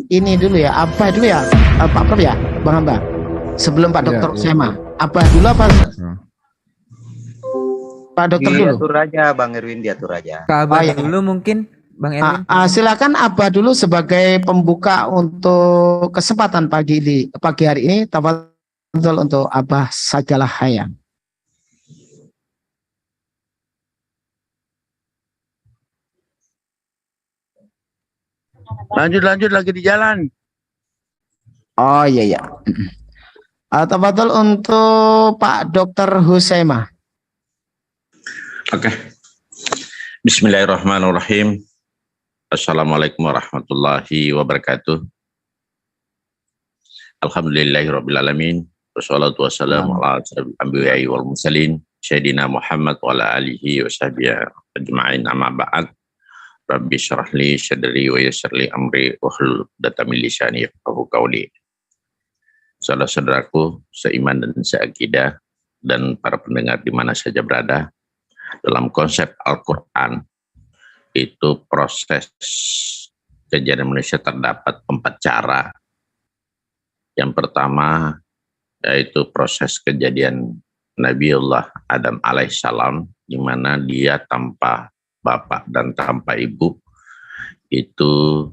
ini dulu ya, apa dulu ya, Pak Prof ya, Bang Hamba. Sebelum Pak Dokter Sema, apa dulu apa Pak Dokter dulu? Diatur aja, Bang Erwin, diatur aja. Kabar iya. dulu mungkin, Bang Erwin. Silakan Abah dulu sebagai pembuka untuk kesempatan pagi hari ini. Tafadhol untuk Abah sajalah hayang. Lanjut lagi di jalan. Oh iya. Tafadhol untuk Pak Dokter Husaimah. Oke. Bismillahirrahmanirrahim. Assalamualaikum warahmatullahi wabarakatuh. Alhamdulillahirrabbilalamin. Wassalatu wassalamu ala asyrafil anbiya'i wal mursalin sayyidina Muhammad wa ala alihi wa sahbihi ajma'in, amma ba'd. Rabbi syrah li sadri wa yassir li amri wahlul 'uqdatam min lisani yafqahu qawli. Saudara-saudaraku seiman dan seakidah dan para pendengar di mana saja berada, dalam konsep Al-Quran itu proses kejadian manusia terdapat 4 cara. Yang pertama yaitu proses kejadian Nabiullah Adam alaihissalam, di mana dia tanpa bapak dan tanpa ibu. Itu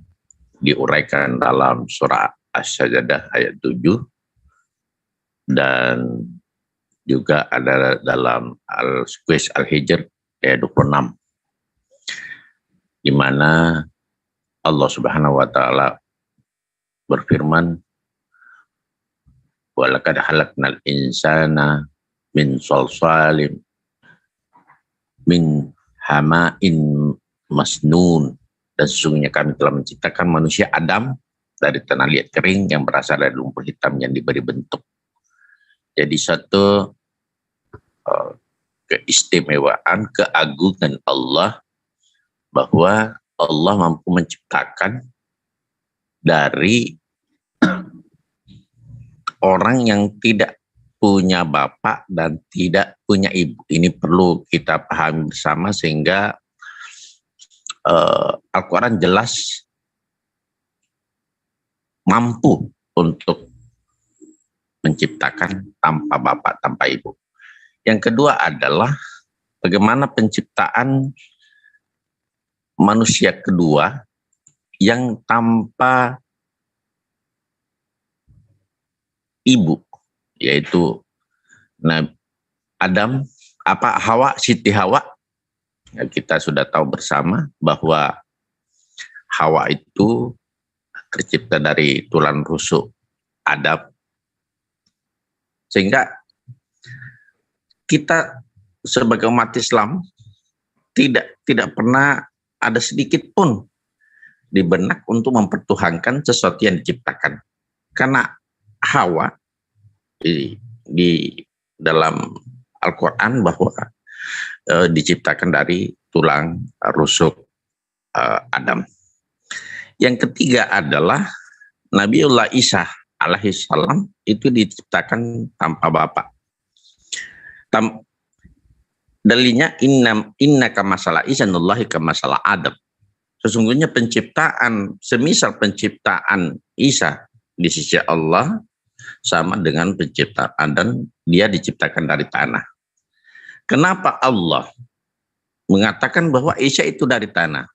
diuraikan dalam surah As-Sajdah ayat 7 dan juga ada dalam Al-Quiz Al-Hijr ayat 26, di mana Allah Subhanahu wa taala berfirman, wa laqad khalaqnal insana min salsalin min hama'in masnun, dan sesungguhnya kami telah menciptakan manusia Adam dari tanah liat kering yang berasal dari lumpur hitam yang diberi bentuk. Jadi satu keistimewaan, keagungan Allah, bahwa Allah mampu menciptakan dari orang yang tidak punya bapak dan tidak punya ibu. Ini perlu kita pahami bersama sehingga Al-Quran jelas mampu untuk menciptakan tanpa bapak, tanpa ibu. Yang kedua adalah bagaimana penciptaan manusia kedua yang tanpa ibu, yaitu Siti Hawa. Kita sudah tahu bersama bahwa Hawa itu tercipta dari tulang rusuk Adam. Sehingga kita sebagai umat Islam tidak pernah ada sedikit pun di benak untuk mempertuhankan sesuatu yang diciptakan. Karena Hawa di dalam Al-Quran bahwa diciptakan dari tulang rusuk Adam. Yang ketiga adalah Nabiullah Isa alaihissalam itu diciptakan tanpa bapak. Dalilnya inna kamasalah Isa nullahi kamasalah Adam. Sesungguhnya semisal penciptaan Isa di sisi Allah sama dengan penciptaan Adam, dia diciptakan dari tanah. Kenapa Allah mengatakan bahwa Isa itu dari tanah?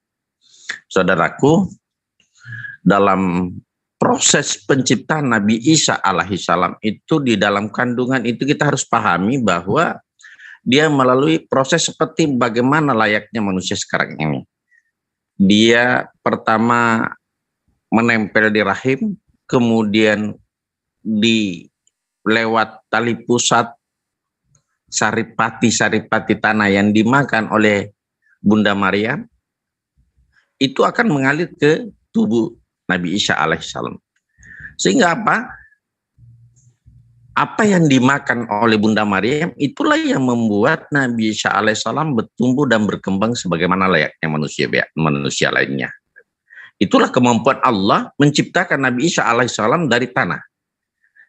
Saudaraku, dalam proses penciptaan Nabi Isa alaihissalam itu, di dalam kandungan itu kita harus pahami bahwa dia melalui proses seperti bagaimana layaknya manusia sekarang ini. Dia pertama menempel di rahim, kemudian lewat tali pusat saripati tanah yang dimakan oleh Bunda Maryam, itu akan mengalir ke tubuh Nabi Isa alaihissalam. Sehingga apa yang dimakan oleh Bunda Maryam itulah yang membuat Nabi Isa alaihissalam bertumbuh dan berkembang sebagaimana layaknya manusia lainnya. Itulah kemampuan Allah menciptakan Nabi Isa alaihissalam dari tanah.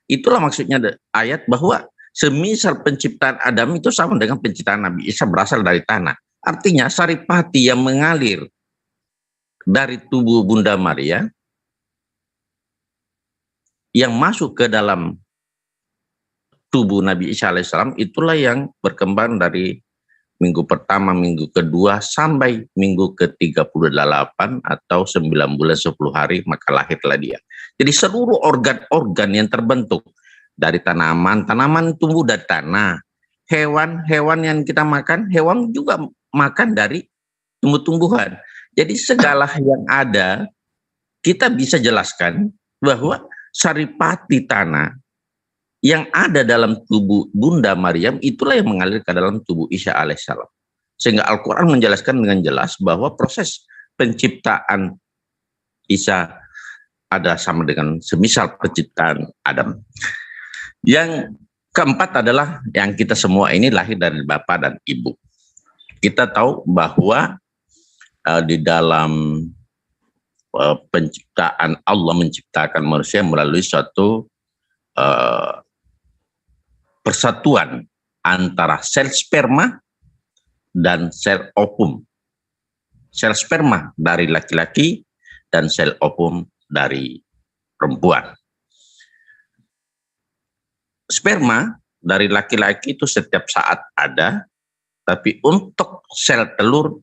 Itulah maksudnya ayat bahwa semisal penciptaan Adam itu sama dengan penciptaan Nabi Isa berasal dari tanah. Artinya saripati yang mengalir dari tubuh Bunda Maria yang masuk ke dalam tubuh Nabi Isa alaihissalam itulah yang berkembang dari minggu pertama, minggu kedua, sampai minggu ke-38 atau 9 bulan 10 hari, maka lahirlah dia. Jadi seluruh organ-organ yang terbentuk dari tanaman tumbuh dari tanah. Hewan yang kita makan, hewan juga makan dari tumbuh-tumbuhan. Jadi segala yang ada, kita bisa jelaskan bahwa saripati tanah yang ada dalam tubuh Bunda Maryam itulah yang mengalir ke dalam tubuh Isa alaihissalam. Sehingga Al-Quran menjelaskan dengan jelas bahwa proses penciptaan Isa ada sama dengan semisal penciptaan Adam. Yang keempat adalah yang kita semua ini lahir dari Bapa dan Ibu. Kita tahu bahwa di dalam penciptaan, Allah menciptakan manusia melalui suatu persatuan antara sel sperma dan sel ovum. Sel sperma dari laki-laki dan sel ovum dari perempuan. Sperma dari laki-laki itu setiap saat ada, tapi untuk sel telur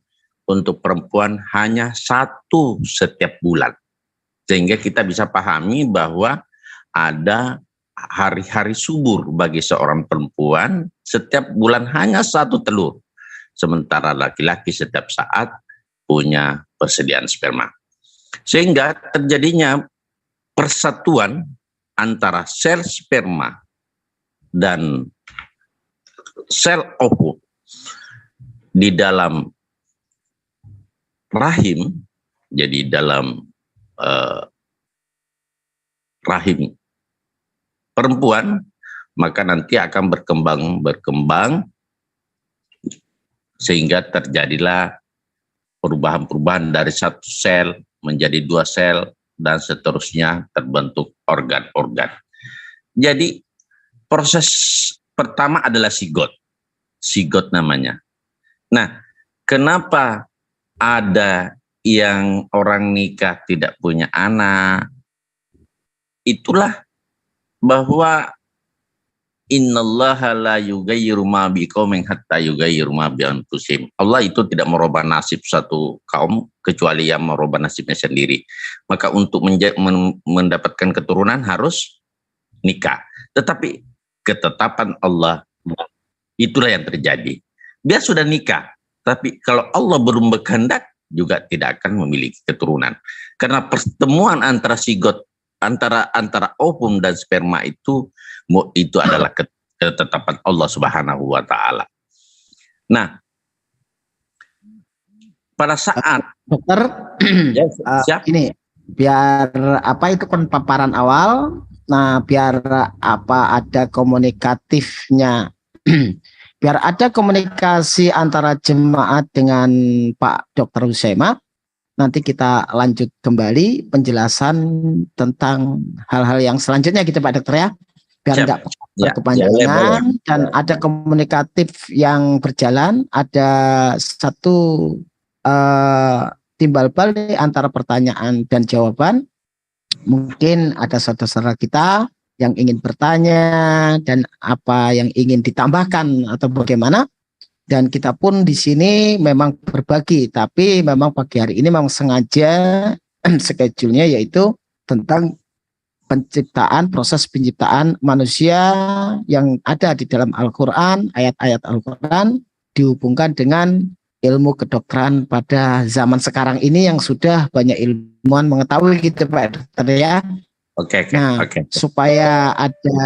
untuk perempuan hanya 1 setiap bulan. Sehingga kita bisa pahami bahwa ada hari-hari subur bagi seorang perempuan, setiap bulan hanya 1 telur. Sementara laki-laki setiap saat punya persediaan sperma. Sehingga terjadinya persatuan antara sel sperma dan sel ovum di dalam rahim, jadi dalam rahim perempuan, maka nanti akan berkembang sehingga terjadilah perubahan-perubahan dari 1 sel menjadi 2 sel dan seterusnya terbentuk organ-organ. Jadi proses pertama adalah sigot namanya. Nah, kenapa ada yang orang nikah tidak punya anak? Itulah bahwa innallaha la yughayyiru ma biqaumin hatta yughayyiru ma bi anfusihim. Allah itu tidak merubah nasib satu kaum kecuali yang merubah nasibnya sendiri. Maka untuk mendapatkan keturunan harus nikah. Tetapi ketetapan Allah itulah yang terjadi. Dia sudah nikah, tapi kalau Allah belum berkehendak juga tidak akan memiliki keturunan. Karena pertemuan antara sigot antara ovum dan sperma itu adalah ketetapan Allah Subhanahu wa taala. Nah, pada saat Dokter, ya, siap. ini biar apa itu kan paparan awal. Nah, biar apa ada komunikatifnya, biar ada komunikasi antara jemaat dengan Pak Dr. Husaima. Nanti kita lanjut kembali penjelasan tentang hal-hal yang selanjutnya gitu Pak Dokter ya. Biar enggak berkepanjangan dan ada komunikatif yang berjalan, ada satu timbal balik antara pertanyaan dan jawaban. Mungkin ada saudara-saudara kita yang ingin bertanya dan apa yang ingin ditambahkan atau bagaimana. Dan kita pun di sini memang berbagi, tapi memang pagi hari ini memang sengaja schedule-nya yaitu tentang proses penciptaan manusia yang ada di dalam Al-Quran, ayat-ayat Al-Quran dihubungkan dengan ilmu kedokteran pada zaman sekarang ini yang sudah banyak ilmuwan mengetahui gitu Pak Dokter ya. Oke. Supaya ada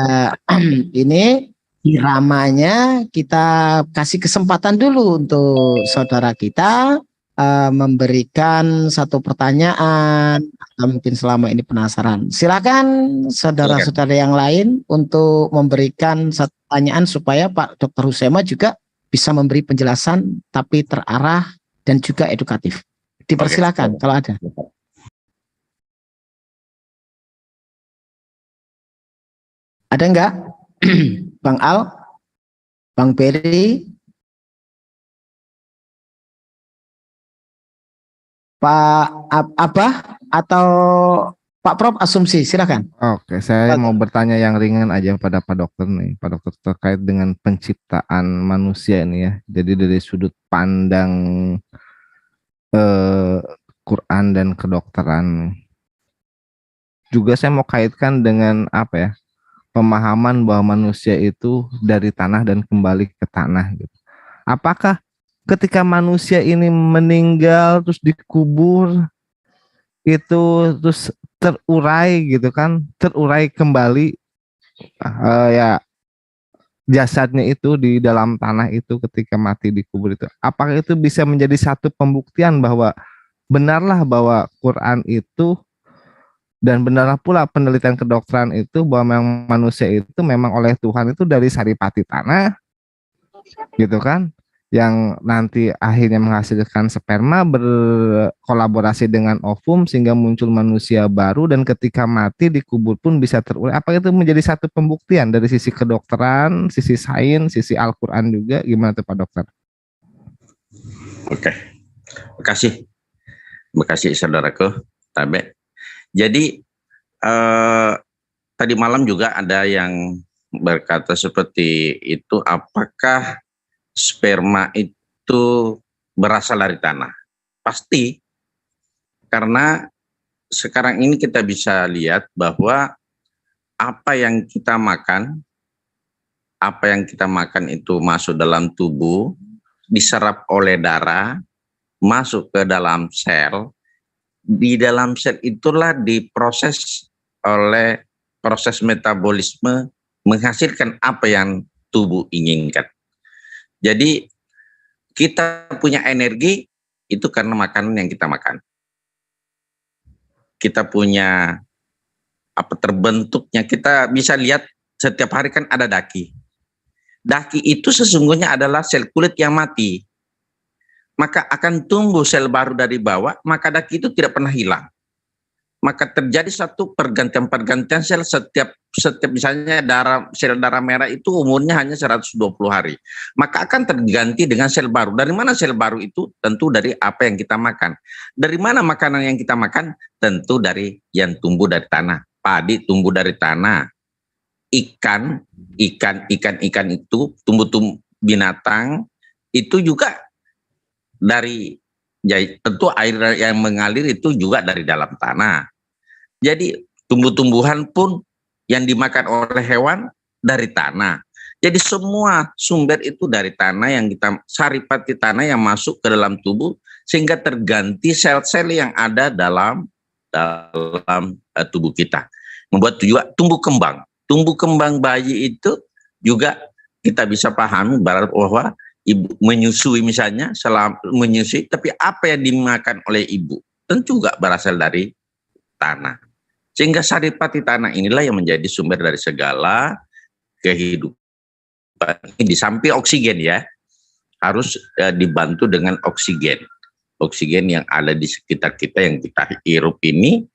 ini iramanya, kita kasih kesempatan dulu untuk saudara kita memberikan satu pertanyaan atau mungkin selama ini penasaran. Silakan saudara-saudara yang lain untuk memberikan satu pertanyaan supaya Pak Dr. Husaima juga bisa memberi penjelasan tapi terarah dan juga edukatif. Dipersilakan kalau ada. Ada enggak? Bang Al, Bang Peri, Pak Abah, atau Pak Prof, asumsi, silakan. Oke, saya mau bertanya yang ringan aja pada Pak Dokter nih, Pak Dokter, terkait dengan penciptaan manusia ini ya. Jadi dari sudut pandang eh, Quran dan kedokteran, juga saya mau kaitkan dengan apa ya, pemahaman bahwa manusia itu dari tanah dan kembali ke tanah gitu. Apakah ketika manusia ini meninggal terus dikubur itu terus terurai gitu kan, terurai kembali ya jasadnya itu di dalam tanah itu ketika mati dikubur itu, apakah itu bisa menjadi satu pembuktian bahwa benarlah bahwa Quran itu dan benarlah pula penelitian kedokteran itu bahwa memang manusia itu memang oleh Tuhan itu dari saripati tanah gitu kan, yang nanti akhirnya menghasilkan sperma berkolaborasi dengan ovum sehingga muncul manusia baru, dan ketika mati dikubur pun bisa terurai. Apa itu menjadi satu pembuktian dari sisi kedokteran, sisi sains, sisi Al-Quran juga? Gimana tuh Pak Dokter? Oke, terima kasih saudaraku Tabe. Jadi tadi malam juga ada yang berkata seperti itu, apakah sperma itu berasal dari tanah? Pasti, karena sekarang ini kita bisa lihat bahwa apa yang kita makan itu masuk dalam tubuh, diserap oleh darah, masuk ke dalam sel. Di dalam sel itulah diproses oleh proses metabolisme menghasilkan apa yang tubuh inginkan. Jadi kita punya energi itu karena makanan yang kita makan. Kita punya apa terbentuknya, kita bisa lihat setiap hari kan ada daki. Daki itu sesungguhnya adalah sel kulit yang mati. Maka akan tumbuh sel baru dari bawah, maka daki itu tidak pernah hilang. Maka terjadi satu pergantian sel setiap misalnya sel darah merah itu umurnya hanya 120 hari. Maka akan terganti dengan sel baru. Dari mana sel baru itu? Tentu dari apa yang kita makan. Dari mana makanan yang kita makan? Tentu dari yang tumbuh dari tanah. Padi tumbuh dari tanah. Ikan itu tumbuh binatang itu juga dari, ya, tentu air yang mengalir itu juga dari dalam tanah. Jadi tumbuh-tumbuhan pun yang dimakan oleh hewan dari tanah. Jadi semua sumber itu dari tanah, yang kita saripati tanah yang masuk ke dalam tubuh sehingga terganti sel-sel yang ada dalam tubuh kita. Membuat juga tumbuh kembang bayi itu juga kita bisa pahami bahwa ibu menyusui misalnya, menyusui, tapi apa yang dimakan oleh ibu tentu juga berasal dari tanah. Sehingga saripati tanah inilah yang menjadi sumber dari segala kehidupan. Di samping oksigen ya, harus dibantu dengan oksigen. Oksigen yang ada di sekitar kita yang kita hirup ini,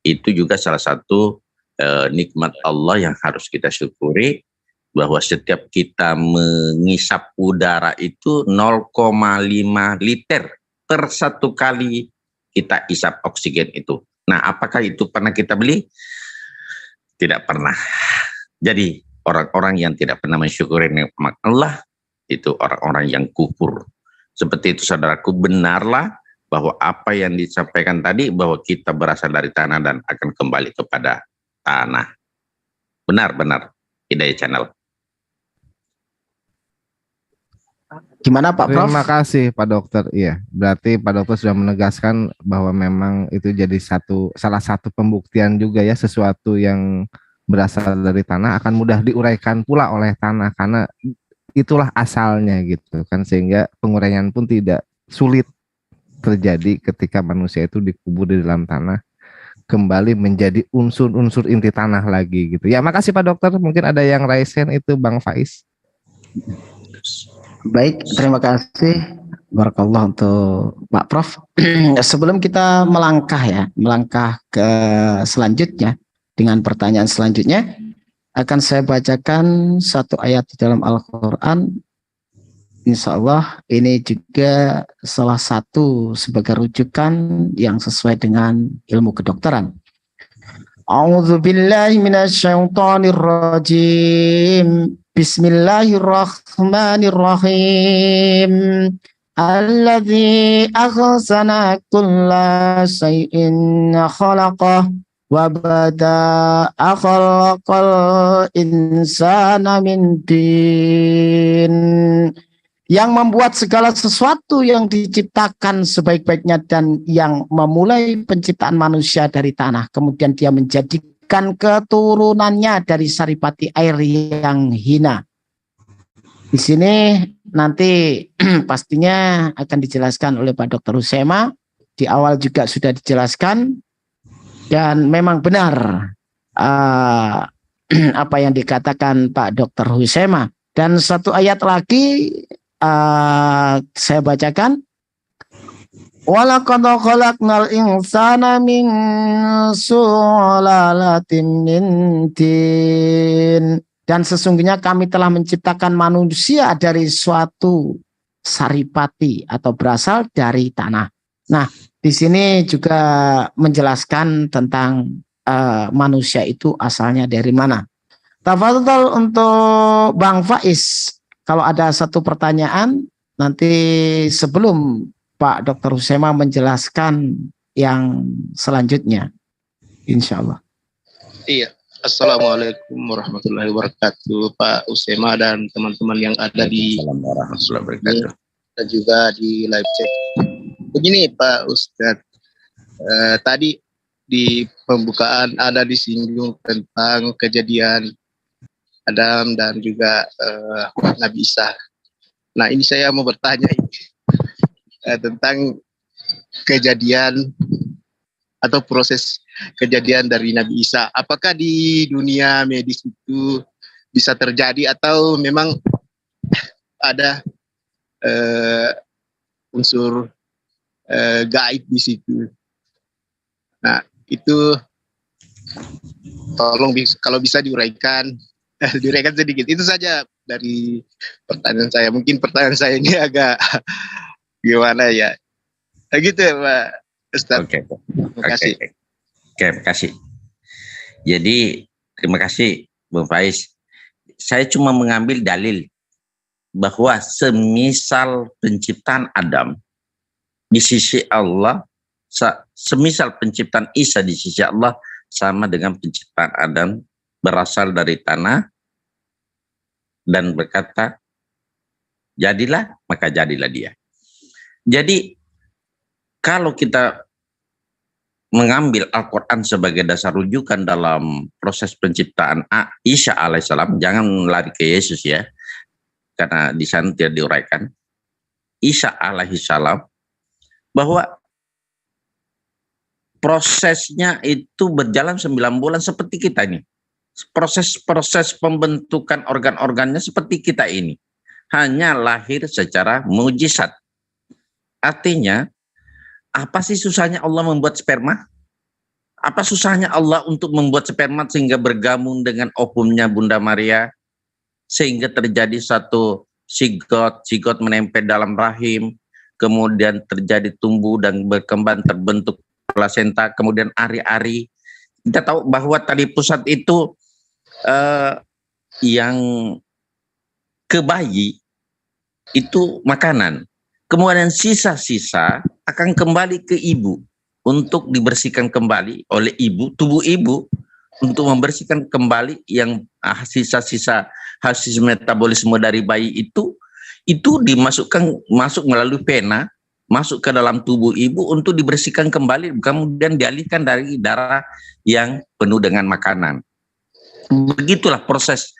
itu juga salah satu nikmat Allah yang harus kita syukuri, bahwa setiap kita mengisap udara itu 0,5 liter per satu kali kita isap oksigen itu. Nah, apakah itu pernah kita beli? Tidak pernah. Jadi orang-orang yang tidak pernah mensyukuri nikmat Allah itu orang-orang yang kufur. Seperti itu saudaraku, benarlah bahwa apa yang disampaikan tadi bahwa kita berasal dari tanah dan akan kembali kepada tanah. Benar-benar Hidayah Channel. Gimana Pak Prof? Terima kasih Pak Dokter. Iya, berarti Pak Dokter sudah menegaskan bahwa memang itu jadi salah satu pembuktian juga ya, sesuatu yang berasal dari tanah akan mudah diuraikan pula oleh tanah karena itulah asalnya gitu kan, sehingga penguraian pun tidak sulit terjadi ketika manusia itu dikubur di dalam tanah kembali menjadi unsur-unsur inti tanah lagi gitu. Ya, makasih Pak Dokter. Mungkin ada yang raise hand itu Bang Faiz. Baik, terima kasih. Barakallah untuk Pak Prof. Sebelum kita melangkah ke selanjutnya dengan pertanyaan selanjutnya, akan saya bacakan satu ayat di dalam Al-Quran. Insya Allah ini juga salah satu sebagai rujukan yang sesuai dengan ilmu kedokteran. A'udzu billahi minasyaitonir rajim. Bismillahirrahmanirrahim. Alladzi ahsana kulla syai'in khalaqah wa bada'a khalaqal insana min tin. Yang membuat segala sesuatu yang diciptakan sebaik-baiknya dan yang memulai penciptaan manusia dari tanah. Kemudian dia menjadikan keturunannya dari saripati air yang hina. Di sini nanti pastinya akan dijelaskan oleh Pak Dr. Husaima. Di awal juga sudah dijelaskan. Dan memang benar apa yang dikatakan Pak Dr. Husaima. Dan satu ayat lagi saya bacakan. Walaqad khalaqnal insana min sulalatin min tin. Dan sesungguhnya kami telah menciptakan manusia dari suatu saripati atau berasal dari tanah. Nah, di sini juga menjelaskan tentang manusia itu asalnya dari mana. Tafadhol untuk Bang Faiz. Kalau ada satu pertanyaan, nanti sebelum Pak Dr. Husaima menjelaskan yang selanjutnya. Insya Allah. Iya. Assalamualaikum warahmatullahi wabarakatuh, Pak Husaima dan teman-teman yang ada di dan juga di live chat. Begini Pak Ustadz, tadi di pembukaan ada disinggung tentang kejadian Adam dan juga Nabi Isa. Nah ini saya mau bertanya tentang kejadian atau proses kejadian dari Nabi Isa. Apakah di dunia medis itu bisa terjadi atau memang ada unsur gaib di situ? Nah itu tolong kalau bisa diuraikan. Direken sedikit. Itu saja dari pertanyaan saya. Mungkin pertanyaan saya ini agak gimana ya. Gitu ya Pak Ustadz. Oke. Terima kasih. Oke, terima kasih. Jadi terima kasih Bung Faiz. Saya cuma mengambil dalil bahwa semisal penciptaan Adam di sisi Allah, semisal penciptaan Isa di sisi Allah sama dengan penciptaan Adam berasal dari tanah dan berkata jadilah, maka jadilah dia. Jadi kalau kita mengambil Al-Quran sebagai dasar rujukan dalam proses penciptaan Isa alaihissalam, jangan lari ke Yesus ya, karena di sana tidak diuraikan. Isa alaihissalam bahwa prosesnya itu berjalan 9 bulan seperti kita ini. Proses pembentukan organ-organnya seperti kita ini, hanya lahir secara mujizat. Artinya, apa sih susahnya Allah membuat sperma? Apa susahnya Allah untuk membuat sperma sehingga bergabung dengan ovumnya Bunda Maria, sehingga terjadi satu zigot menempel dalam rahim, kemudian terjadi tumbuh dan berkembang terbentuk plasenta, kemudian ari-ari. Kita tahu bahwa tali pusat itu yang ke bayi itu makanan, kemudian sisa-sisa akan kembali ke ibu untuk dibersihkan kembali oleh ibu, tubuh ibu untuk membersihkan kembali yang sisa-sisa hasil metabolisme dari bayi itu masuk melalui pena, masuk ke dalam tubuh ibu untuk dibersihkan kembali, kemudian dialihkan dari darah yang penuh dengan makanan. Begitulah proses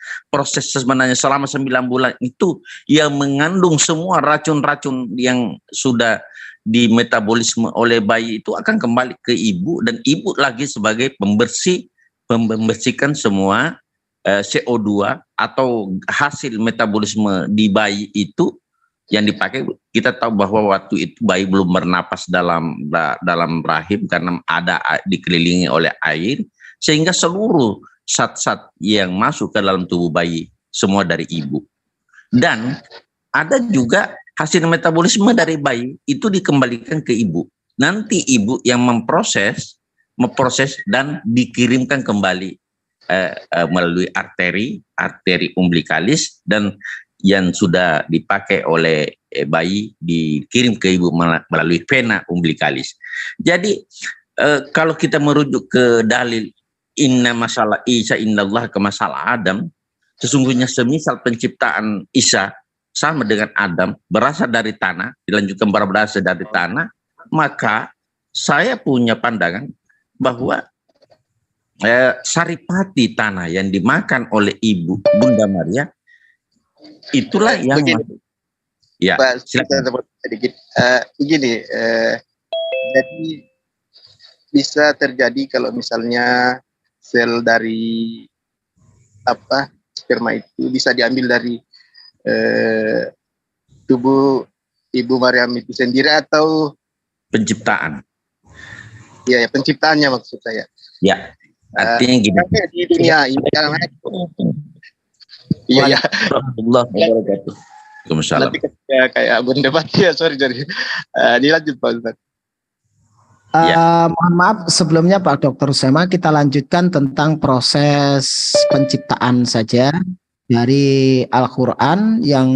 sebenarnya selama 9 bulan itu yang mengandung semua racun-racun yang sudah dimetabolisme oleh bayi itu akan kembali ke ibu, dan ibu lagi sebagai membersihkan semua CO2 atau hasil metabolisme di bayi itu yang dipakai. Kita tahu bahwa waktu itu bayi belum bernapas dalam rahim karena ada dikelilingi oleh air, sehingga seluruh zat-zat yang masuk ke dalam tubuh bayi semua dari ibu. Dan ada juga hasil metabolisme dari bayi itu dikembalikan ke ibu. Nanti ibu yang memproses memproses dan dikirimkan kembali melalui arteri umbilikalis, dan yang sudah dipakai oleh bayi dikirim ke ibu melalui vena umbilikalis. Jadi kalau kita merujuk ke dalil inna masalah Isa innallah ke masalah Adam, sesungguhnya semisal penciptaan Isa sama dengan Adam, berasal dari tanah, dilanjutkan berasal dari tanah, maka saya punya pandangan bahwa saripati tanah yang dimakan oleh ibu Bunda Maria itulah yang ya Pak, silakan. sedikit begini, jadi bisa terjadi kalau misalnya sel dari sperma itu bisa diambil dari tubuh Ibu Maryam itu sendiri, atau Penciptaan ya penciptaannya maksud saya. ya, artinya gini. Di dunia ini kan iya ya. Warahmatullahi wabarakatuh. Waalaikumsalam. Nanti kayak berdebat ya, sorry. Dilanjut Pak Ustaz. Mohon maaf sebelumnya Pak Dr. Usema, kita lanjutkan tentang proses penciptaan saja dari Al-Quran yang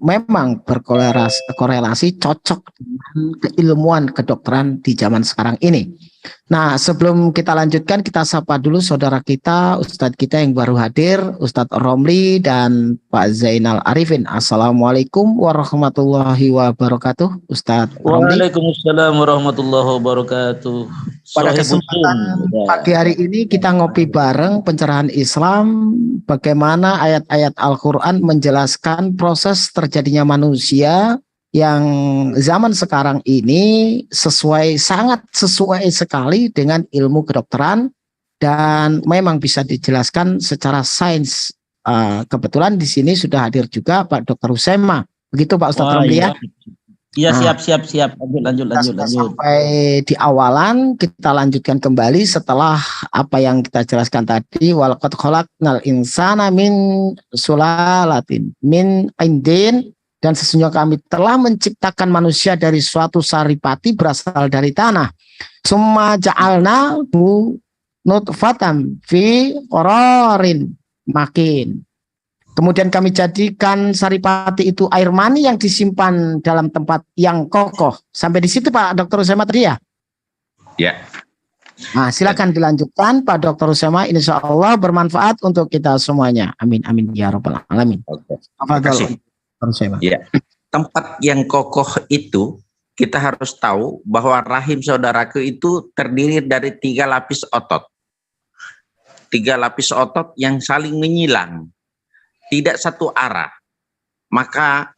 memang berkorelasi cocok dengan keilmuan kedokteran di zaman sekarang ini. Nah, sebelum kita lanjutkan, kita sapa dulu saudara kita, Ustadz kita yang baru hadir, Ustadz Romli dan Pak Zainal Arifin. Assalamualaikum warahmatullahi wabarakatuh, Ustadz Romli. Waalaikumsalam warahmatullahi wabarakatuh. Pada kesempatan pagi hari ini kita ngopi bareng pencerahan Islam, bagaimana ayat-ayat Al-Quran menjelaskan proses terjadinya manusia yang zaman sekarang ini sangat sesuai sekali dengan ilmu kedokteran dan memang bisa dijelaskan secara sains. Kebetulan di sini sudah hadir juga Pak Dr. Usema. Begitu Pak Ustadz Romli ya? Iya, siap. Lanjut. Sampai di awalan kita lanjutkan kembali setelah apa yang kita jelaskan tadi. Walaqad khalaqnal insana min sulalatin min indin, dan sesungguhnya kami telah menciptakan manusia dari suatu saripati berasal dari tanah. Summa ja'alna bu nutfatam fi qararin makin. Kemudian kami jadikan saripati itu air mani yang disimpan dalam tempat yang kokoh. Sampai di situ Pak Dr. Usema tadi ya? Ya. Nah, silakan dilanjutkan Pak Dr. Usema. Insya Allah bermanfaat untuk kita semuanya. Amin ya rabbal alamin. Oke. Terima kasih. Ya, tempat yang kokoh itu kita harus tahu bahwa rahim saudaraku itu terdiri dari 3 lapis otot. 3 lapis otot yang saling menyilang, tidak satu arah. Maka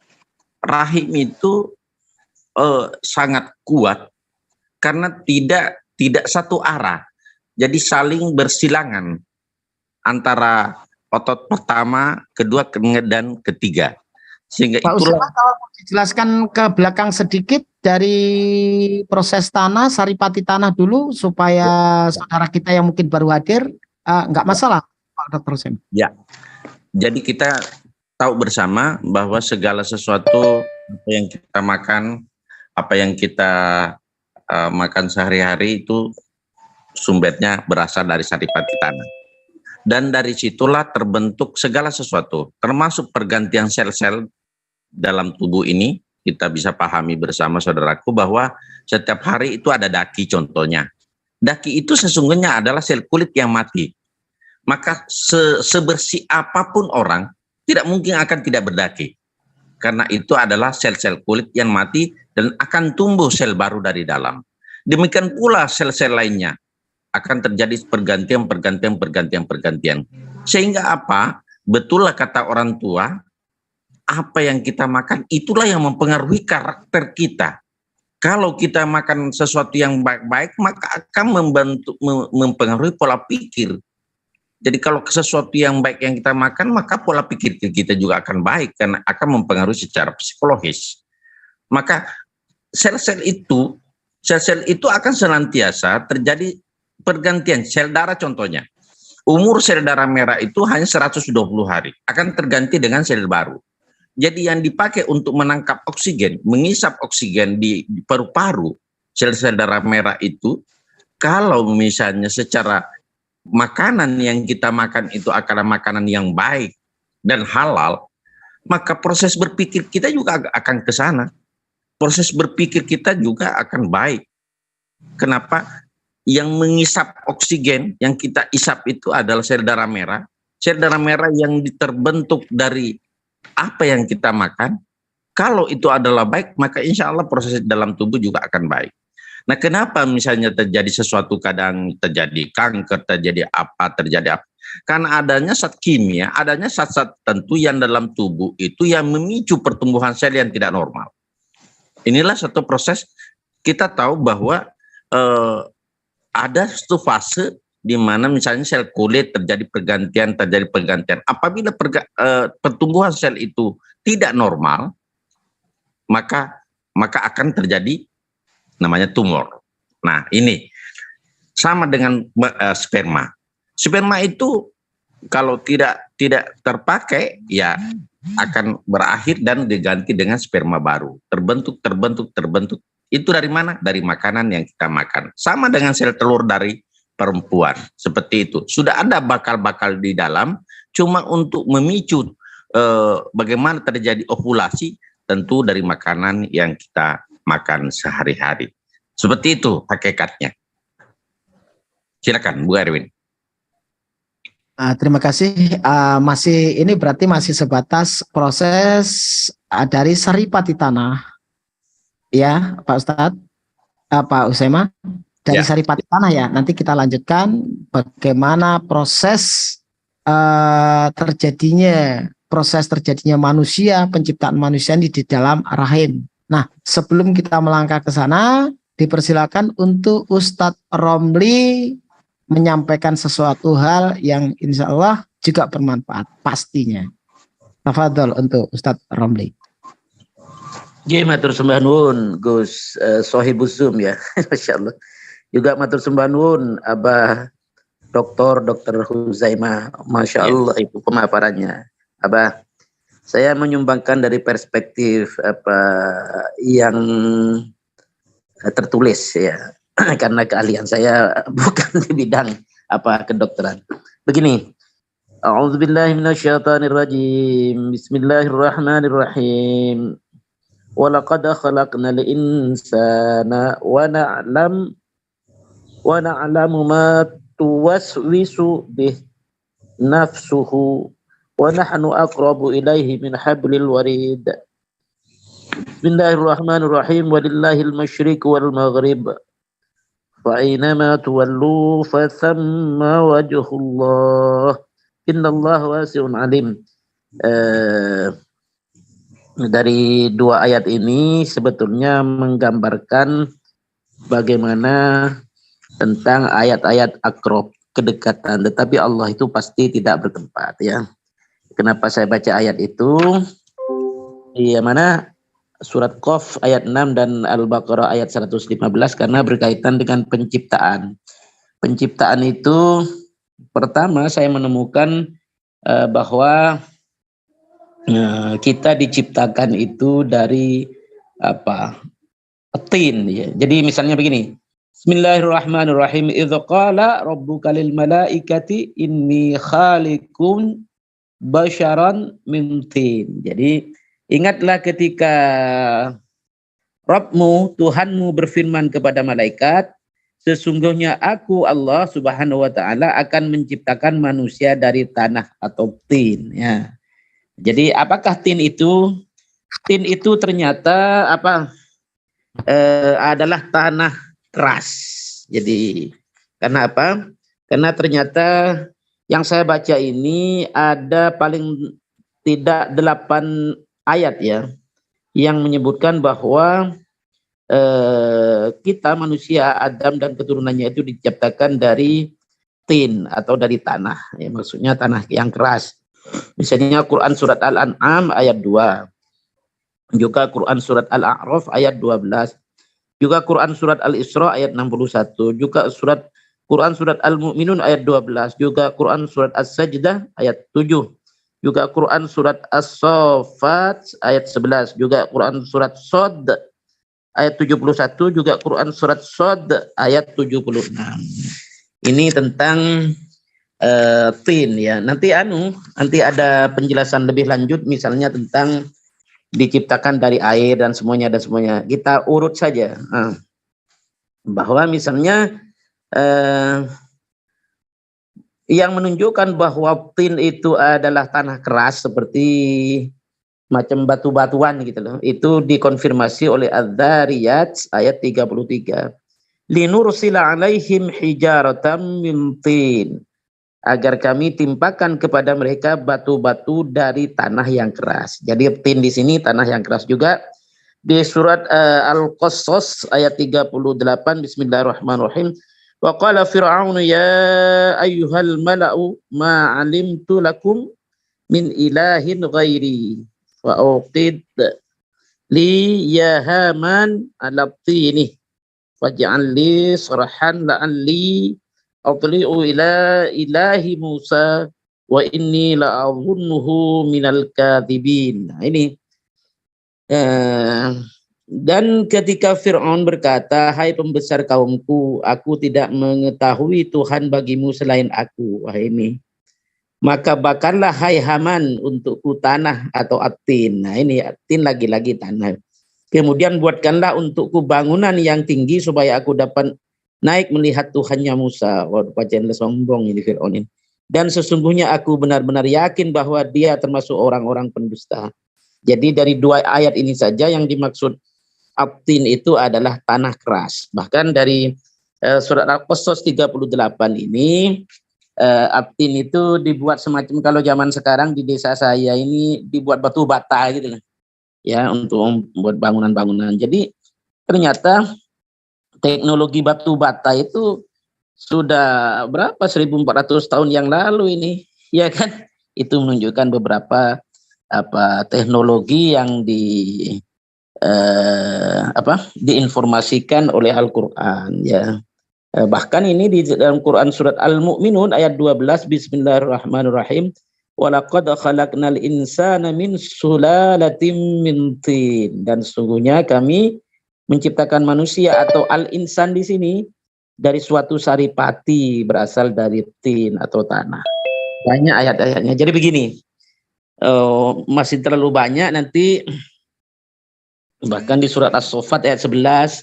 rahim itu sangat kuat karena tidak satu arah. Jadi saling bersilangan antara otot pertama, kedua, dan ketiga. Sehingga Pak itulah Usema, kalau mau dijelaskan ke belakang sedikit dari proses tanah, saripati tanah dulu supaya saudara kita yang mungkin baru hadir nggak masalah Pak Dr. Usema. Ya, jadi kita tahu bersama bahwa segala sesuatu apa yang kita makan, apa yang kita makan sehari-hari itu sumbernya berasal dari saripati tanah. Dan dari situlah terbentuk segala sesuatu, termasuk pergantian sel-sel dalam tubuh ini. Kita bisa pahami bersama saudaraku bahwa setiap hari itu ada daki contohnya. Daki itu sesungguhnya adalah sel kulit yang mati. Maka sebersih apapun orang, tidak mungkin akan tidak berdaki. Karena itu adalah sel-sel kulit yang mati dan akan tumbuh sel baru dari dalam. Demikian pula sel-sel lainnya. Akan terjadi pergantian. Sehingga apa? Betullah kata orang tua, apa yang kita makan itulah yang mempengaruhi karakter kita. Kalau kita makan sesuatu yang baik-baik, maka akan mempengaruhi pola pikir. Jadi kalau sesuatu yang baik yang kita makan, maka pola pikir kita juga akan baik karena akan mempengaruhi secara psikologis. Maka sel-sel itu akan senantiasa terjadi pergantian. Sel darah contohnya, umur sel darah merah itu hanya 120 hari, akan terganti dengan sel baru. Jadi yang dipakai untuk menangkap oksigen, mengisap oksigen di paru-paru, sel-sel darah merah itu, kalau misalnya secara makanan yang kita makan itu adalah makanan yang baik dan halal, maka proses berpikir kita juga akan ke sana. Proses berpikir kita juga akan baik. Kenapa? Yang mengisap oksigen yang kita isap itu adalah sel darah merah. Sel darah merah yang terbentuk dari apa yang kita makan. Kalau itu adalah baik, maka insya Allah proses dalam tubuh juga akan baik. Nah, kenapa misalnya terjadi sesuatu, kadang terjadi kanker, terjadi apa. Karena adanya zat kimia, adanya zat-zat tertentu yang dalam tubuh itu yang memicu pertumbuhan sel yang tidak normal. Inilah satu proses. Kita tahu bahwa ada satu fase di mana misalnya sel kulit terjadi pergantian. Apabila pertumbuhan sel itu tidak normal, maka akan terjadi namanya tumor. Nah, ini sama dengan sperma. Sperma itu kalau tidak terpakai, ya akan berakhir dan diganti dengan sperma baru. Terbentuk. Itu dari mana? Dari makanan yang kita makan. Sama dengan sel telur dari perempuan. Seperti itu. Sudah ada bakal-bakal di dalam, cuma untuk memicu bagaimana terjadi ovulasi, tentu dari makanan yang kita makan sehari-hari. Seperti itu hakikatnya. Silakan Bu Erwin. Terima kasih. Ini berarti masih sebatas proses dari saripati tanah, ya Pak Ustadz, Pak Utsema, dari saripati tanah ya. Nanti kita lanjutkan bagaimana proses terjadinya manusia, penciptaan manusia di dalam rahim. Nah, sebelum kita melangkah ke sana, dipersilakan untuk Ustadz Romli menyampaikan sesuatu hal yang insya Allah juga bermanfaat pastinya. Tafadhol untuk Ustadz Romli. Matur sembah nuwun Gus Sohibus Zoom ya. Masya Allah. Juga matur sembah nuwun Abah Dr. Huzaimah. Masya Allah itu pemaparannya. Abah, saya menyumbangkan dari perspektif yang tertulis ya. Karena keahlian saya bukan di bidang kedokteran. Begini. A'udzubillahi minasyaitonirrajim. Bismillahirrahmanirrahim. Wa laqad khalaqnal insana wa na'lamu ma tuwaswisu bih nafsuhu wa nahnu aqrabu ilaihi min hablil warid. Bismillahirrahmanirrahim. Walillahil masyriq wal maghrib. Fa'inama tuwallu fathamma wajhullah. Innallaha wasi'un alim. Dari dua ayat ini sebetulnya menggambarkan bagaimana tentang ayat-ayat akrob, kedekatan. Tetapi Allah itu pasti tidak bertempat ya. Kenapa saya baca ayat itu? Iya, mana? Surat Qaf ayat 6 dan Al-Baqarah ayat 115 karena berkaitan dengan penciptaan. Penciptaan itu pertama saya menemukan bahwa kita diciptakan itu dari tin ya. Jadi misalnya begini. Bismillahirrahmanirrahim. Idz qala rabbuka lil malaikati inni khaliqun basyaran min tin. Jadi ingatlah ketika Rabbmu, Tuhanmu berfirman kepada malaikat, sesungguhnya aku Allah Subhanahu wa taala akan menciptakan manusia dari tanah atau tin ya. Jadi apakah tin itu? Tin itu ternyata adalah tanah keras. Jadi karena apa? Karena ternyata yang saya baca ini ada paling tidak 8 ayat ya yang menyebutkan bahwa kita manusia Adam dan keturunannya itu diciptakan dari tin atau dari tanah ya, maksudnya tanah yang keras. Misalnya Quran surat Al-An'am ayat 2, juga Quran surat Al-A'raf ayat 12, juga Quran surat Al-Isra ayat 61, juga Quran surat Al-Mu'minun ayat 12, juga Quran surat As-Sajdah ayat 7, juga Quran surat As-Saffat ayat 11, juga Quran surat Shad ayat 71, juga Quran surat Shad ayat 76. Ini tentang tin ya. Nanti ada penjelasan lebih lanjut misalnya tentang diciptakan dari air dan semuanya. Kita urut saja. Bahwa misalnya yang menunjukkan bahwa tin itu adalah tanah keras seperti macam batu-batuan gitu loh. Itu dikonfirmasi oleh Adz-Dzariyat ayat 33. Linursila alaihim hijaratam min tin. Agar kami timpakan kepada mereka batu-batu dari tanah yang keras. Jadi tin di sini tanah yang keras juga. Di surat Al-Qasas ayat 38, bismillahirrahmanirrahim. Wa qala fir'aun ya ayyuhal mala'u ma 'alimtu lakum min ilahin ghairi wa uqid li ya haman 'ala tini waj'al li sarhan la'alli atli'u ila ilahi Musa wa inni la'adhunnuhu minal kadhibin. Nah, ini dan ketika Fir'aun berkata, hai pembesar kaumku, aku tidak mengetahui Tuhan bagimu selain aku. Wah ini. Maka bakarlah hai Haman untukku tanah atau atin. Nah ini atin lagi-lagi tanah. Kemudian buatkanlah untukku bangunan yang tinggi supaya aku dapat naik melihat Tuhannya Musa. Wah bacaan sombong ini Fir'aun ini. Dan sesungguhnya aku benar-benar yakin bahwa dia termasuk orang-orang pendusta. Jadi dari dua ayat ini saja yang dimaksud Abtin itu adalah tanah keras. Bahkan dari surat Al-Qasas 38 ini Abtin itu dibuat semacam, kalau zaman sekarang di desa saya ini dibuat batu bata gitu lah. Ya, untuk membuat bangunan-bangunan. Jadi ternyata teknologi batu bata itu sudah berapa 1400 tahun yang lalu ini, ya kan? Itu menunjukkan beberapa teknologi yang diinformasikan oleh Al-Qur'an ya. Bahkan ini di dalam Quran surat Al-Mu'minun ayat 12, bismillahirrahmanirrahim. Walaqad khalaqnal insana min sulalatin min tin. Dan sesungguhnya kami menciptakan manusia atau al-insan di sini dari suatu saripati berasal dari tin atau tanah. Banyak ayat-ayatnya. Jadi begini. Masih terlalu banyak nanti, bahkan di surat As-Saffat ayat 11,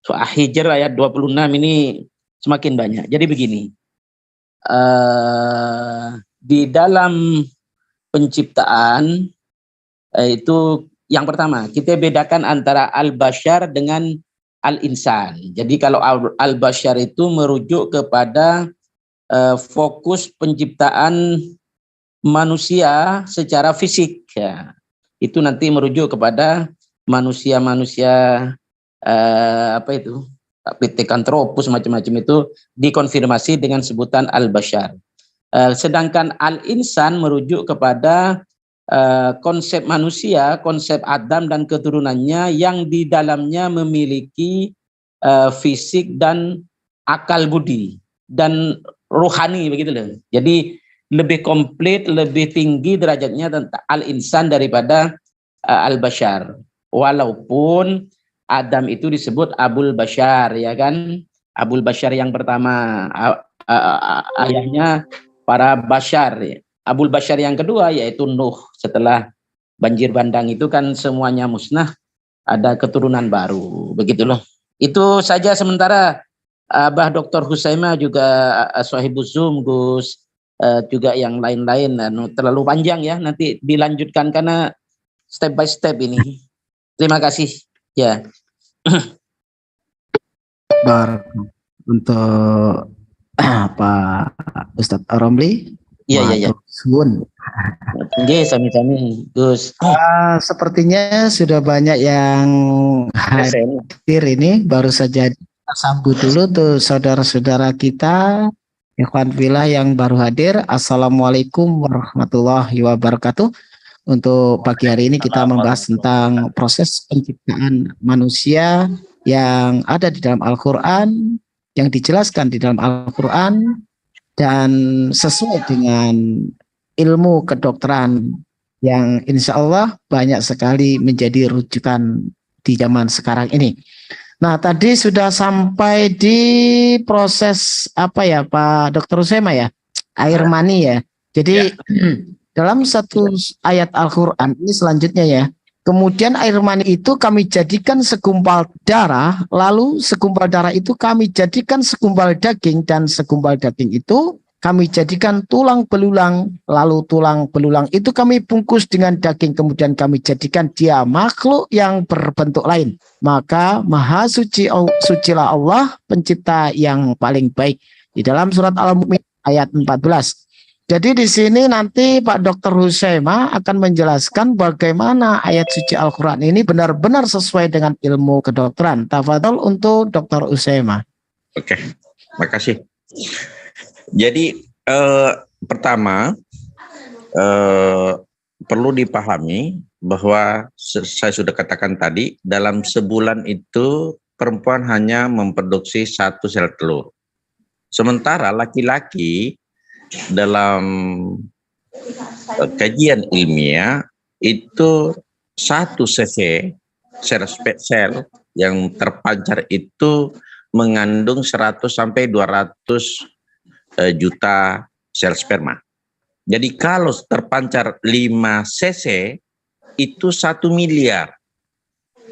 surah Hijr ayat 26 ini semakin banyak. Jadi begini, di dalam penciptaan itu yang pertama kita bedakan antara al-bashar dengan al-insan. Jadi kalau al-bashar itu merujuk kepada fokus penciptaan manusia secara fisik ya. Itu nanti merujuk kepada manusia-manusia Pithecanthropus macam-macam, itu dikonfirmasi dengan sebutan al-bashar. Sedangkan al-insan merujuk kepada konsep manusia, konsep Adam dan keturunannya yang di dalamnya memiliki fisik dan akal budi dan rohani begitu loh. Jadi lebih komplit, lebih tinggi derajatnya tentang al-insan daripada al-bashar. Walaupun Adam itu disebut Abul Bashar, ya kan? Abul Bashar yang pertama, ayahnya para Bashar. Abul Bashar yang kedua yaitu Nuh. Setelah banjir bandang itu kan semuanya musnah, ada keturunan baru. Begitu loh. Itu saja sementara. Abah Dr. Husaimah juga Sahibuz Zoom, Gus. Juga yang lain-lain terlalu panjang ya, nanti dilanjutkan karena step by step ini. Terima kasih ya. Untuk Pak Ustadz Romli. Iya. Sun. Oke, sami-sami Gus. Sepertinya sudah banyak yang hadir ini, baru saja sambut dulu tuh saudara-saudara kita ikhwan fillah yang baru hadir. Assalamualaikum warahmatullahi wabarakatuh. Untuk pagi hari ini kita membahas tentang proses penciptaan manusia yang ada di dalam Al-Quran, yang dijelaskan di dalam Al-Quran dan sesuai dengan ilmu kedokteran yang insya Allah banyak sekali menjadi rujukan di zaman sekarang ini. Nah, tadi sudah sampai di proses apa ya Pak Dr. Usema ya? Air mani ya. Jadi dalam satu ayat Al-Quran ini selanjutnya ya. Kemudian air mani itu kami jadikan segumpal darah, lalu segumpal darah itu kami jadikan segumpal daging, dan segumpal daging itu kami jadikan tulang belulang, lalu tulang belulang itu kami bungkus dengan daging, kemudian kami jadikan dia makhluk yang berbentuk lain. Maka maha sucilah Allah, pencipta yang paling baik. Di dalam surat Al-Mu'min ayat 14. Jadi di sini nanti Pak Dr. Husema akan menjelaskan bagaimana ayat suci Al-Quran ini benar-benar sesuai dengan ilmu kedokteran. Tafadhol untuk Dr. Husema. Oke, makasih. Jadi pertama perlu dipahami bahwa saya sudah katakan tadi, dalam sebulan itu perempuan hanya memproduksi 1 sel telur. Sementara laki-laki dalam kajian ilmiah itu 1 cc sel yang terpancar itu mengandung 100 sampai 200 juta sel sperma. Jadi kalau terpancar 5 cc itu 1 miliar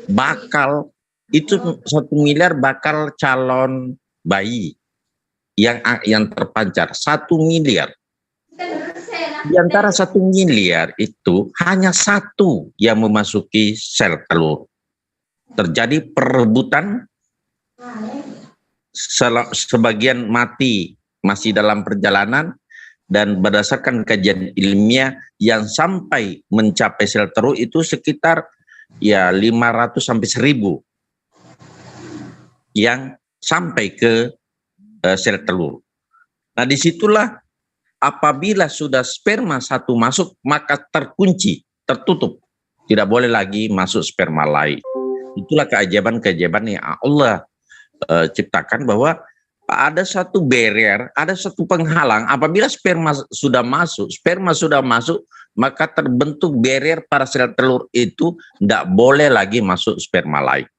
bakal, itu 1 miliar bakal calon bayi yang terpancar 1 miliar. Di antara 1 miliar itu hanya 1 yang memasuki sel telur. Terjadi perebutan, sebagian mati masih dalam perjalanan, dan berdasarkan kajian ilmiah yang sampai mencapai sel telur itu sekitar ya 500 sampai 1000 yang sampai ke sel telur. Nah, disitulah apabila sudah sperma 1 masuk, maka terkunci, tertutup, tidak boleh lagi masuk sperma lain. Itulah keajaiban-keajaiban yang Allah ciptakan, bahwa ada satu barrier, ada satu penghalang. Apabila sperma sudah masuk, maka terbentuk barrier pada sel telur itu, tidak boleh lagi masuk sperma lain.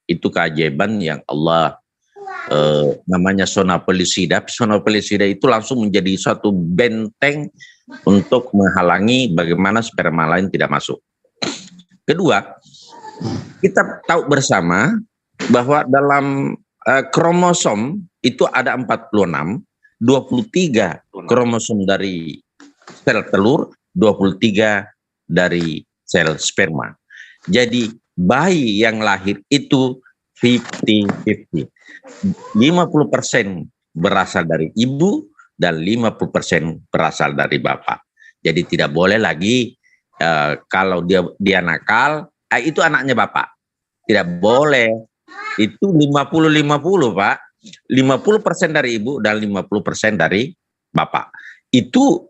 Itu keajaiban yang Allah namanya zona pelusida. Zona pelusida itu langsung menjadi suatu benteng untuk menghalangi bagaimana sperma lain tidak masuk. Kedua, kita tahu bersama bahwa dalam kromosom itu ada 46, 23 kromosom dari sel telur, 23 dari sel sperma. Jadi bayi yang lahir itu 50-50. 50% berasal dari ibu dan 50% berasal dari bapak. Jadi tidak boleh lagi kalau dia nakal, itu anaknya bapak. Tidak boleh. Itu 50-50, Pak. 50% dari ibu dan 50% dari bapak. Itu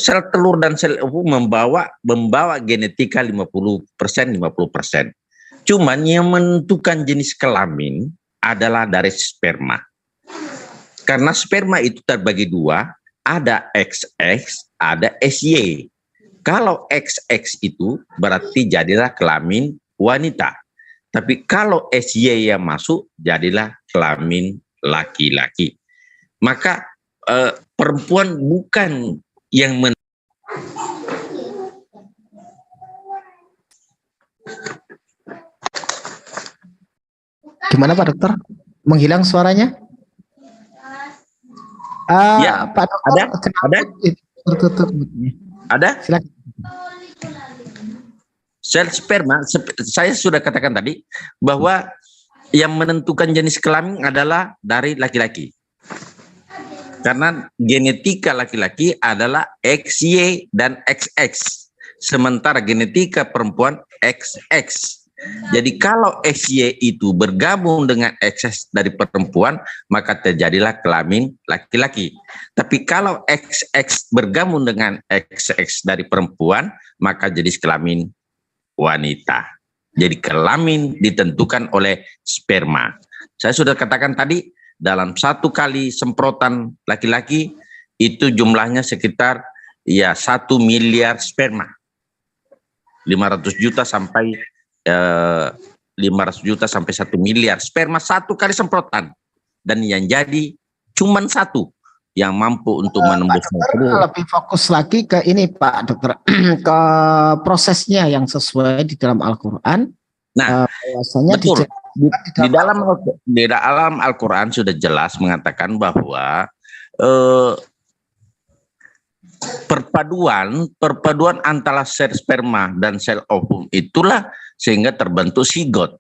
sel telur dan sel uvu membawa genetika 50%. Cuman yang menentukan jenis kelamin adalah dari sperma. Karena sperma itu terbagi 2, ada XX, ada SY. Kalau XX itu berarti jadilah kelamin wanita. Tapi kalau SY yang masuk, jadilah kelamin laki-laki. Maka perempuan bukan yang Gimana Pak Dokter? Menghilang suaranya? Ya, Pak Dokter, ada? Tertutup. Ada? Silakan. Sel sperma, saya sudah katakan tadi bahwa yang menentukan jenis kelamin adalah dari laki-laki. Karena genetika laki-laki adalah XY dan XX. Sementara genetika perempuan XX. Jadi kalau XY itu bergabung dengan XX dari perempuan, maka terjadilah kelamin laki-laki. Tapi kalau XX bergabung dengan XX dari perempuan, maka jenis kelamin wanita. Jadi kelamin ditentukan oleh sperma. Saya sudah katakan tadi, dalam 1 kali semprotan laki-laki itu jumlahnya sekitar ya 1 miliar sperma. 500 juta sampai 500 juta sampai 1 miliar sperma satu kali semprotan, dan yang jadi cuman satu yang mampu untuk menembus dokter, lebih fokus lagi ke ini Pak Dokter, ke prosesnya yang sesuai di dalam Al-Quran. Nah, bahwasanya betul. Di dalam Al-Quran sudah jelas mengatakan bahwa perpaduan antara sel sperma dan sel ovum itulah sehingga terbentuk sigot.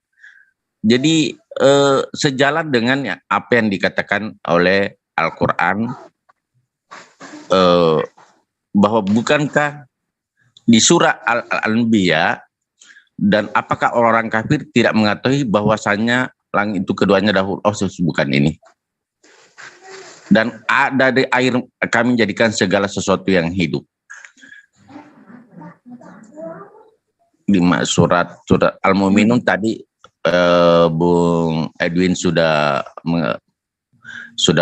Jadi sejalan dengan apa yang dikatakan oleh Al-Quran, bahwa bukankah di surah Al-Anbiya, dan apakah orang kafir tidak mengetahui bahwasannya langit itu keduanya dahulu, bukan ini. Dan dari air kami jadikan segala sesuatu yang hidup. Di surat Al-Mu'minun tadi Bung Edwin sudah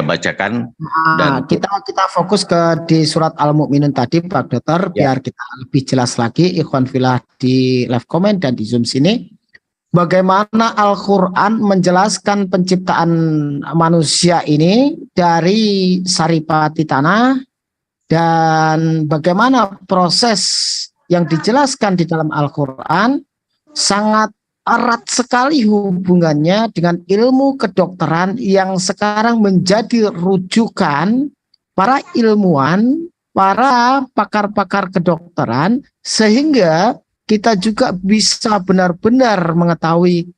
bacakan. Dan kita fokus di surat Al-Mu'minun tadi Pak Dokter, biar kita lebih jelas lagi. Ikhwan fillah di live comment dan di Zoom sini, bagaimana Al-Quran menjelaskan penciptaan manusia ini dari saripati tanah, dan bagaimana proses yang dijelaskan di dalam Al-Quran sangat erat sekali hubungannya dengan ilmu kedokteran yang sekarang menjadi rujukan para ilmuwan, para pakar-pakar kedokteran, sehingga kita juga bisa benar-benar mengetahui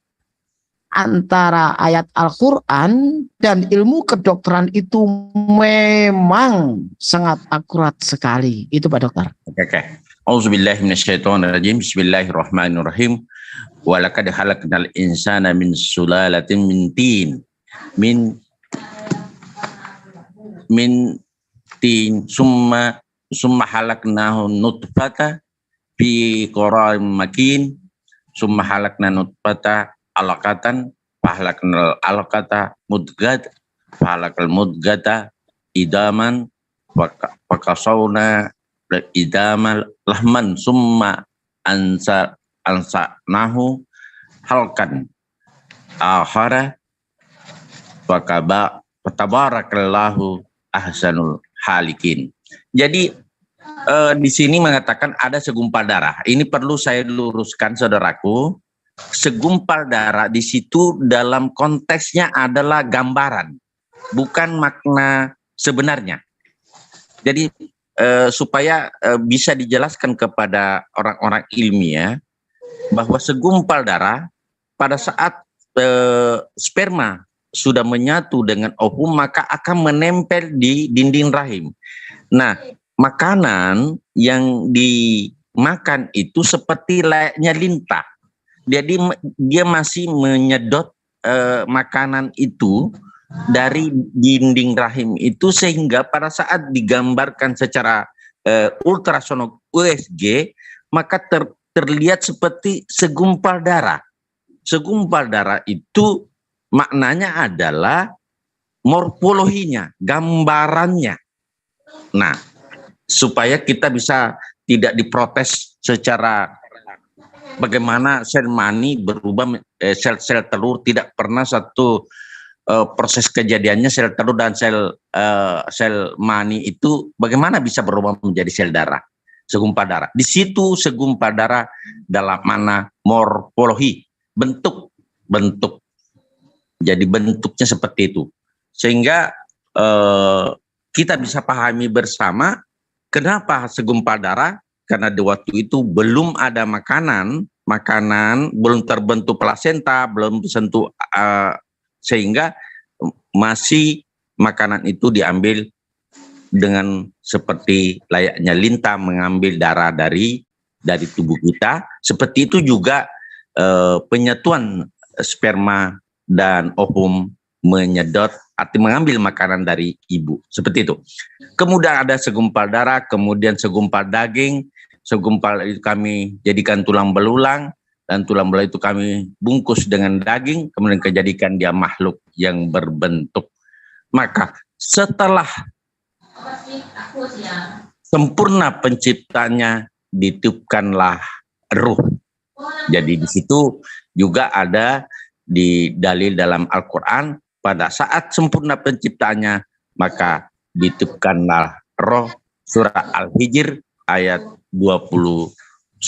antara ayat Al-Quran dan ilmu kedokteran itu memang sangat akurat sekali. Itu Pak Dokter. Oke. Auzubillahi minasyaitonirrajim. Bismillahirrahmanirrahim. Walaqad khalaqnal insana min sulalatin min tin. Min tin summa halaqnahu nutfata fi qararin makin, summa halaqna nutfata alaqatan, fahalaqnal alaqata mudghah, fahalaqal mudghata idaman, fakasawna idamal lahman, summa ansanahu halkan akhara, fatabarakallahu ahsanul halikin. Jadi di sini mengatakan ada segumpal darah. Ini perlu saya luruskan saudaraku. Segumpal darah di situ dalam konteksnya adalah gambaran, bukan makna sebenarnya. Jadi supaya bisa dijelaskan kepada orang-orang ilmiah bahwa segumpal darah pada saat sperma sudah menyatu dengan ovum maka akan menempel di dinding rahim. Nah, makanan yang dimakan itu seperti layaknya lintah. Jadi dia masih menyedot makanan itu dari dinding rahim itu, sehingga pada saat digambarkan secara ultrasonok USG maka terlihat seperti segumpal darah. Segumpal darah itu maknanya adalah morfologinya, gambarannya. Nah, supaya kita bisa tidak diprotes secara bagaimana sel mani berubah, sel-sel telur tidak pernah satu proses kejadiannya sel telur dan sel mani itu bagaimana bisa berubah menjadi sel darah, segumpal darah. Di situ segumpal darah dalam mana morfologi, bentuk. Jadi bentuknya seperti itu. Sehingga kita bisa pahami bersama kenapa segumpal darah, karena di waktu itu belum ada makanan belum terbentuk plasenta, belum tersentuh, sehingga masih makanan itu diambil dengan seperti layaknya lintah mengambil darah dari tubuh kita. Seperti itu juga penyatuan sperma dan ovum menyedot, arti mengambil makanan dari ibu, seperti itu. Kemudian ada segumpal darah, kemudian segumpal daging. Segumpal itu kami jadikan tulang belulang, dan tulang belulang itu kami bungkus dengan daging, kemudian kejadikan dia makhluk yang berbentuk. Maka setelah sempurna penciptanya, ditiupkanlah ruh. Jadi di situ juga ada di dalil dalam Al-Quran, pada saat sempurna penciptaannya maka ditiupkanlah roh, surah Al-Hijr ayat 29.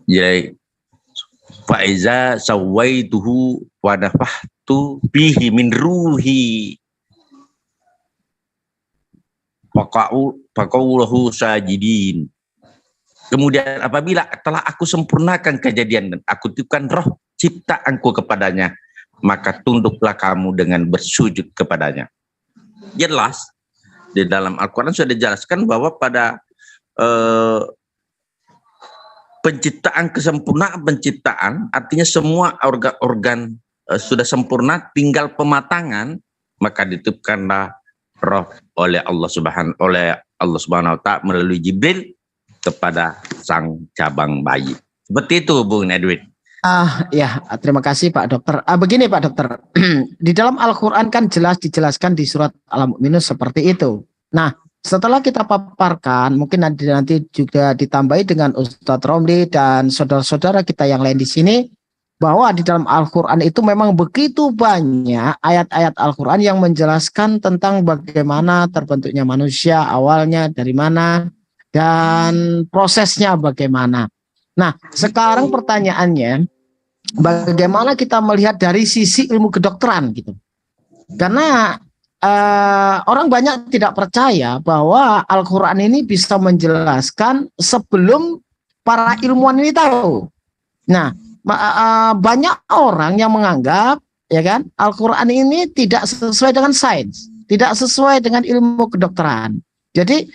Jadi faiza sawaituhu wa nafahtu bihi min ruhi faqaulahu sajidin. Kemudian apabila telah aku sempurnakan kejadian dan aku tiupkan roh ciptaanku kepadanya, maka tunduklah kamu dengan bersujud kepadanya. Jelas di dalam Al-Quran sudah dijelaskan bahwa pada penciptaan, kesempurnaan penciptaan, artinya semua organ-organ sudah sempurna, tinggal pematangan, maka ditiupkanlah roh oleh Allah Subhanahu wa Ta'ala melalui Jibril kepada sang cabang bayi. Seperti itu, Bung Edwin. Ya, terima kasih Pak Dokter. Begini Pak Dokter, di dalam Al-Quran kan jelas dijelaskan di surat Al-Mu'minun seperti itu. Nah, setelah kita paparkan, mungkin nanti juga ditambahi dengan Ustadz Romli dan saudara-saudara kita yang lain di sini, bahwa di dalam Al-Quran itu memang begitu banyak ayat-ayat Al-Quran yang menjelaskan tentang bagaimana terbentuknya manusia, awalnya dari mana, dan prosesnya bagaimana. Nah, sekarang pertanyaannya, bagaimana kita melihat dari sisi ilmu kedokteran gitu? Karena orang banyak tidak percaya bahwa Al-Quran ini bisa menjelaskan sebelum para ilmuwan ini tahu. Nah, banyak orang yang menganggap, ya kan, Al-Quran ini tidak sesuai dengan sains, tidak sesuai dengan ilmu kedokteran. Jadi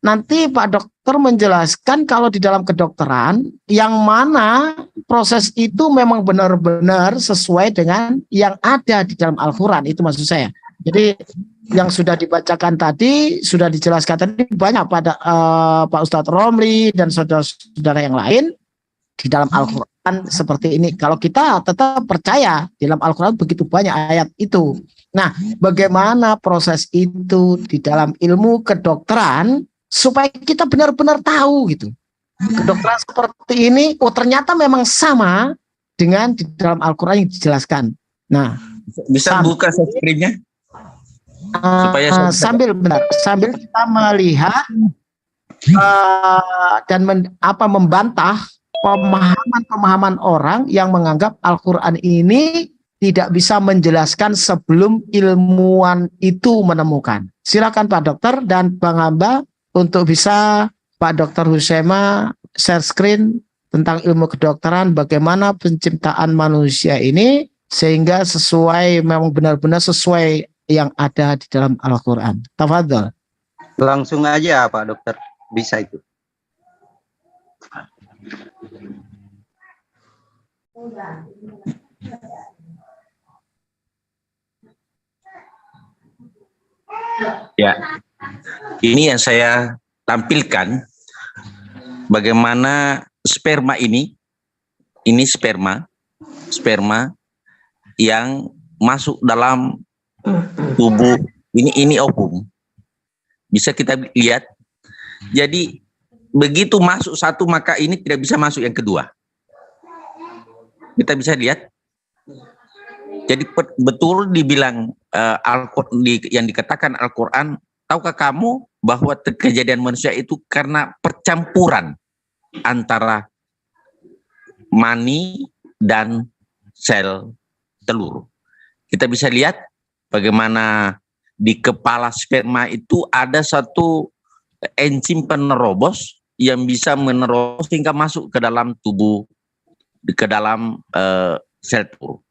nanti Pak Dokter menjelaskan kalau di dalam kedokteran yang mana proses itu memang benar-benar sesuai dengan yang ada di dalam Al-Quran, itu maksud saya. Jadi yang sudah dibacakan tadi, sudah dijelaskan tadi banyak pada Pak Ustadz Romli dan saudara-saudara yang lain di dalam Al-Quran seperti ini. Kalau kita tetap percaya di dalam Al-Quran begitu banyak ayat itu. Nah, bagaimana proses itu di dalam ilmu kedokteran supaya kita benar-benar tahu gitu. Kedokteran seperti ini, ternyata memang sama dengan di dalam Al-Quran yang dijelaskan. Nah, bisa buka screen-nya? Sambil kita melihat dan membantah pemahaman orang yang menganggap Al-Quran ini tidak bisa menjelaskan sebelum ilmuwan itu menemukan. Silakan Pak Dokter dan Bang Hamba untuk bisa Pak Dokter Husaima share screen tentang ilmu kedokteran, bagaimana penciptaan manusia ini sehingga sesuai, memang benar-benar sesuai yang ada di dalam Al-Quran. Tafadhol. Langsung aja Pak Dokter, bisa itu. Ya, ini yang saya tampilkan bagaimana sperma ini sperma yang masuk dalam tubuh ini ovum. Bisa kita lihat. Jadi begitu masuk satu maka ini tidak bisa masuk yang kedua. Kita bisa lihat. Jadi betul dibilang yang dikatakan Al-Quran, tahukah kamu bahwa kejadian manusia itu karena percampuran antara mani dan sel telur. Kita bisa lihat bagaimana di kepala sperma itu ada satu enzim penerobos yang bisa menerobos hingga masuk ke dalam tubuh, ke dalam sel telur.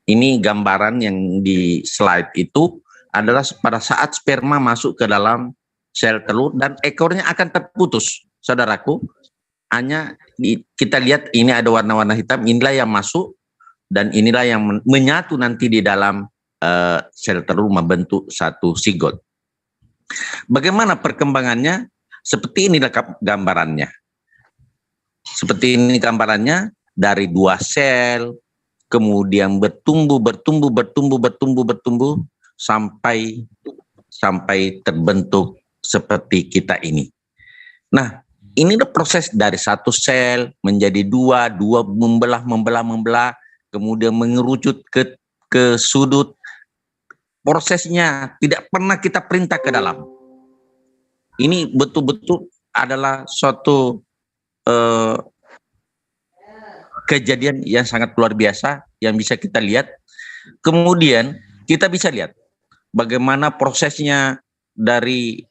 Ini gambaran yang di slide itu adalah pada saat sperma masuk ke dalam sel telur dan ekornya akan terputus, saudaraku. Hanya kita lihat ini ada warna-warna hitam, inilah yang masuk dan inilah yang menyatu nanti di dalam sel telur membentuk satu zigot. Bagaimana perkembangannya? Seperti inilah gambarannya. Seperti ini gambarannya, dari 2 sel, kemudian bertumbuh sampai terbentuk seperti kita ini. Nah, ini proses dari satu sel menjadi dua membelah, kemudian mengerucut ke sudut. Prosesnya tidak pernah kita perintah ke dalam. Ini betul-betul adalah suatu kejadian yang sangat luar biasa yang bisa kita lihat. Kemudian kita bisa lihat bagaimana prosesnya dari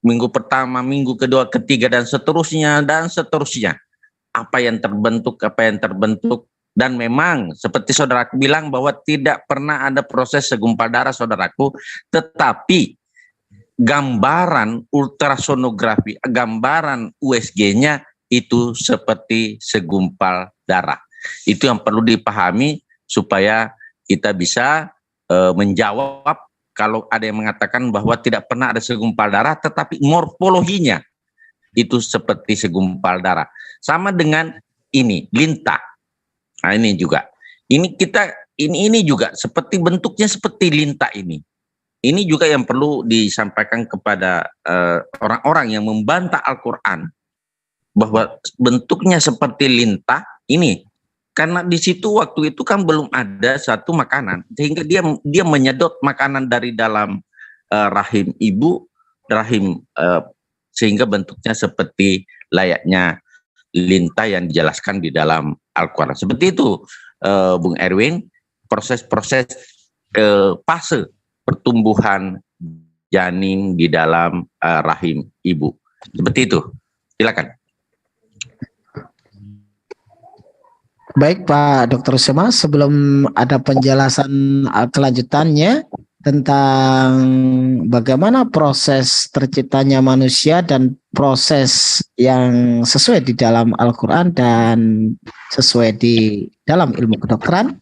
minggu pertama, minggu kedua, ketiga, dan seterusnya. Apa yang terbentuk. Dan memang seperti saudaraku bilang bahwa tidak pernah ada proses segumpal darah, saudaraku. Tetapi gambaran ultrasonografi, gambaran USG-nya itu seperti segumpal darah. Itu yang perlu dipahami supaya kita bisa menjawab kalau ada yang mengatakan bahwa tidak pernah ada segumpal darah, tetapi morfologinya itu seperti segumpal darah. Sama dengan ini, lintah. Nah ini juga. Ini juga seperti bentuknya seperti lintah ini. Ini juga yang perlu disampaikan kepada orang-orang yang membantah Al-Quran bahwa bentuknya seperti lintah ini. Karena di situ waktu itu kan belum ada satu makanan, sehingga dia menyedot makanan dari dalam rahim ibu, sehingga bentuknya seperti layaknya lintah yang dijelaskan di dalam Al-Quran. Seperti itu, Bung Erwin, proses-proses fase pertumbuhan janin di dalam rahim ibu. Seperti itu. Silakan. Baik Pak Dr. Usema, sebelum ada penjelasan kelanjutannya tentang bagaimana proses terciptanya manusia dan proses yang sesuai di dalam Al-Quran dan sesuai di dalam ilmu kedokteran,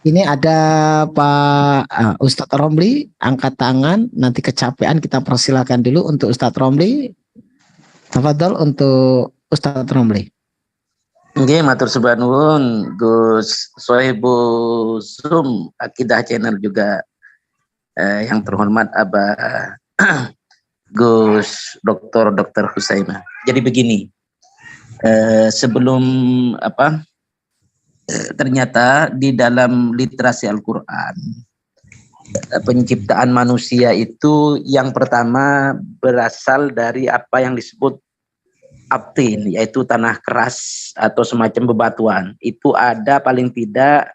ini ada Pak Ustadz Romli angkat tangan, nanti kecapean kita persilakan dulu untuk Ustadz Romli. Tafadhol untuk Ustadz Romli. Oke, matur suwun nuwun Gus Sohibu Zoom Akidah Channel juga yang terhormat Abah Gus Dr. Husaima. Jadi begini, sebelum ternyata di dalam literasi Al-Quran penciptaan manusia itu yang pertama berasal dari apa yang disebut aptin, yaitu tanah keras atau semacam bebatuan. Itu ada paling tidak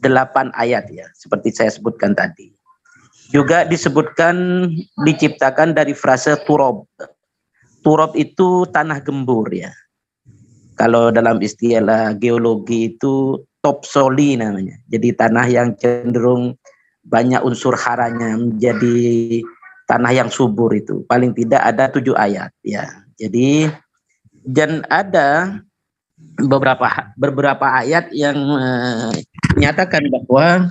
8 ayat ya, seperti saya sebutkan tadi. Juga disebutkan diciptakan dari frase turob. Turob itu tanah gembur ya. Kalau dalam istilah geologi itu topsoli namanya. Jadi tanah yang cenderung banyak unsur haranya, menjadi tanah yang subur itu. Paling tidak ada 7 ayat ya. Jadi dan ada beberapa ayat yang menyatakan bahwa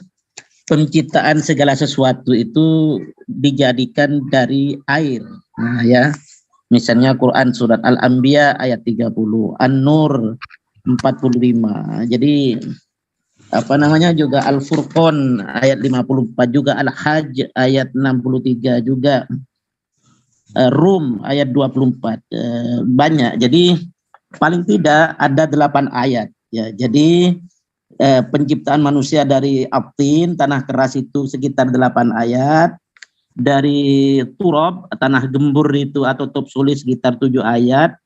penciptaan segala sesuatu itu dijadikan dari air. Nah ya, misalnya Quran surat Al-Anbiya ayat 30, An-Nur 45. Jadi juga Al-Furqan ayat 54, juga Al-Hajj ayat 63, juga Rum ayat 24, banyak. Jadi paling tidak ada 8 ayat ya. Jadi penciptaan manusia dari aptin, tanah keras itu sekitar 8 ayat, dari turab, tanah gembur itu atau topsoli sekitar 7 ayat,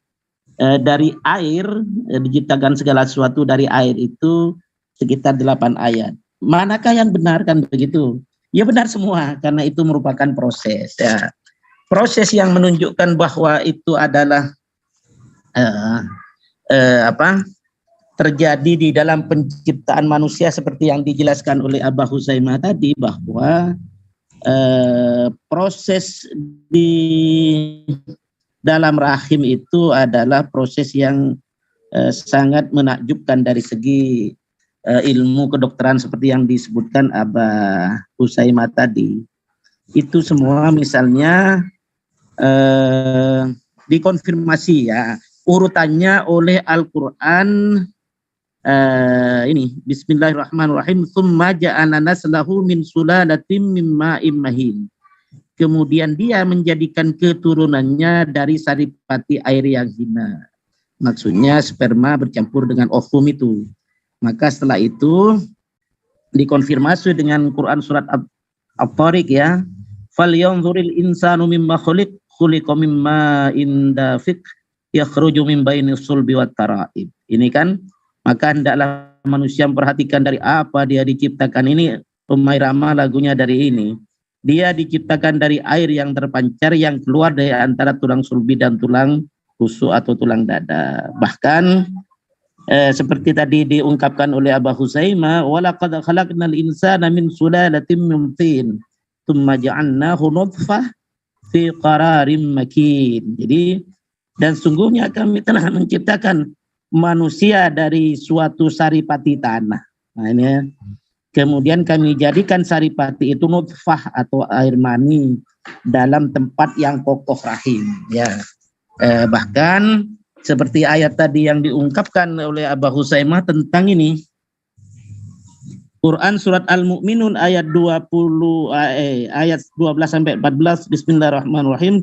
dari air, diciptakan segala sesuatu dari air itu sekitar 8 ayat. Manakah yang benar kan begitu? Ya benar semua, karena itu merupakan proses ya. Proses yang menunjukkan bahwa itu adalah terjadi di dalam penciptaan manusia seperti yang dijelaskan oleh Abah Husaimah tadi, bahwa proses di dalam rahim itu adalah proses yang sangat menakjubkan dari segi ilmu kedokteran seperti yang disebutkan Abah Husaimah tadi. Itu semua misalnya dikonfirmasi ya urutannya oleh Al-Quran. Ini Bismillahirrahmanirrahim, tsumma ja'alna naslahu min sulalatin min ma'in mahin. kemudian dia menjadikan keturunannya dari saripati air yang hina. Maksudnya sperma bercampur dengan ovum itu. Maka setelah itu dikonfirmasi dengan Quran surat At-Tariq ya. Falyanzuril insanu mimma khuliqa mimma indafiq yakhruju min bainis sulbi wat tara'ib. Ini kan, maka hendaklah manusia memperhatikan dari apa dia diciptakan. Ini Rumah Irama lagunya dari ini. Dia diciptakan dari air yang terpancar yang keluar dari antara tulang sulbi dan tulang rusuk atau tulang dada. Bahkan seperti tadi diungkapkan oleh Aba Husaimah, walaqad khalaqnal insana min sulalatin min tin tsumma ja'alnahu nutfah fi qararin makin. Jadi, dan sungguhnya kami telah menciptakan manusia dari suatu saripati tanah. Nah ini ya. Kemudian kami jadikan saripati itu nutfah atau air mani dalam tempat yang kokoh rahim. Ya, bahkan seperti ayat tadi yang diungkapkan oleh Aba Husaimah tentang ini. Quran surat Al-Mu'minun ayat 20 ayat 12 sampai 14. Bismillahirrahmanirrahim.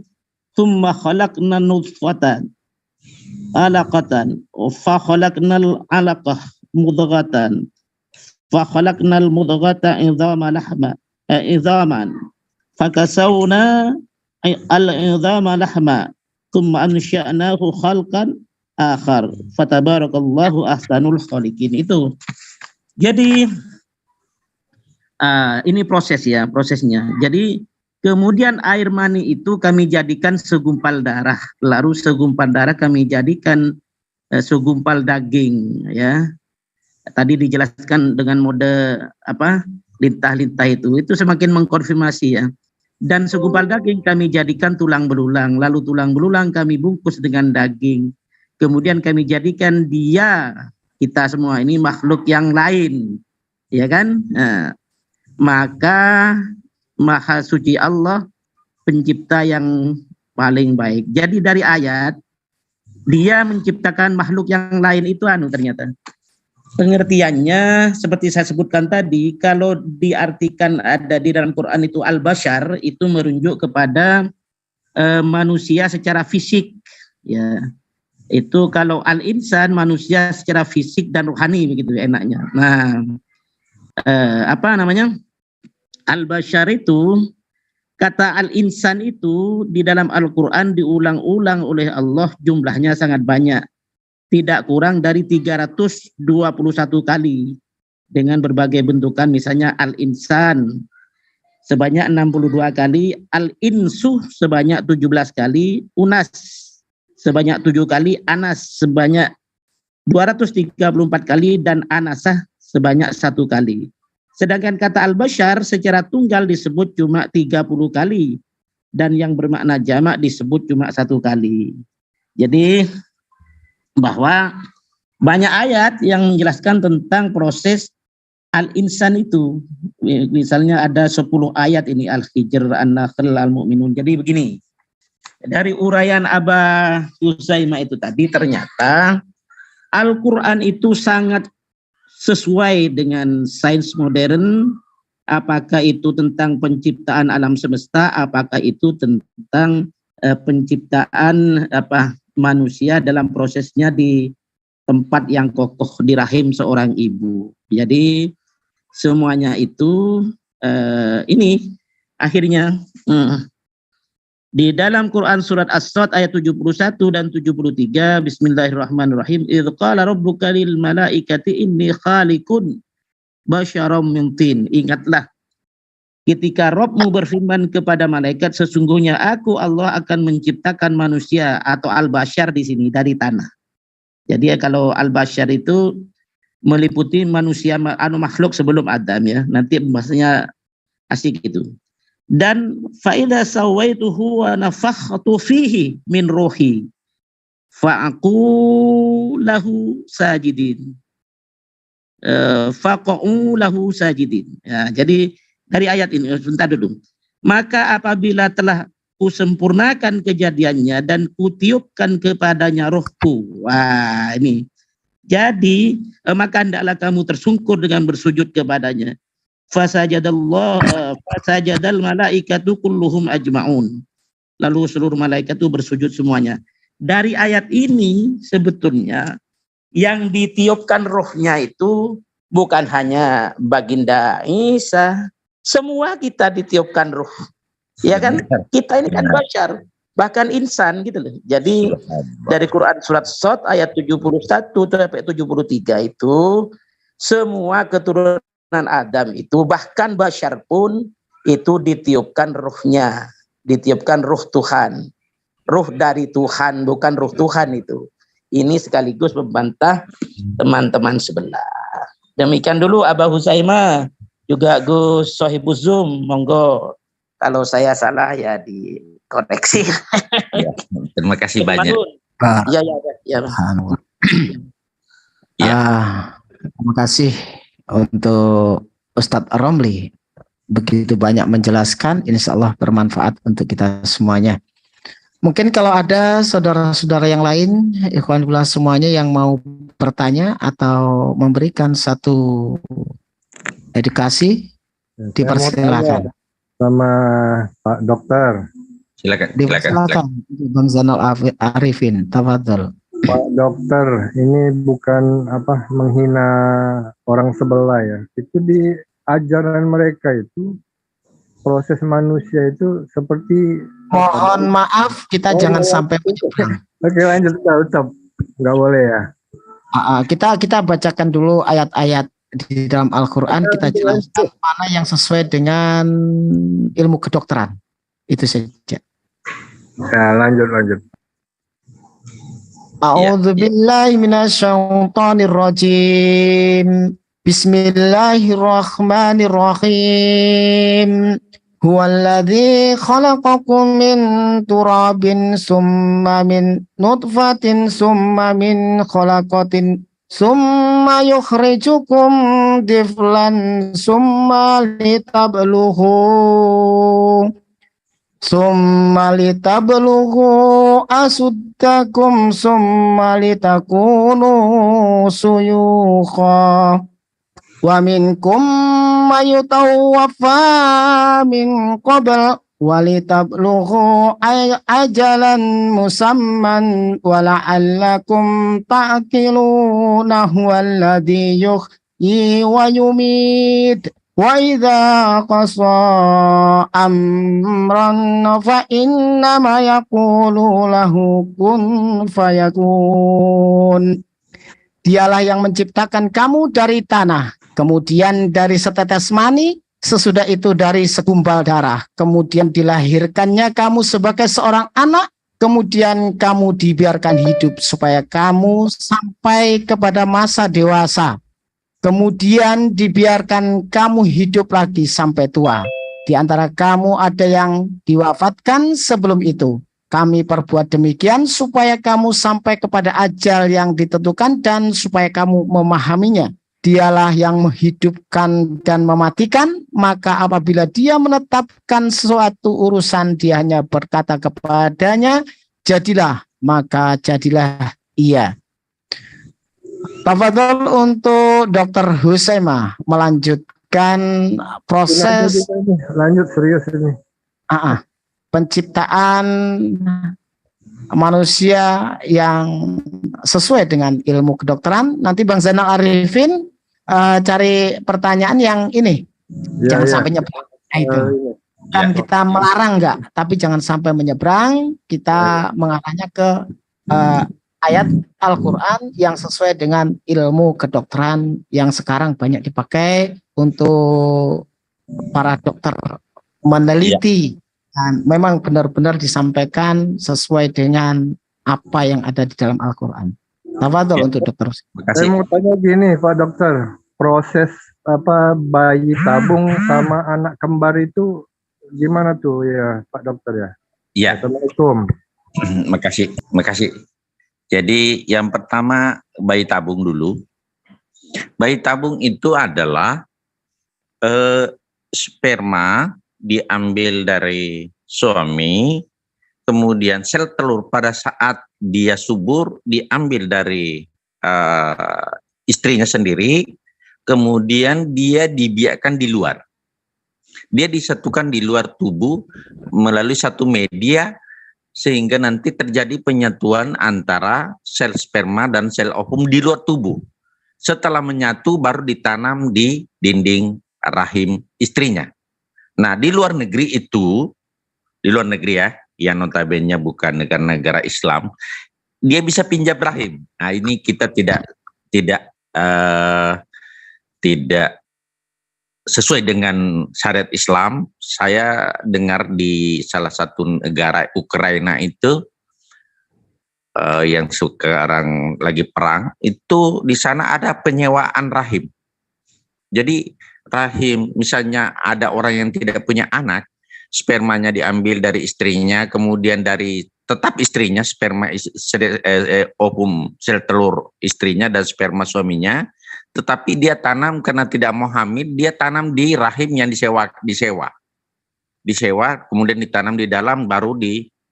Tsumma khalaqna nutfatan alaqatan fa khalaqnal alaqah mudghatan fa khalaqnal mudghata idhaman fakasawna al-idhama lahma tsumma ansha'nahu khalqan akhar fatabarakallahu ahsanul khaliqin. Itu jadi ini prosesnya. Jadi kemudian air mani itu kami jadikan segumpal darah, lalu segumpal darah kami jadikan segumpal daging ya. Tadi dijelaskan dengan mode lintah-lintah itu semakin mengkonfirmasi ya. Dan segumpal daging kami jadikan tulang belulang, lalu tulang belulang kami bungkus dengan daging. Kemudian kami jadikan kita semua ini makhluk yang lain, ya kan? Nah, maka Maha Suci Allah pencipta yang paling baik. Jadi dari ayat dia menciptakan makhluk yang lain itu ternyata. Pengertiannya seperti saya sebutkan tadi, kalau diartikan ada di dalam Quran itu al-bashar, itu merujuk kepada manusia secara fisik ya. Itu kalau al-insan manusia secara fisik dan rohani begitu enaknya. Nah, al-bashar itu, kata al-insan itu di dalam Al-Quran diulang-ulang oleh Allah jumlahnya sangat banyak. Tidak kurang dari 321 kali dengan berbagai bentukan, misalnya al-insan sebanyak 62 kali, al-insu sebanyak 17 kali, unas sebanyak 7 kali, anas sebanyak 234 kali, dan anasah sebanyak 1 kali. Sedangkan kata al-bashar secara tunggal disebut cuma 30 kali dan yang bermakna jamak disebut cuma 1 kali. Jadi bahwa banyak ayat yang menjelaskan tentang proses al-insan itu. Misalnya ada 10 ayat ini, Al-Hijr, An-Nahl, Al-Mu'minun. Jadi begini, dari uraian Aba Husaimah itu tadi ternyata Al-Quran itu sangat sesuai dengan sains modern, apakah itu tentang penciptaan alam semesta, apakah itu tentang penciptaan manusia dalam prosesnya di tempat yang kokoh di rahim seorang ibu. Jadi semuanya itu ini akhirnya di dalam Quran surat As-Sad ayat 71 dan 73, Bismillahirrahmanirrahim. Idz qala rabbuka lil malaikati inni khaliqun basyaram min tin. Ingatlah ketika Rabbmu berfirman kepada malaikat, sesungguhnya aku Allah akan menciptakan manusia, atau al-bashar di sini dari tanah. Jadi kalau al-bashar itu meliputi manusia makhluk sebelum Adam ya. Nanti bahasanya asik itu. Dan fa'idha sawaituhu wa nafakhtu fihi min ruhi fa'aqu lahu sajidin. Faqa'u lahu sajidin. Ya, jadi dari ayat ini, sebentar dulu. Maka apabila telah kusempurnakan kejadiannya dan kutiupkan kepadanya rohku. Wah ini. Jadi maka hendaklah kamu tersungkur dengan bersujud kepadanya. Fasajadal malaikatu kulluhum ajma'un. Lalu seluruh malaikat itu bersujud semuanya. Dari ayat ini sebetulnya yang ditiupkan rohnya itu bukan hanya baginda Isa, semua kita ditiupkan roh. Ya kan? Kita ini kan bashar, bahkan insan gitu loh. Jadi dari Quran surat Shad ayat 71 sampai 73 itu semua keturunan Adam itu bahkan bashar pun itu ditiupkan rohnya, ditiupkan roh Tuhan. Roh dari Tuhan, bukan roh Tuhan itu. Ini sekaligus membantah teman-teman sebelah. Demikian dulu Abah Husaimah, juga Gus Sohibuz Zoom, monggo. Kalau saya salah ya dikoreksi. Ya, terima kasih banyak. Ya. Terima kasih untuk Ustadz Romli. Begitu banyak menjelaskan, insya Allah bermanfaat untuk kita semuanya. Mungkin kalau ada saudara-saudara yang lain, ikhwan fillah semuanya yang mau bertanya atau memberikan satu edukasi, dipersilakan. Sama Pak Dokter. Silakan. Bang Zainal Arifin, tafadhol. Pak Dokter, ini bukan menghina orang sebelah ya. Itu di ajaran mereka itu proses manusia itu seperti. Mohon maaf, kita jangan sampai menyeberang. Oke, lanjut, ucap. Nggak boleh ya. Kita bacakan dulu ayat-ayat di dalam Al-Quran. Kita jelaskan mana yang sesuai dengan ilmu kedokteran. Itu saja. Ya, lanjut. A'udzu billahi minasyaitonir rajim. Bismillahirrahmanirrahim. Huwallazi khalaqakum min turabin summa min nutfatin summa min khalaqatin summa yukhrijukum tiflan summa litabluhu asuddakum summa litakunu suyukha wa minkum mayutawaffa min qabl walitabluhu ajalan musamman wala'allakum ta'qiluna huwallazi yuhyi wa yumit wa idza qasa amran fa innama yaqulu lahu kun fayakun. Dialah yang menciptakan kamu dari tanah, kemudian dari setetes mani, sesudah itu dari segumpal darah, kemudian dilahirkannya kamu sebagai seorang anak, kemudian kamu dibiarkan hidup supaya kamu sampai kepada masa dewasa, kemudian dibiarkan kamu hidup lagi sampai tua. Di antara kamu ada yang diwafatkan sebelum itu. Kami perbuat demikian supaya kamu sampai kepada ajal yang ditentukan dan supaya kamu memahaminya. Dialah yang menghidupkan dan mematikan, maka apabila dia menetapkan sesuatu urusan, dia hanya berkata kepadanya, jadilah, maka jadilah ia. Tafadhol untuk Dr. Husaimah melanjutkan proses. Lanjut serius ini. Penciptaan manusia yang sesuai dengan ilmu kedokteran. Nanti Bang Zainal Arifin cari pertanyaan yang ini, jangan sampai nyebrang. Kan kita melarang enggak, tapi jangan sampai menyeberang. Kita mengarahnya ke ayat Al-Quran yang sesuai dengan ilmu kedokteran yang sekarang banyak dipakai untuk para dokter meneliti. Dan memang benar-benar disampaikan sesuai dengan apa yang ada di dalam Al-Quran. Tafadhol untuk dokter. Saya mau tanya gini Pak Dokter, proses bayi tabung sama anak kembar itu gimana tuh ya Pak Dokter ya? Iya. Assalamualaikum. Makasih. Jadi yang pertama bayi tabung dulu. Bayi tabung itu adalah sperma diambil dari suami, kemudian sel telur pada saat dia subur diambil dari istrinya sendiri, kemudian dia dibiarkan di luar. Dia disatukan di luar tubuh melalui satu media sehingga nanti terjadi penyatuan antara sel sperma dan sel ovum di luar tubuh. Setelah menyatu baru ditanam di dinding rahim istrinya. Nah, di luar negeri itu, di luar negeri ya, yang notabene bukan negara-negara Islam, dia bisa pinjam rahim. Nah, ini kita tidak sesuai dengan syariat Islam. Saya dengar di salah satu negara Ukraina itu yang sekarang lagi perang, itu di sana ada penyewaan rahim. Jadi rahim, misalnya ada orang yang tidak punya anak, spermanya diambil dari istrinya, kemudian dari tetap istrinya, sperma ovum sel telur istrinya dan sperma suaminya, tetapi dia tanam karena tidak mau hamil, dia tanam di rahim yang disewa, kemudian ditanam di dalam, baru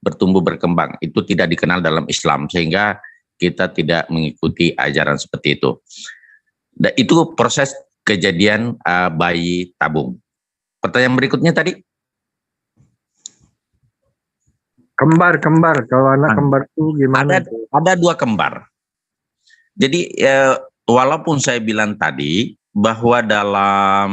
bertumbuh berkembang. Itu tidak dikenal dalam Islam, sehingga kita tidak mengikuti ajaran seperti itu. Dan itu proses kejadian bayi tabung. Pertanyaan berikutnya tadi? Kembar. Kalau anak kembar itu gimana? Ada 2 kembar. Jadi walaupun saya bilang tadi bahwa dalam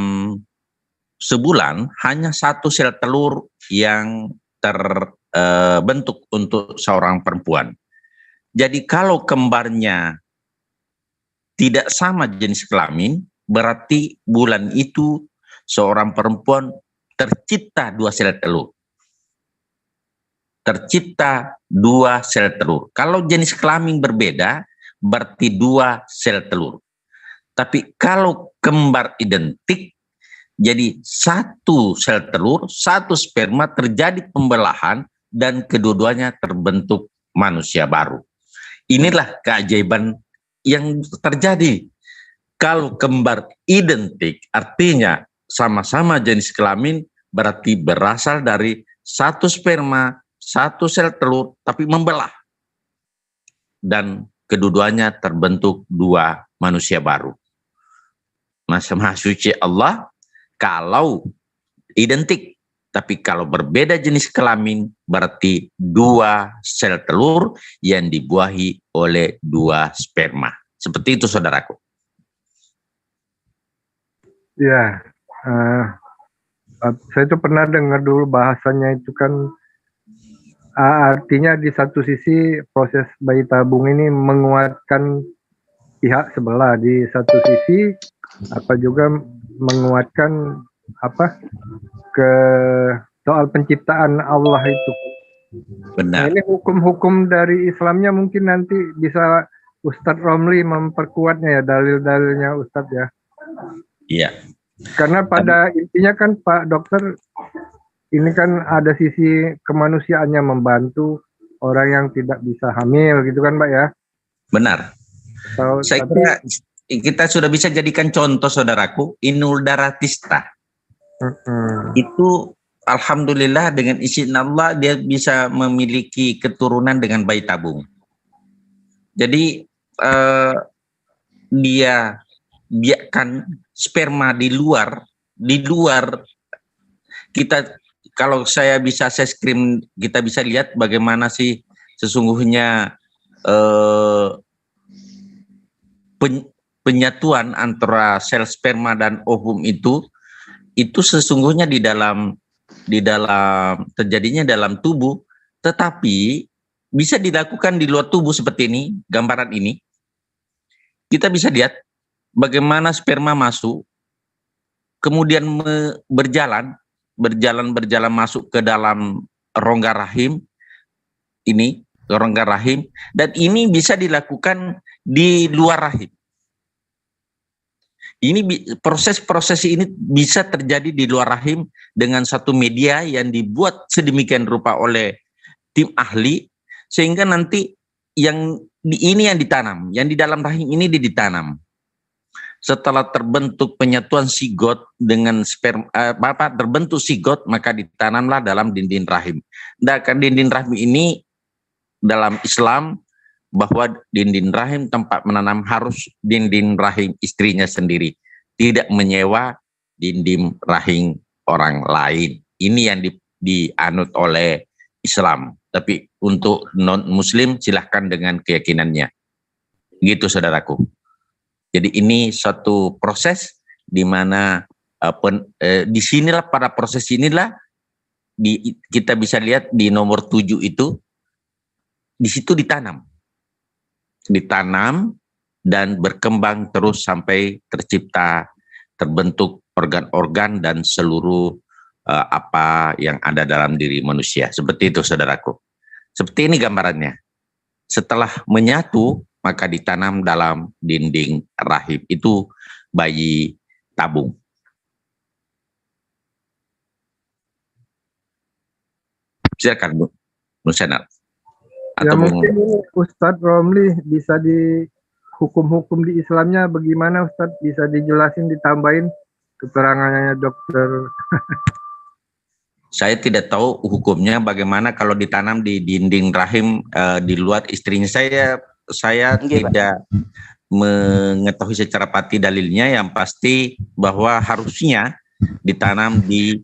sebulan hanya 1 sel telur yang terbentuk untuk seorang perempuan. Jadi kalau kembarnya tidak sama jenis kelamin, berarti bulan itu seorang perempuan tercipta 2 sel telur. Tercipta 2 sel telur. Kalau jenis kelamin berbeda, berarti 2 sel telur. Tapi kalau kembar identik, jadi 1 sel telur, 1 sperma, terjadi pembelahan dan kedua-duanya terbentuk manusia baru. Inilah keajaiban yang terjadi. Kalau kembar identik, artinya sama-sama jenis kelamin, berarti berasal dari 1 sperma, 1 sel telur, tapi membelah. Dan kedua-duanya terbentuk 2 manusia baru. Maha suci Allah kalau identik, tapi kalau berbeda jenis kelamin, berarti 2 sel telur yang dibuahi oleh 2 sperma. Seperti itu, saudaraku. Ya, saya tuh pernah dengar dulu bahasanya itu kan artinya di satu sisi proses bayi tabung ini menguatkan pihak sebelah, di satu sisi juga menguatkan ke soal penciptaan Allah itu. Benar. Nah, ini hukum-hukum dari Islamnya mungkin nanti bisa Ustadz Romli memperkuatnya ya, dalil-dalilnya Ustadz ya. Iya. Karena pada intinya kan Pak Dokter, ini kan ada sisi kemanusiaannya, membantu orang yang tidak bisa hamil gitu kan Pak ya. Benar. Saya kira kita sudah bisa jadikan contoh, saudaraku, Inul Daratista. Itu alhamdulillah dengan izin Allah dia bisa memiliki keturunan dengan bayi tabung. Jadi dia biarkan sperma di luar kita, kalau saya bisa screen, kita bisa lihat bagaimana sih sesungguhnya penyatuan antara sel sperma dan ovum itu sesungguhnya di dalam terjadinya dalam tubuh, tetapi bisa dilakukan di luar tubuh seperti ini, gambaran ini. Kita bisa lihat bagaimana sperma masuk, kemudian berjalan masuk ke dalam rongga rahim ini, rongga rahim, dan ini bisa dilakukan di luar rahim. Ini proses-proses ini bisa terjadi di luar rahim dengan satu media yang dibuat sedemikian rupa oleh tim ahli, sehingga nanti ini yang ditanam, yang di dalam rahim ini ditanam. Setelah terbentuk penyatuan sigot dengan sperma, terbentuk sigot, maka ditanamlah dalam dinding rahim. Dan dinding rahim ini dalam Islam, bahwa dinding rahim tempat menanam harus dinding rahim istrinya sendiri. tidak menyewa dinding rahim orang lain. Ini yang dianut oleh Islam. Tapi untuk non-muslim silahkan dengan keyakinannya. Gitu saudaraku. Jadi ini suatu proses di mana disinilah pada proses inilah kita bisa lihat di nomor 7 itu, di situ ditanam dan berkembang terus sampai terbentuk organ-organ dan seluruh apa yang ada dalam diri manusia. Seperti itu saudaraku. Seperti ini gambarannya. Setelah menyatu, maka ditanam dalam dinding rahim. Itu bayi tabung. Silakan Bu Senat. Ya mungkin ini Ustadz Romli bisa di hukum-hukum di Islamnya bagaimana Ustadz, bisa dijelasin, ditambahin keterangannya dokter. Saya tidak tahu hukumnya bagaimana kalau ditanam di dinding rahim di luar istrinya. Saya tidak mengetahui secara pasti dalilnya. Yang pasti bahwa harusnya ditanam di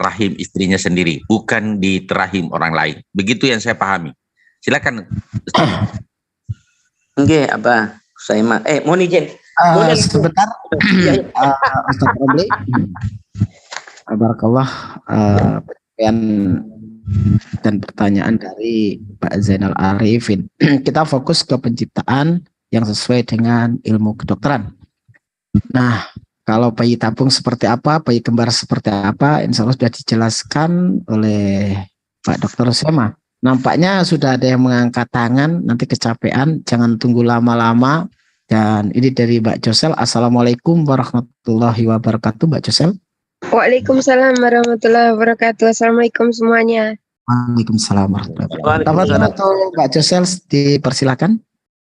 rahim istrinya sendiri, bukan di rahim orang lain. Begitu yang saya pahami. Silakan. Oke, apa? Saya mohon izin. Sebentar, Ustaz Romli. Barakallah, dan pertanyaan dari Pak Zainal Arifin. Kita fokus ke penciptaan yang sesuai dengan ilmu kedokteran. Nah, kalau bayi tabung seperti apa, bayi kembar seperti apa, insya Allah sudah dijelaskan oleh Pak Dr. Sema. Nampaknya sudah ada yang mengangkat tangan, nanti kecapean, jangan tunggu lama-lama. Dan ini dari Mbak Josel. Assalamualaikum warahmatullahi wabarakatuh, Mbak Josel. Waalaikumsalam warahmatullahi wabarakatuh. Assalamualaikum semuanya. Waalaikumsalam warahmatullahi wabarakatuh. Mbak Josel, dipersilakan.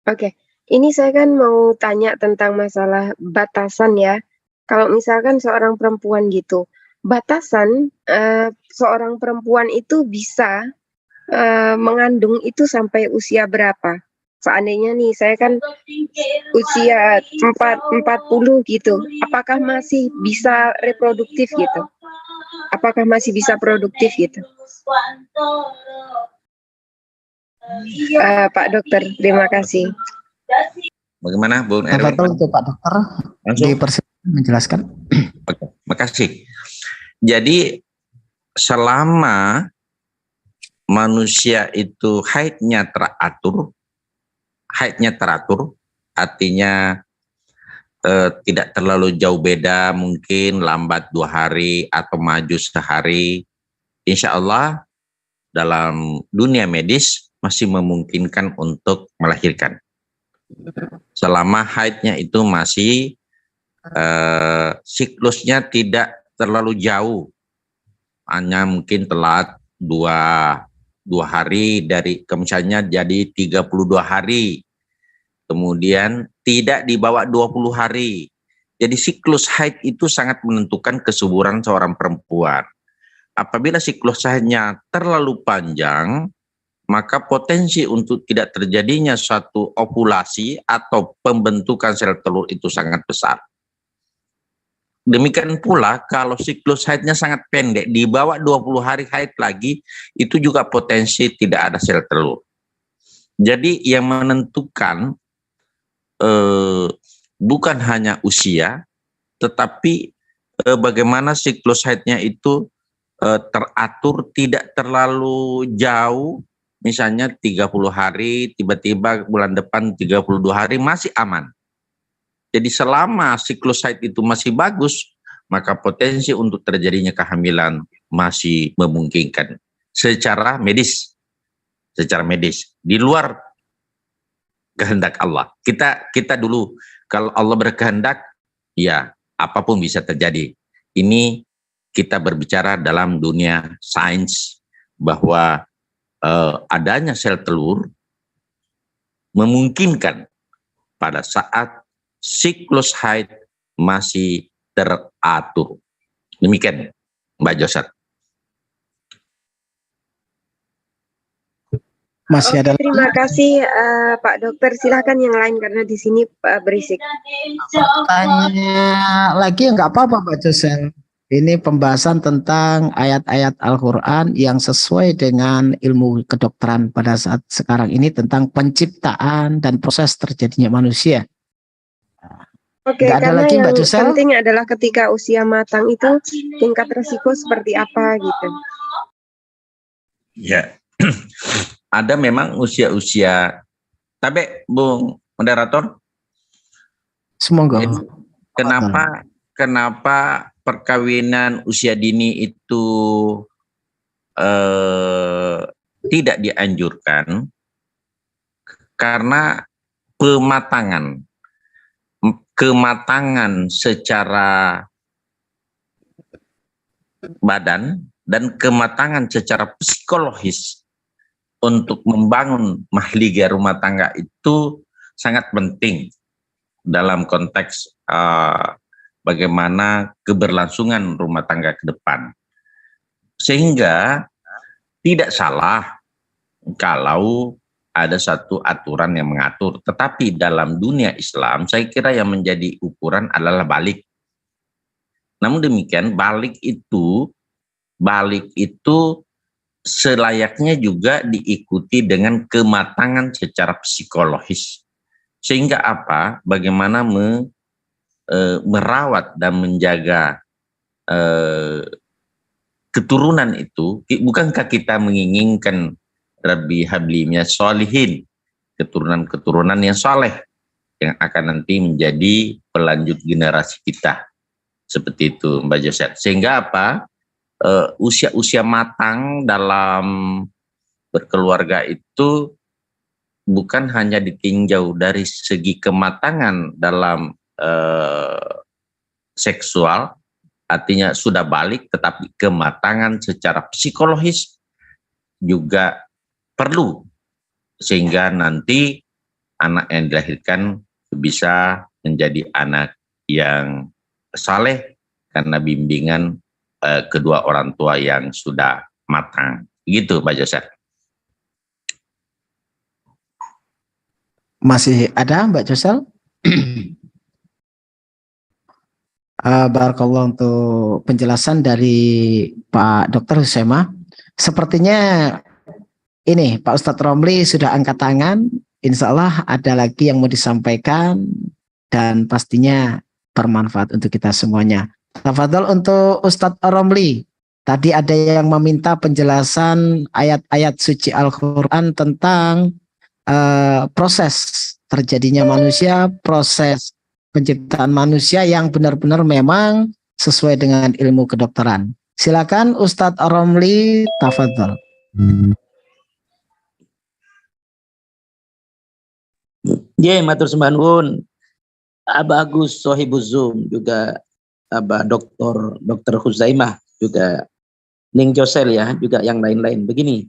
Oke, ini saya kan mau tanya tentang masalah batasan ya. Kalau misalkan seorang perempuan gitu, batasan seorang perempuan itu bisa mengandung itu sampai usia berapa? Seandainya nih saya kan usia 40 gitu, apakah masih bisa reproduktif gitu? Apakah masih bisa produktif gitu? Pak Dokter, terima kasih. Bagaimana Bu Erwin? Untuk Pak Dokter dipersilakan menjelaskan. Oke, makasih. Jadi selama manusia itu haidnya teratur, artinya tidak terlalu jauh beda, mungkin lambat 2 hari atau maju sehari. Insya Allah dalam dunia medis masih memungkinkan untuk melahirkan. Selama haidnya itu masih siklusnya tidak terlalu jauh, hanya mungkin telat 2 hari dari misalnya jadi 32 hari, kemudian tidak di bawah 20 hari. Jadi siklus haid itu sangat menentukan kesuburan seorang perempuan. Apabila siklus haidnya terlalu panjang, maka potensi untuk tidak terjadinya suatu ovulasi atau pembentukan sel telur itu sangat besar. Demikian pula kalau siklus haidnya sangat pendek, di bawah 20 hari haid lagi, itu juga potensi tidak ada sel telur. Jadi yang menentukan bukan hanya usia, tetapi bagaimana siklus haidnya itu teratur, tidak terlalu jauh, misalnya 30 hari, tiba-tiba bulan depan 32 hari masih aman. Jadi selama siklus haid itu masih bagus, maka potensi untuk terjadinya kehamilan masih memungkinkan secara medis. Secara medis, di luar kehendak Allah. Kita dulu, kalau Allah berkehendak, ya apapun bisa terjadi. Ini kita berbicara dalam dunia sains, bahwa adanya sel telur memungkinkan pada saat siklus haid masih teratur. Demikian Mbak Josat. Masih ada Terima kasih Pak Dokter. Silahkan yang lain karena di sini berisik. tanya lagi nggak apa-apa Mbak Josel. Ini pembahasan tentang ayat-ayat Al-Quran yang sesuai dengan ilmu kedokteran pada saat sekarang ini tentang penciptaan dan proses terjadinya manusia. Oke, Nggak ada karena lagi, yang Mbak Josel? penting adalah ketika usia matang itu tingkat resiko seperti apa gitu. Ya, ada memang usia-usia. Tapi Bung Moderator, Semoga. jadi kenapa perkawinan usia dini itu tidak dianjurkan? Karena kematangan secara badan dan kematangan secara psikologis untuk membangun mahligai rumah tangga itu sangat penting dalam konteks bagaimana keberlangsungan rumah tangga ke depan. Sehingga tidak salah kalau ada satu aturan yang mengatur. Tetapi dalam dunia Islam, saya kira yang menjadi ukuran adalah balik. Namun demikian, balik itu selayaknya juga diikuti dengan kematangan secara psikologis. Sehingga apa? Bagaimana merawat dan menjaga keturunan itu. Bukankah kita menginginkan Rabbi hablimnya sholihin, keturunan-keturunan yang soleh yang akan nanti menjadi pelanjut generasi kita. Seperti itu Mbak Joseph. Sehingga apa? Usia-usia matang dalam berkeluarga itu bukan hanya ditinjau dari segi kematangan dalam seksual, artinya sudah balik, tetapi kematangan secara psikologis juga perlu, sehingga nanti anak yang dilahirkan bisa menjadi anak yang saleh karena bimbingan kedua orang tua yang sudah matang. Gitu Pak Joseph. Masih ada Mbak Josel? Barakallah untuk penjelasan dari Pak Dr. Husema. Sepertinya ini Pak Ustadz Romli sudah angkat tangan. Insya Allah ada lagi yang mau disampaikan dan pastinya bermanfaat untuk kita semuanya. Tafadhol untuk Ustadz Romli. Tadi ada yang meminta penjelasan ayat-ayat suci Al-Quran tentang proses terjadinya manusia, proses penciptaan manusia yang benar-benar memang sesuai dengan ilmu kedokteran. Silakan Ustadz Romli, tafadhol. Ya, matur sembah nuwun. Abah Agus Sohibuz Zoom juga Abah Dr. Huzaimah juga Ning Josel ya, juga yang lain-lain. Begini,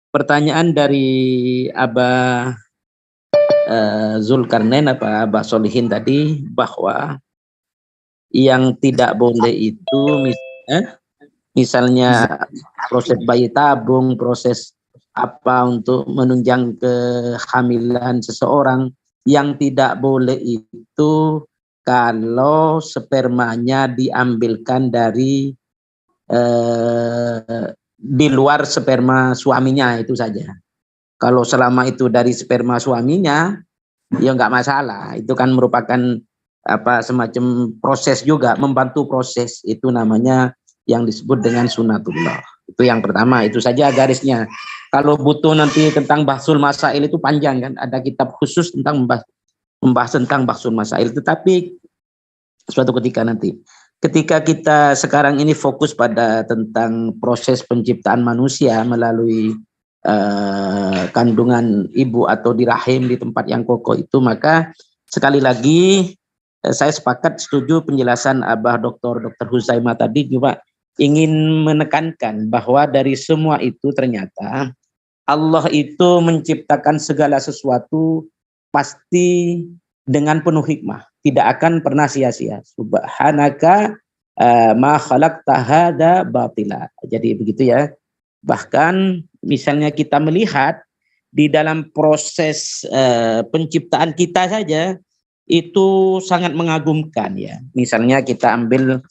pertanyaan dari Abah Zulkarnain apa Abah Solihin tadi, bahwa yang tidak boleh itu misalnya proses bayi tabung, proses apa untuk menunjang kehamilan seseorang, yang tidak boleh itu kalau spermanya diambilkan dari di luar sperma suaminya, itu saja. Kalau selama itu dari sperma suaminya, ya nggak masalah. Itu kan merupakan apa semacam proses juga, membantu proses. Itu namanya yang disebut dengan sunatullah. Itu yang pertama, itu saja garisnya. Kalau butuh nanti tentang bahsul masail itu panjang kan, ada kitab khusus tentang membahas tentang bahsul masail. Tetapi suatu ketika nanti, ketika kita sekarang ini fokus pada tentang proses penciptaan manusia melalui kandungan ibu atau di rahim di tempat yang kokoh itu, maka sekali lagi saya sepakat setuju penjelasan Abah Dr. Huzaimah tadi, juga ingin menekankan bahwa dari semua itu ternyata Allah itu menciptakan segala sesuatu pasti dengan penuh hikmah, tidak akan pernah sia-sia. Subhanaka ma khalaqta hadza batila. Jadi begitu ya. Bahkan misalnya kita melihat di dalam proses penciptaan kita saja itu sangat mengagumkan ya. Misalnya kita ambil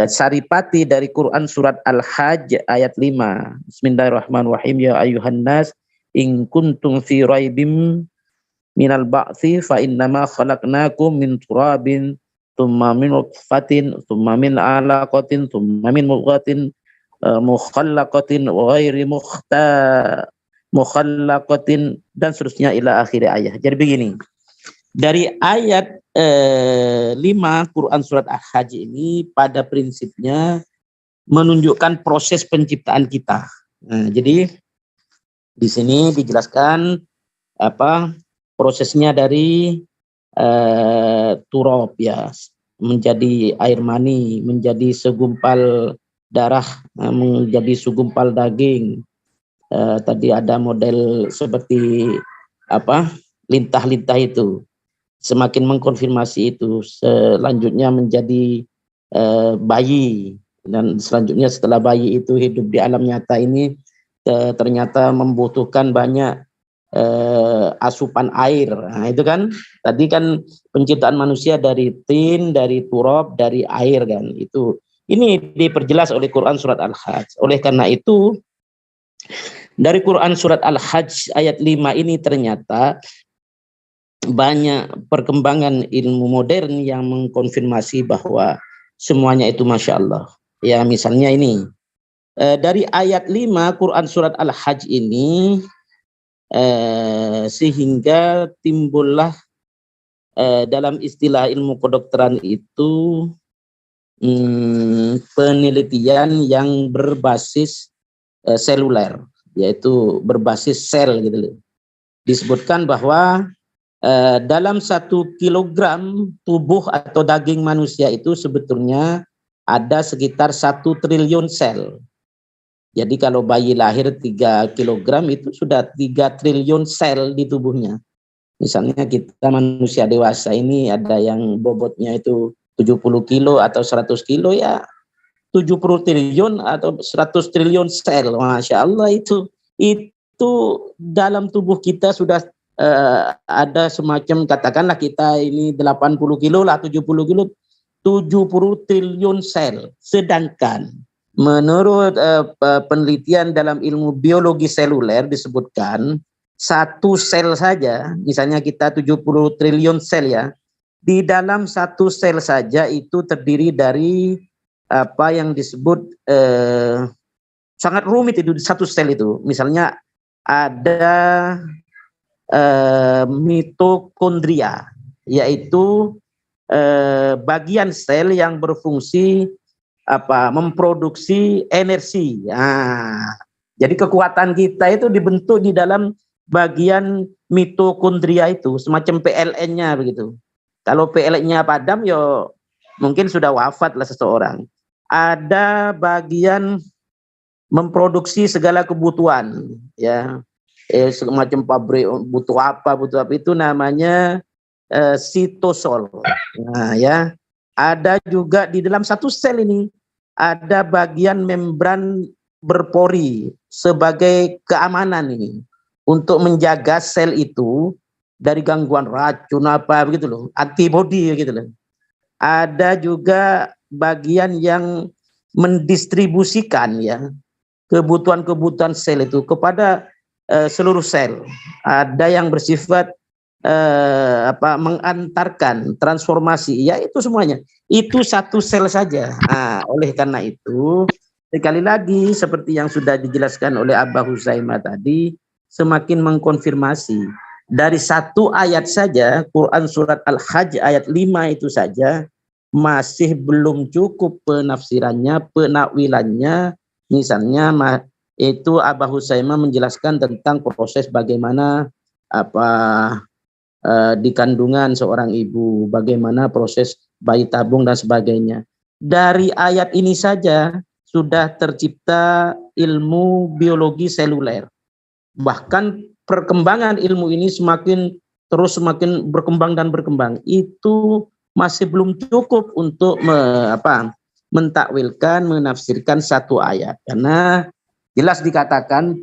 saripati dari Quran surat Al-Hajj ayat 5. Bismillahirrahmanirrahim. Ya ayuhan nas in kuntum fi raibim minal ba'thi fa innama khalaqnakum min turabin thumma min nutfatin thumma min alaqatin thumma min mudghatin mukhallaqatin wa ghairi mukhallaqatin dan seterusnya ila akhir ayat. Jadi begini, dari ayat 5 Quran surat Al-Hajj ini pada prinsipnya menunjukkan proses penciptaan kita. Nah, jadi di sini dijelaskan apa prosesnya dari turab ya, menjadi air mani, menjadi segumpal darah, menjadi segumpal daging. Tadi ada model seperti apa lintah-lintah itu. Semakin mengkonfirmasi itu, selanjutnya menjadi bayi, dan selanjutnya setelah bayi itu hidup di alam nyata ini ternyata membutuhkan banyak asupan air. Nah, itu kan tadi kan penciptaan manusia dari tin, dari turab, dari air kan. Itu ini diperjelas oleh Quran surat Al-Hajj. Oleh karena itu dari Quran surat Al-Hajj ayat 5 ini ternyata banyak perkembangan ilmu modern yang mengkonfirmasi bahwa semuanya itu Masya Allah. Ya misalnya ini dari ayat 5 Quran surat Al-Hajj ini sehingga timbullah dalam istilah ilmu kedokteran itu penelitian yang berbasis seluler, yaitu berbasis sel gitu. Disebutkan bahwa dalam 1 kilogram tubuh atau daging manusia itu sebetulnya ada sekitar 1 triliun sel. Jadi kalau bayi lahir 3 kilogram itu sudah 3 triliun sel di tubuhnya. Misalnya kita manusia dewasa ini ada yang bobotnya itu 70 kilo atau 100 kilo ya 70 triliun atau 100 triliun sel. Masya Allah itu dalam tubuh kita sudah ada semacam, katakanlah kita ini 80 kilo lah, 70 kilo, 70 triliun sel. Sedangkan menurut penelitian dalam ilmu biologi seluler disebutkan 1 sel saja, misalnya kita 70 triliun sel ya, di dalam 1 sel saja itu terdiri dari apa yang disebut sangat rumit itu 1 sel itu. Misalnya ada mitokondria, yaitu bagian sel yang berfungsi memproduksi energi. Nah, jadi kekuatan kita itu dibentuk di dalam bagian mitokondria itu, semacam PLN-nya begitu. Kalau PLN-nya padam, ya mungkin sudah wafat lah seseorang. Ada bagian memproduksi segala kebutuhan, ya, semacam pabrik butuh apa itu namanya sitosol. Nah, ya, ada juga di dalam 1 sel ini ada bagian membran berpori sebagai keamanan ini untuk menjaga sel itu dari gangguan racun apa begitu loh, antibodi gitu loh. Ada juga bagian yang mendistribusikan ya kebutuhan-kebutuhan sel itu kepada seluruh sel. Ada yang bersifat mengantarkan transformasi, ya itu semuanya. Itu 1 sel saja. Nah, oleh karena itu sekali lagi seperti yang sudah dijelaskan oleh Abah Huzaimah tadi, semakin mengkonfirmasi dari 1 ayat saja Quran surat Al-Hajj ayat 5 itu saja masih belum cukup penafsirannya, penakwilannya. Misalnya itu Abah Huzaimah menjelaskan tentang proses bagaimana di kandungan seorang ibu, bagaimana proses bayi tabung dan sebagainya. Dari ayat ini saja sudah tercipta ilmu biologi seluler. Bahkan perkembangan ilmu ini semakin berkembang dan berkembang. Itu masih belum cukup untuk mentakwilkan, menafsirkan 1 ayat. Karena jelas dikatakan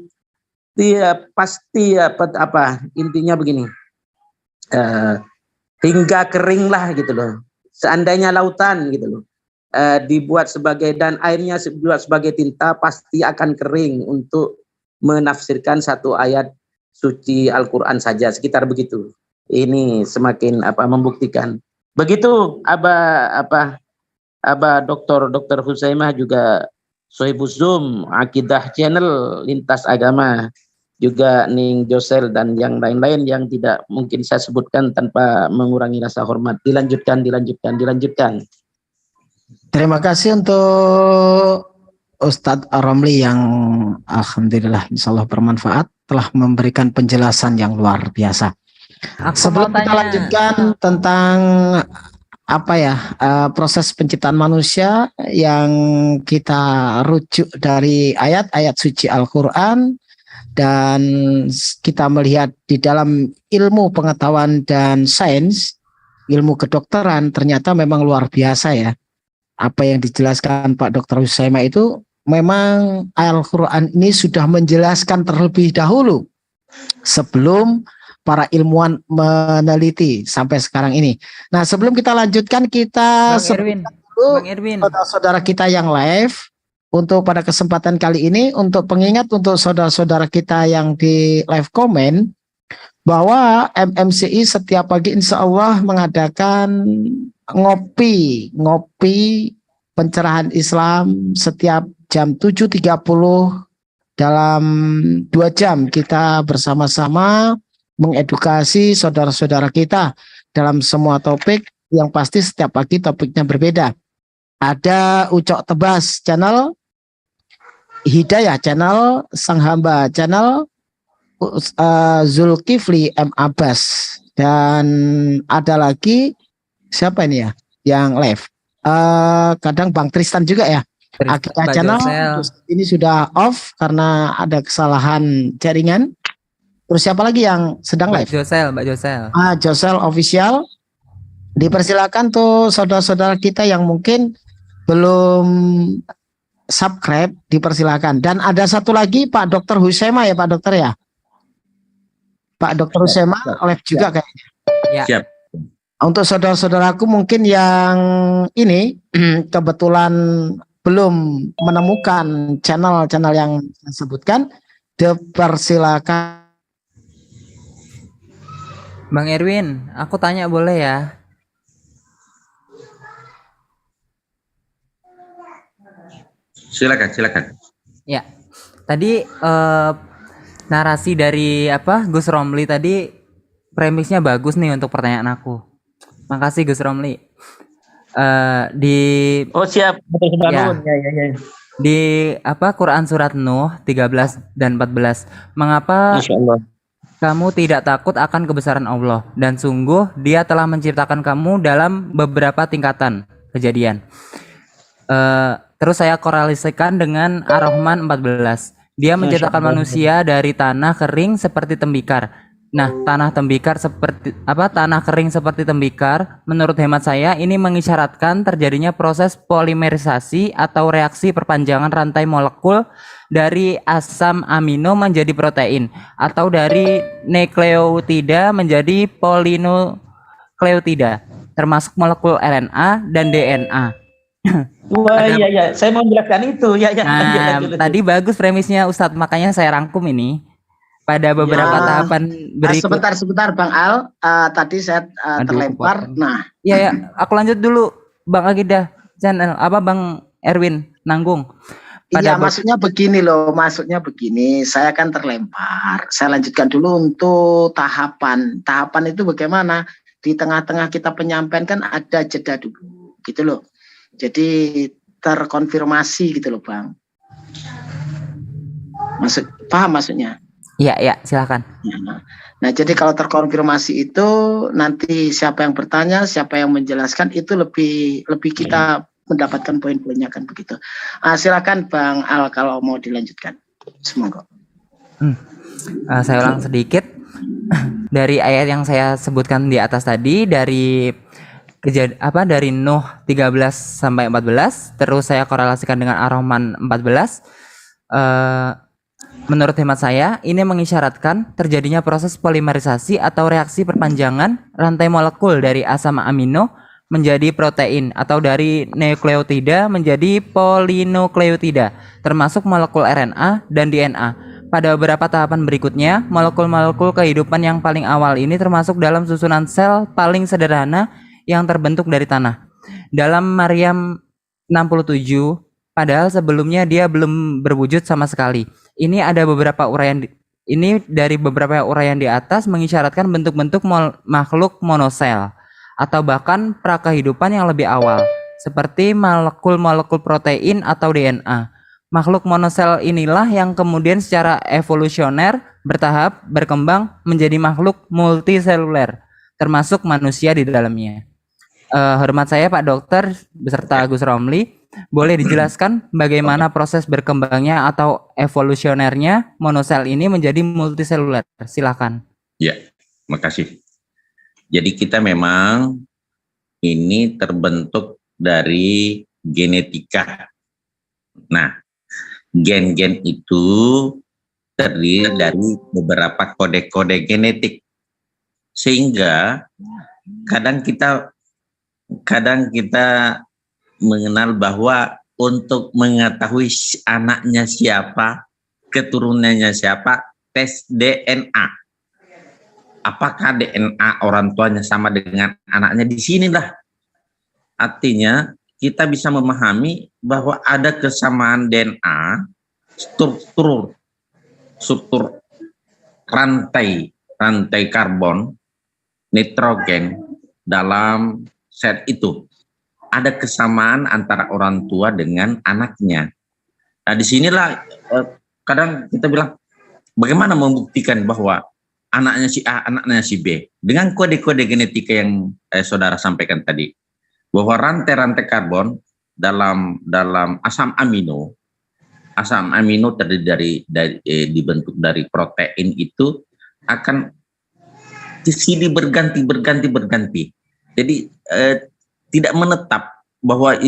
pasti apa intinya begini, hingga kering lah gitu loh. Seandainya lautan gitu loh dibuat sebagai, dan airnya dibuat sebagai tinta, pasti akan kering untuk menafsirkan satu ayat suci Al-Quran saja, sekitar begitu. Ini semakin membuktikan. Begitu Abah Dr. Husaimah juga Sohibus Zoom, Akidah Channel, Lintas Agama, juga Ning Josel dan yang lain-lain yang tidak mungkin saya sebutkan tanpa mengurangi rasa hormat. Dilanjutkan. Terima kasih untuk Ustadz Romli yang alhamdulillah insyaallah bermanfaat, telah memberikan penjelasan yang luar biasa. Sebelum kita lanjutkan tentang proses penciptaan manusia yang kita rujuk dari ayat-ayat suci Al-Quran, dan kita melihat di dalam ilmu pengetahuan dan sains, ilmu kedokteran, ternyata memang luar biasa ya. Apa yang dijelaskan Pak Dr. Husaimah itu memang Al-Quran ini sudah menjelaskan terlebih dahulu sebelum para ilmuwan meneliti sampai sekarang ini. Nah, sebelum kita lanjutkan, kita Bang Erwin, saudara-saudara kita yang live untuk pada kesempatan kali ini, untuk pengingat untuk saudara-saudara kita yang di live comment, bahwa MMCI setiap pagi insya Allah mengadakan ngopi pencerahan Islam setiap jam 7.30 dalam 2 jam kita bersama-sama mengedukasi saudara-saudara kita dalam semua topik, yang pasti setiap pagi topiknya berbeda. Ada Ucok Tebas channel, Hidayah channel, Sang Hamba channel, Zulkifli M. Abbas, dan ada lagi siapa ini ya yang live, kadang Bang Tristan juga ya, Akidah channel ini sudah off karena ada kesalahan jaringan. Terus siapa lagi yang sedang live? Mbak Josel. Josel official. Dipersilakan tuh saudara-saudara kita yang mungkin belum subscribe, dipersilakan. Dan ada satu lagi Pak Dr. Husaimah ya Pak Dokter ya. Pak Dr. Husaimah live juga kayaknya. Ya. Siap. Untuk saudara-saudaraku mungkin yang ini kebetulan belum menemukan channel-channel yang saya sebutkan, dipersilakan. Bang Erwin, aku tanya boleh ya? Silakan. Ya. Tadi narasi dari Gus Romli tadi, premisnya bagus nih untuk pertanyaan aku. Makasih Gus Romli. Siap, betul ya. Di Quran surat Nuh 13 dan 14. Mengapa kamu tidak takut akan kebesaran Allah, dan sungguh Dia telah menciptakan kamu dalam beberapa tingkatan kejadian. Terus saya korelasikan dengan Ar-Rahman 14. Dia menciptakan manusia dari tanah kering seperti tembikar. Nah, tanah kering seperti tembikar, menurut hemat saya ini mengisyaratkan terjadinya proses polimerisasi atau reaksi perpanjangan rantai molekul dari asam amino menjadi protein, atau dari nukleotida menjadi polinukleotida, termasuk molekul RNA dan DNA. Wah, iya, saya mau menjelaskan itu. Tadi bagus premisnya Ustadz, makanya saya rangkum ini pada beberapa tahapan berikut. Sebentar Bang Al, tadi saya terlempar. Nah, ya, aku lanjut dulu Bang Akidah channel Bang Erwin nanggung. Maksudnya begini, saya kan terlempar. Saya lanjutkan dulu untuk tahapan. Tahapan itu bagaimana? Di tengah-tengah kita penyampaian kan ada jeda dulu, gitu loh. Jadi terkonfirmasi gitu loh Bang. Paham maksudnya? Iya, silakan. Nah, jadi kalau terkonfirmasi itu nanti siapa yang bertanya, siapa yang menjelaskan, itu lebih kita mendapatkan poin-poinnya kan begitu. Silakan Bang Al kalau mau dilanjutkan. Semoga. Saya ulang sedikit dari ayat yang saya sebutkan di atas tadi, dari dari Nuh 13 sampai 14, terus saya korelasikan dengan Ar-Rahman 14. Menurut hemat saya, ini mengisyaratkan terjadinya proses polimerisasi atau reaksi perpanjangan rantai molekul dari asam amino menjadi protein atau dari nukleotida menjadi polinukleotida, termasuk molekul RNA dan DNA. Pada beberapa tahapan berikutnya, molekul-molekul kehidupan yang paling awal ini termasuk dalam susunan sel paling sederhana yang terbentuk dari tanah. Dalam Maryam 67, padahal sebelumnya dia belum berwujud sama sekali. Ini dari beberapa uraian di atas mengisyaratkan bentuk-bentuk makhluk monosel atau bahkan prakehidupan yang lebih awal, seperti molekul-molekul protein atau DNA. Makhluk monosel inilah yang kemudian secara evolusioner bertahap berkembang menjadi makhluk multiseluler, termasuk manusia di dalamnya. Hormat saya Pak Dokter beserta Gus Romli, boleh dijelaskan bagaimana proses berkembangnya atau evolusionernya monosel ini menjadi multiseluler? Silakan. Ya, makasih. Jadi kita memang ini terbentuk dari genetika. Nah, gen-gen itu terdiri dari beberapa kode-kode genetik. Sehingga kadang kita mengenal bahwa untuk mengetahui anaknya siapa, keturunannya siapa, tes DNA. Apakah DNA orang tuanya sama dengan anaknya? Di sinilah artinya kita bisa memahami bahwa ada kesamaan DNA, struktur rantai karbon, nitrogen dalam sel itu. Ada kesamaan antara orang tua dengan anaknya. Nah, disinilah kadang kita bilang, bagaimana membuktikan bahwa anaknya si A, anaknya si B? Dengan kode-kode genetika yang saudara sampaikan tadi, bahwa rantai-rantai karbon dalam asam amino terdiri dibentuk dari protein itu akan silih berganti. Jadi tidak menetap bahwa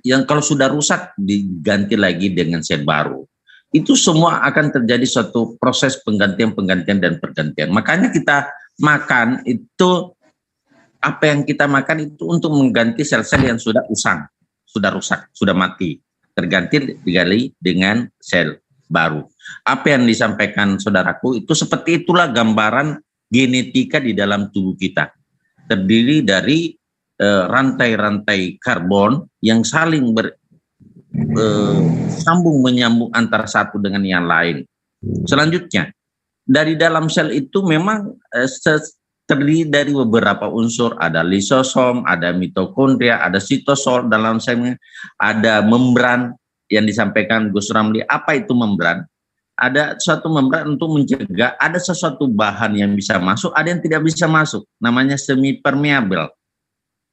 yang kalau sudah rusak diganti lagi dengan sel baru. Itu semua akan terjadi suatu proses penggantian dan pergantian. Makanya kita makan itu, apa yang kita makan itu untuk mengganti sel-sel yang sudah usang, sudah rusak, sudah mati, terganti dengan sel baru. Apa yang disampaikan saudaraku itu seperti itulah gambaran genetika di dalam tubuh kita. Terdiri dari rantai-rantai karbon yang saling sambung menyambung antara satu dengan yang lain. Selanjutnya, dari dalam sel itu memang terdiri dari beberapa unsur, ada lisosom, ada mitokondria, ada sitosol dalam selnya, ada membran yang disampaikan Gus Ramli. Apa itu membran? Ada suatu membran untuk mencegah ada sesuatu bahan yang bisa masuk, ada yang tidak bisa masuk, namanya semi permeabel.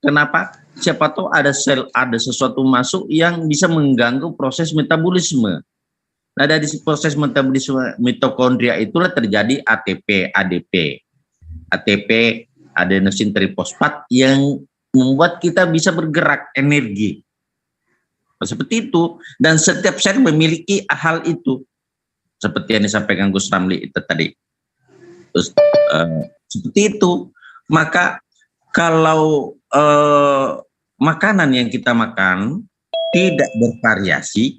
Kenapa? Siapa tahu ada sesuatu masuk yang bisa mengganggu proses metabolisme. Nah, dari proses metabolisme mitokondria itulah terjadi ATP, ADP. ATP, adenosin trifosfat, yang membuat kita bisa bergerak, energi. Seperti itu. Dan setiap sel memiliki hal itu. Seperti yang disampaikan Gus Ramli itu tadi. Terus, seperti itu. Maka kalau makanan yang kita makan tidak bervariasi,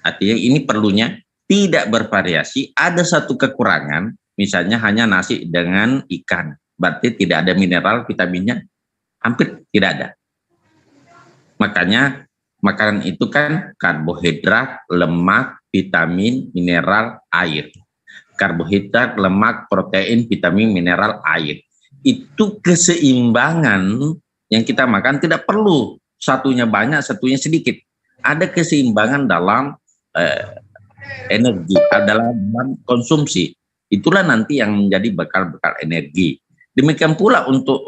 artinya ini perlunya tidak bervariasi, ada satu kekurangan, misalnya hanya nasi dengan ikan, berarti tidak ada mineral, vitaminnya hampir tidak ada. Makanya makanan itu kan karbohidrat, lemak, vitamin, mineral, air. Karbohidrat, lemak, protein, vitamin, mineral, air. Itu keseimbangan yang kita makan, tidak perlu satunya banyak, satunya sedikit. Ada keseimbangan dalam energi, dalam konsumsi. Itulah nanti yang menjadi bekal-bekal energi. Demikian pula untuk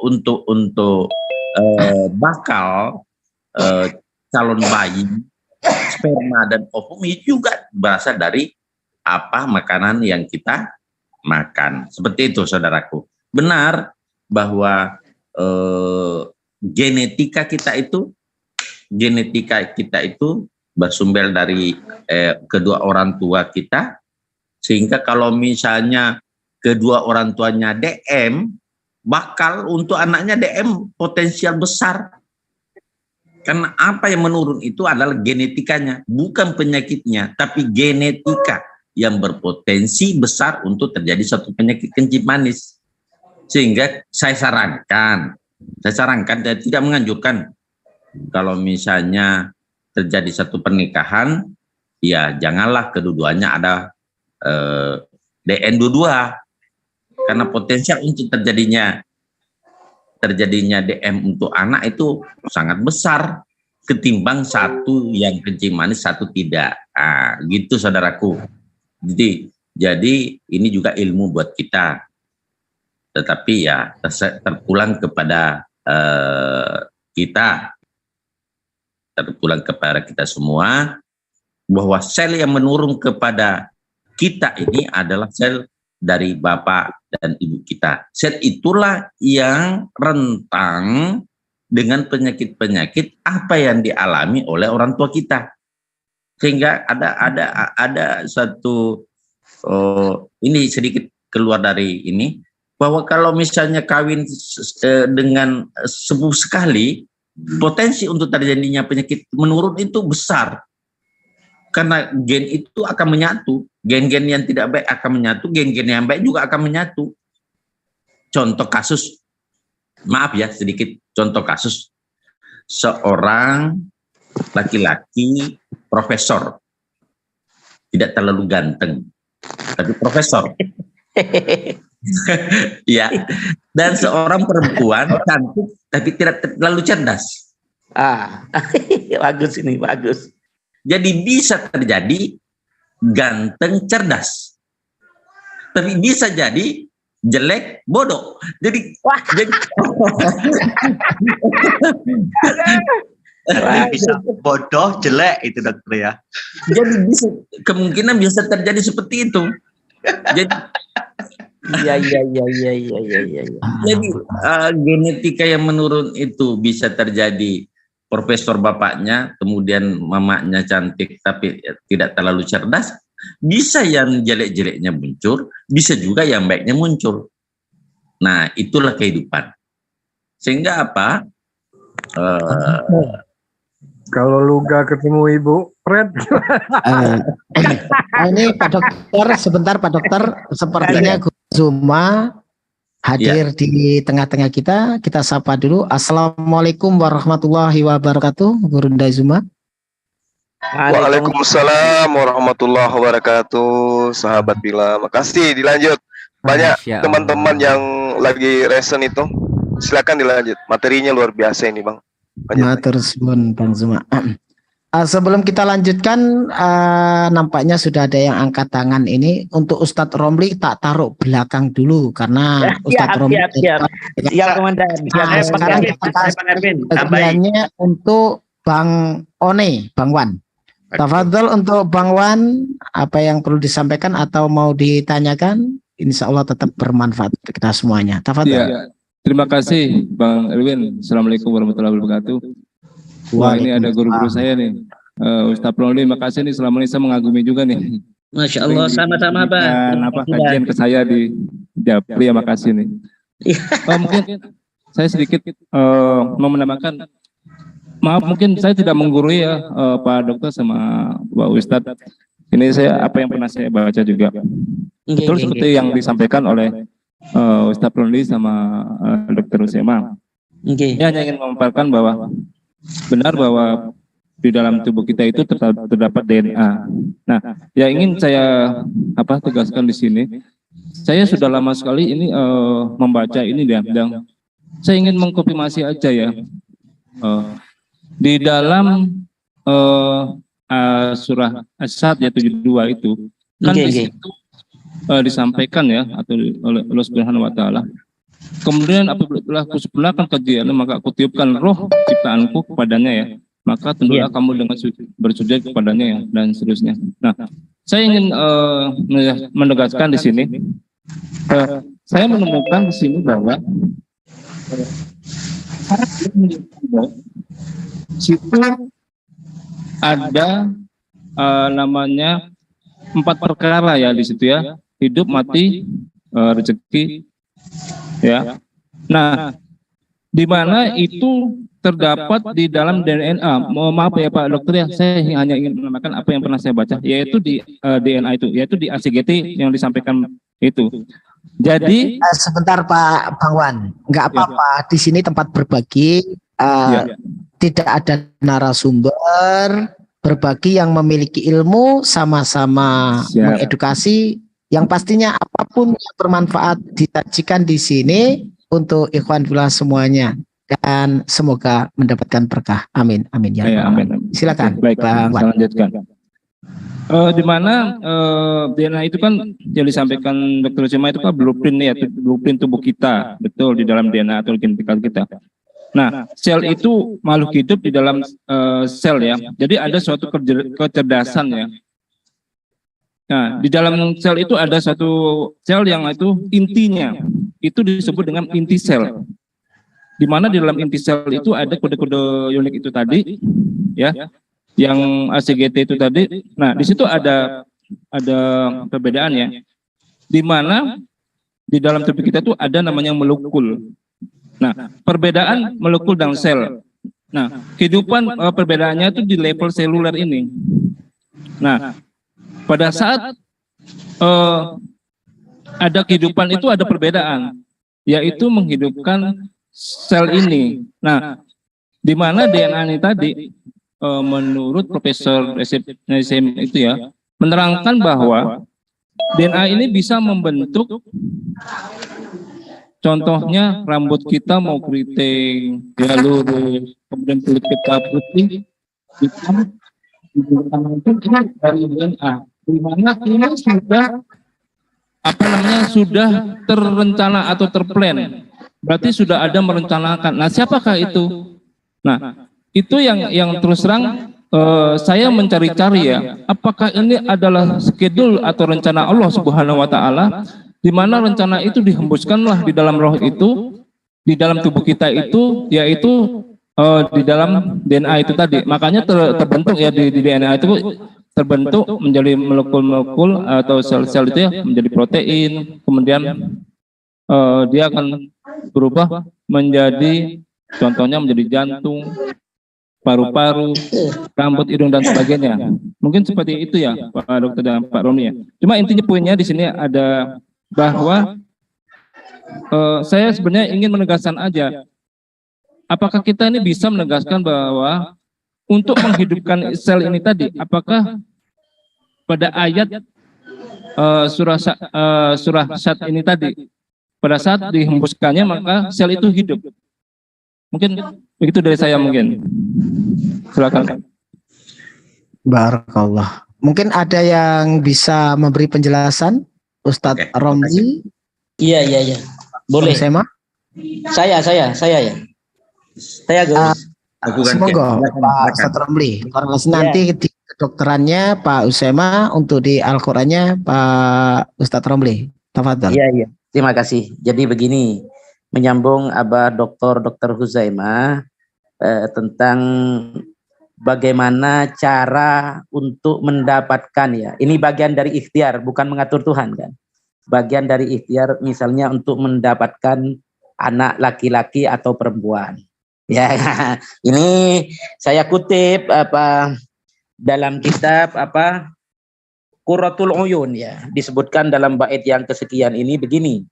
bakal calon bayi, sperma dan ovum itu juga berasal dari apa makanan yang kita makan. Seperti itu, saudaraku. Benar bahwa genetika kita itu bersumber dari kedua orang tua kita, Sehingga kalau misalnya kedua orang tuanya DM, bakal untuk anaknya DM potensial besar. Karena apa yang menurun itu adalah genetikanya, bukan penyakitnya, tapi genetika yang berpotensi besar untuk terjadi satu penyakit kencing manis. Sehingga saya sarankan dan tidak menganjurkan kalau misalnya terjadi satu pernikahan, ya janganlah kedua-duanya ada DN dua-dua, karena potensial untuk terjadinya DM untuk anak itu sangat besar ketimbang satu yang kencing manis, satu tidak. Gitu saudaraku. Jadi ini juga ilmu buat kita. Tetapi ya terpulang kepada kita semua, bahwa sel yang menurun kepada kita ini adalah sel dari bapak dan ibu kita. Sel itulah yang rentang dengan penyakit-penyakit apa yang dialami oleh orang tua kita. Sehingga ada satu ini sedikit keluar dari ini, bahwa kalau misalnya kawin dengan sepuh sekali, potensi untuk terjadinya penyakit menurun itu besar. Karena gen itu akan menyatu, gen-gen yang tidak baik akan menyatu, gen-gen yang baik juga akan menyatu. Contoh kasus, maaf ya sedikit, contoh kasus seorang laki-laki profesor, tidak terlalu ganteng, tapi profesor. Ya, dan seorang perempuan cantik tapi tidak terlalu cerdas. Bagus ini, bagus. Jadi bisa terjadi ganteng cerdas, tapi bisa jadi jelek bodoh. Jadi bisa bodoh jelek itu dokter ya. Jadi kemungkinan bisa terjadi seperti itu. Jadi Iya. Jadi genetika yang menurun itu bisa terjadi profesor bapaknya, kemudian mamanya cantik tapi tidak terlalu cerdas, bisa yang jelek-jeleknya muncul, bisa juga yang baiknya muncul. Nah, itulah kehidupan. Sehingga apa? Kalau lu gak ketemu Ibu Fred. Ini Pak Dokter, sebentar Pak Dokter, sepertinya Gus Zuma hadir di tengah-tengah kita. Kita sapa dulu. Assalamualaikum warahmatullahi wabarakatuh, Guru Zuma. Waalaikumsalam warahmatullahi wabarakatuh, sahabat Bila. Makasih, dilanjut. Banyak teman-teman yang lagi resen itu. Silakan dilanjut. Materinya luar biasa ini, Bang. Matur suwun Bang Zuma. Sebelum kita lanjutkan, nampaknya sudah ada yang angkat tangan ini. Untuk Ustadz Romli tak taruh belakang dulu karena Ustadz Romli siap Komandan. Sekarang kita bagiannya untuk Bang One, Bang Wan. Tafadhol untuk Bang Wan, apa yang perlu disampaikan atau mau ditanyakan, insya Allah tetap bermanfaat kita semuanya. Tafadhol. Ya, terima kasih Bang Erwin. Assalamualaikum warahmatullahi wabarakatuh. Wah, ini ada guru-guru saya nih, Ustadz Romli. Makasih nih, selama ini saya mengagumi juga nih. Masya Allah, sama-sama Bang. Apa kajian ke saya di Japri, ya makasih nih. Mungkin saya sedikit mau menambahkan. Maaf, mungkin saya tidak menggurui ya Pak Dokter sama Pak Ustadz. Ini saya apa yang pernah saya baca juga. Betul seperti yang disampaikan oleh Ustadz Romli sama Dokter Usema. Ya, hanya ingin memaparkan bahwa benar bahwa di dalam tubuh kita itu terdapat DNA. Nah, yang ingin saya tegaskan di sini, saya sudah lama sekali ini membaca ini dan saya ingin mengkonfirmasi aja ya. Di dalam surah As-Sad ya 72 itu kan di situ disampaikan ya atau oleh Allah Subhanahu wa taala. Kemudian apabila aku sempurnakan kajiannya, maka aku tiupkan roh ciptaanku kepadanya ya. Maka tentulah kamu dengan bersujud kepadanya ya, dan seterusnya. Nah, saya ingin menegaskan di sini. Saya menemukan di sini bahwa situ ada namanya 4 perkara ya di situ ya, hidup, mati, rezeki, ya. Nah, di mana itu terdapat di dalam DNA. Maaf ya Pak Dokter ya, saya hanya ingin menambahkan apa yang pernah saya baca, yaitu di DNA itu, yaitu di ACGT yang disampaikan itu. Jadi sebentar Pak Bangwan, nggak apa-apa. Di sini tempat berbagi, tidak ada narasumber, berbagi yang memiliki ilmu, sama-sama mengedukasi. Yang pastinya apapun yang bermanfaat disajikan di sini untuk ikhwan fillah semuanya, dan semoga mendapatkan berkah. Amin, amin ya. Amin. Silakan, baik, Bang Wan. saya lanjutkan. Di mana DNA itu kan yang disampaikan Dr. Utsema itu kan blueprint ya, blueprint tubuh kita, betul, di dalam DNA atau genetika kita. Nah, sel itu makhluk hidup di dalam sel ya. Jadi ada suatu kecerdasan ya. Nah, di dalam sel itu ada satu sel yang itu intinya itu disebut dengan inti sel. Di mana di dalam inti sel itu ada kode-kode unik itu tadi, ya, yang ACGT itu tadi. Nah, di situ ada perbedaan ya. Di mana di dalam tubuh kita itu ada namanya molekul. Nah, perbedaan molekul dan sel. Nah, kehidupan perbedaannya itu di level seluler ini. Nah, pada saat ada kehidupan itu ada perbedaan, yaitu menghidupkan sel ini. Nah, di mana DNA ini tadi, menurut Profesor Nassim itu ya, menerangkan bahwa DNA ini bisa membentuk, contohnya rambut kita mau keriting, ya lurus, kemudian kulit kita putih, hitam, dari DNA. Di mana ini sudah terencana atau terplan. Berarti sudah ada merencanakan. Nah, siapakah itu? Nah, itu yang terus terang saya mencari-cari ya. Apakah ini adalah schedule atau rencana Allah Subhanahu wa taala, di mana rencana itu dihembuskanlah di dalam roh itu, di dalam tubuh kita itu, yaitu di dalam DNA itu tadi. Makanya terbentuk ya di DNA itu terbentuk menjadi molekul-molekul atau sel-sel itu ya, menjadi protein, kemudian dia akan berubah menjadi, contohnya menjadi jantung, paru-paru, rambut, hidung, dan sebagainya. Mungkin seperti itu ya Pak Dokter dan Pak Romli ya. Cuma intinya poinnya di sini ada bahwa saya sebenarnya ingin menegaskan aja, apakah kita ini bisa menegaskan bahwa untuk menghidupkan sel ini tadi, apakah pada ayat surah Sad ini tadi, pada saat dihembuskannya maka sel itu hidup. Mungkin begitu dari saya mungkin. Silakan. Barakallah. Mungkin ada yang bisa memberi penjelasan, Ustadz Romli? Iya. Boleh. Sema? Saya ya. Saya Gus. Semoga Pak Ustadz Romli. Nanti di kedokterannya Pak Usema, untuk di Al-Qur'annya Pak Ustadz Romli. Tafadhol. Iya. Terima kasih. Jadi begini, menyambung Abah Dr. Huzaimah tentang bagaimana cara untuk mendapatkan ya. Ini bagian dari ikhtiar, bukan mengatur Tuhan kan. Bagian dari ikhtiar misalnya untuk mendapatkan anak laki-laki atau perempuan. Ya, ini saya kutip dalam kitab Qurratul Uyun ya, disebutkan dalam bait yang kesekian ini begini.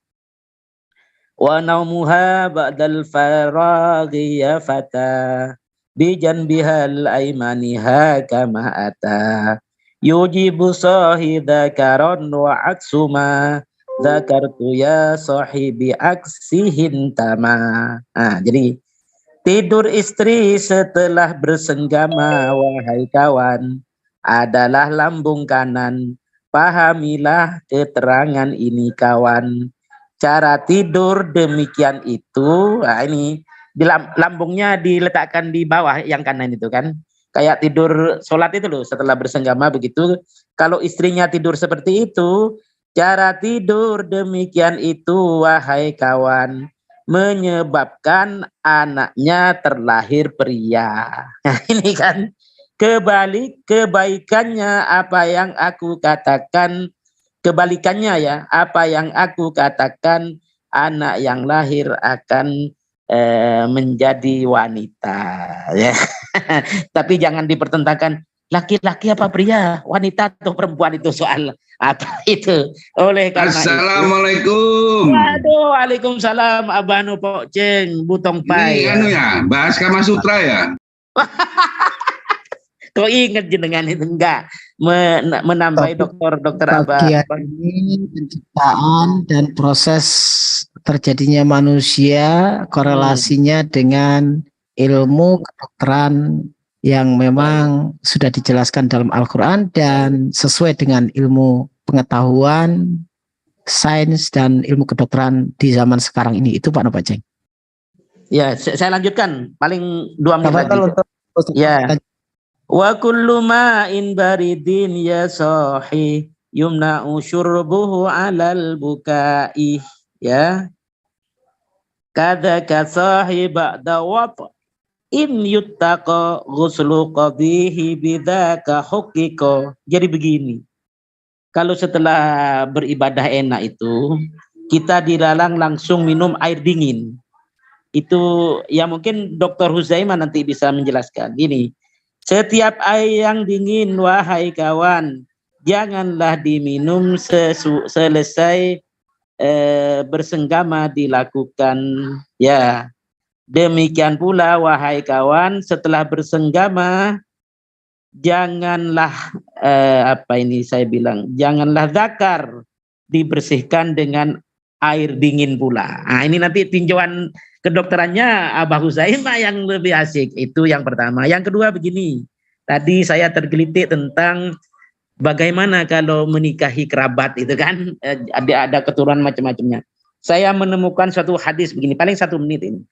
Wa naumuha ba'dal faraghi ya fata bi janbihal aymaniha kama ata yujibu sahida karon wa aksuma dzakartu ya sahibi aksihin tama. Nah, jadi tidur istri setelah bersenggama wahai kawan adalah lambung kanan. Pahamilah keterangan ini kawan. Cara tidur demikian itu, nah ini di lambungnya diletakkan di bawah yang kanan itu kan. Kayak tidur sholat itu loh, setelah bersenggama begitu. Kalau istrinya tidur seperti itu, cara tidur demikian itu wahai kawan, menyebabkan anaknya terlahir pria. Nah ini kan, kebaikannya apa yang aku katakan, kebalikannya ya, apa yang aku katakan, anak yang lahir akan menjadi wanita ya. Tapi jangan dipertentangkan laki-laki apa pria, wanita atau perempuan, itu soal apa itu. Oleh karena Assalamualaikum. Waduh, waalaikumsalam Abanu Pok Ceng, Butong Pai. Ini anu ya, bahas Kama Sutra ya. Kau ingat jenengan itu enggak menambahi dokter Abah? Ini penciptaan dan proses terjadinya manusia, korelasinya dengan ilmu kedokteran yang memang sudah dijelaskan dalam Al-Quran dan sesuai dengan ilmu pengetahuan, sains dan ilmu kedokteran di zaman sekarang ini. Itu Pak Nopaceng. Ya, saya lanjutkan paling 2 menit lagi. Ya. Wa kullu ma'in baridin ya sahi yumna'u syurbuhu 'alal bukai, ya. Kadaka sahi ba'da wata in yuttaqa ghuslu qadhihi bidzaka huqiqa. Jadi begini, kalau setelah beribadah enak itu kita dilarang langsung minum air dingin. Itu ya mungkin Dr. Huzaimah nanti bisa menjelaskan. Gini, setiap air yang dingin wahai kawan, janganlah diminum selesai bersenggama dilakukan, ya. Demikian pula wahai kawan, setelah bersenggama janganlah janganlah zakar dibersihkan dengan air dingin pula. Nah, ini nanti tinjauan kedokterannya Abah Huzaimah yang lebih asik. Itu yang pertama. Yang kedua begini, tadi saya tergelitik tentang bagaimana kalau menikahi kerabat itu kan, ada keturunan macam-macamnya. Saya menemukan suatu hadis begini, paling 1 menit ini.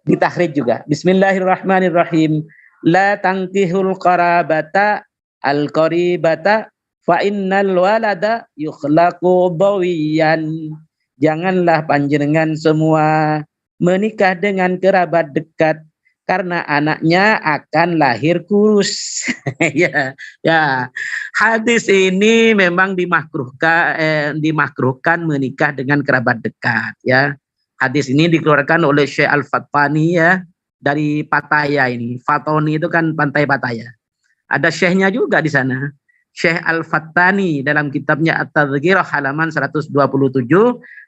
Ditahrid juga. Bismillahirrahmanirrahim. La tangkihul qarabata al-qaribata fa innal walada yukhlaqu bawiyan. Janganlah panjenengan semua menikah dengan kerabat dekat karena anaknya akan lahir kurus. Ya. Hadis ini memang dimakruhkan menikah dengan kerabat dekat, ya. Hadis ini dikeluarkan oleh Syekh Al-Fattani, ya, dari Pattaya ini. Fatoni itu kan pantai Pattaya. Ada syekhnya juga di sana. Syekh Al-Fattani dalam kitabnya At-Tadhkirah halaman 127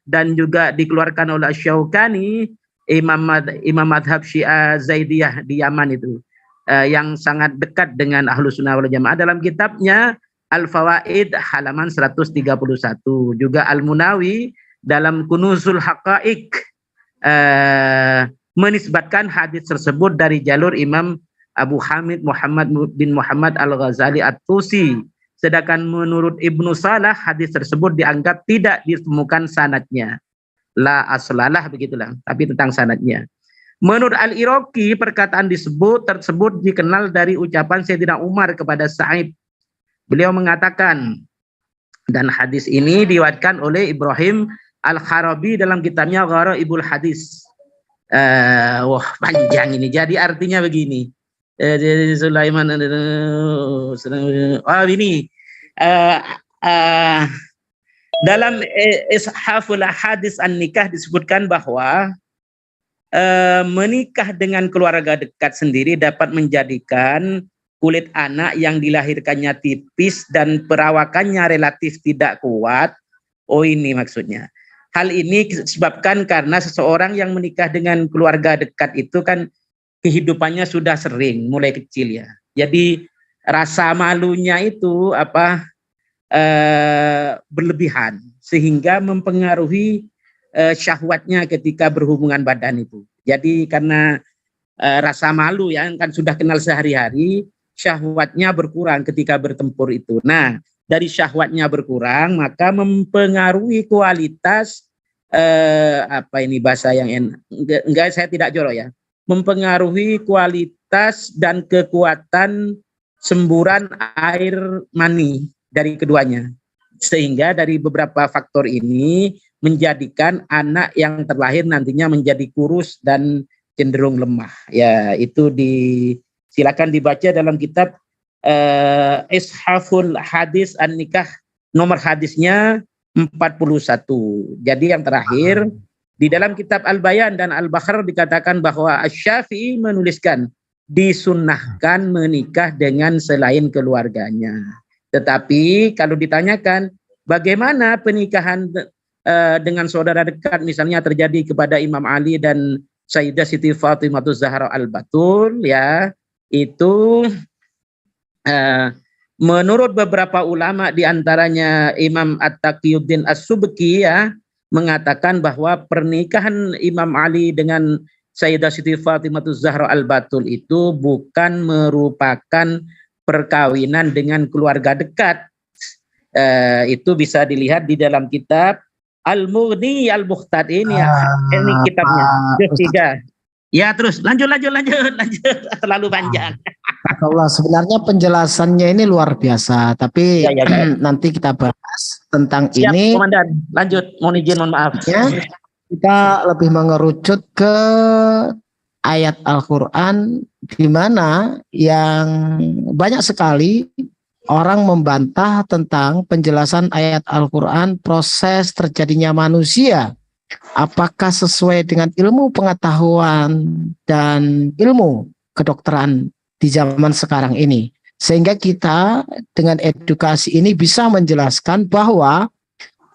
dan juga dikeluarkan oleh Syaukani, imam madhab Syiah Zaidiyah di Yaman itu, yang sangat dekat dengan Ahlus Sunnah wal Jamaah, dalam kitabnya Al-Fawaid halaman 131. Juga Al-Munawi dalam Kunuzul Haqaiq menisbatkan hadis tersebut dari jalur Imam Abu Hamid Muhammad bin Muhammad Al-Ghazali At-Tusi. Sedangkan menurut Ibnu Salah hadis tersebut dianggap tidak ditemukan sanadnya. La aslalah begitulah, tapi tentang sanadnya. Menurut Al-Iraqi perkataan tersebut dikenal dari ucapan Sayyidina Umar kepada Sa'id. Beliau mengatakan, dan hadis ini diriwayatkan oleh Ibrahim Al-Kharabi dalam kitabnya Gharaibul Hadis. Wah, panjang ini. Jadi artinya begini. Sulaiman ini dalam Ishaful Hadis An-Nikah disebutkan bahwa menikah dengan keluarga dekat sendiri dapat menjadikan kulit anak yang dilahirkannya tipis dan perawakannya relatif tidak kuat. Oh, ini maksudnya. Hal ini disebabkan karena seseorang yang menikah dengan keluarga dekat itu kan kehidupannya sudah sering mulai kecil, ya. Jadi rasa malunya itu berlebihan sehingga mempengaruhi syahwatnya ketika berhubungan badan itu. Jadi karena rasa malu yang kan sudah kenal sehari-hari, syahwatnya berkurang ketika bertempur itu. Nah, dari syahwatnya berkurang maka mempengaruhi kualitas bahasa yang enggak saya tidak jorok, ya. Mempengaruhi kualitas dan kekuatan semburan air mani dari keduanya. Sehingga dari beberapa faktor ini menjadikan anak yang terlahir nantinya menjadi kurus dan cenderung lemah. Ya, itu silakan dibaca dalam kitab Ishaful Hadis An-Nikah, nomor hadisnya 41. Jadi yang terakhir di dalam kitab Al-Bayan dan Al-Bahr dikatakan bahwa Asy-Syafi'i menuliskan disunnahkan menikah dengan selain keluarganya. Tetapi kalau ditanyakan bagaimana pernikahan dengan saudara dekat misalnya terjadi kepada Imam Ali dan Sayyidah Siti Fatimah Zahra Al-Batul, ya, itu menurut beberapa ulama diantaranya Imam At-Taqiyuddin As-Subki, ya, mengatakan bahwa pernikahan Imam Ali dengan Sayyidah Siti Fatimah Zahra Al-Batul itu bukan merupakan perkawinan dengan keluarga dekat. Itu bisa dilihat di dalam kitab Al-Mughni Al-Mukhtar ini, ya. Ini kitabnya juz 3. Ya, terus lanjut. Terlalu panjang. Allah, sebenarnya penjelasannya ini luar biasa, tapi nanti kita bahas tentang Siap, ini. Komandan. Lanjut, mohon maaf. Ya, kita lebih mengerucut ke ayat Al-Quran di mana yang banyak sekali orang membantah tentang penjelasan ayat Al-Quran proses terjadinya manusia. Apakah sesuai dengan ilmu pengetahuan dan ilmu kedokteran di zaman sekarang ini. Sehingga kita dengan edukasi ini bisa menjelaskan bahwa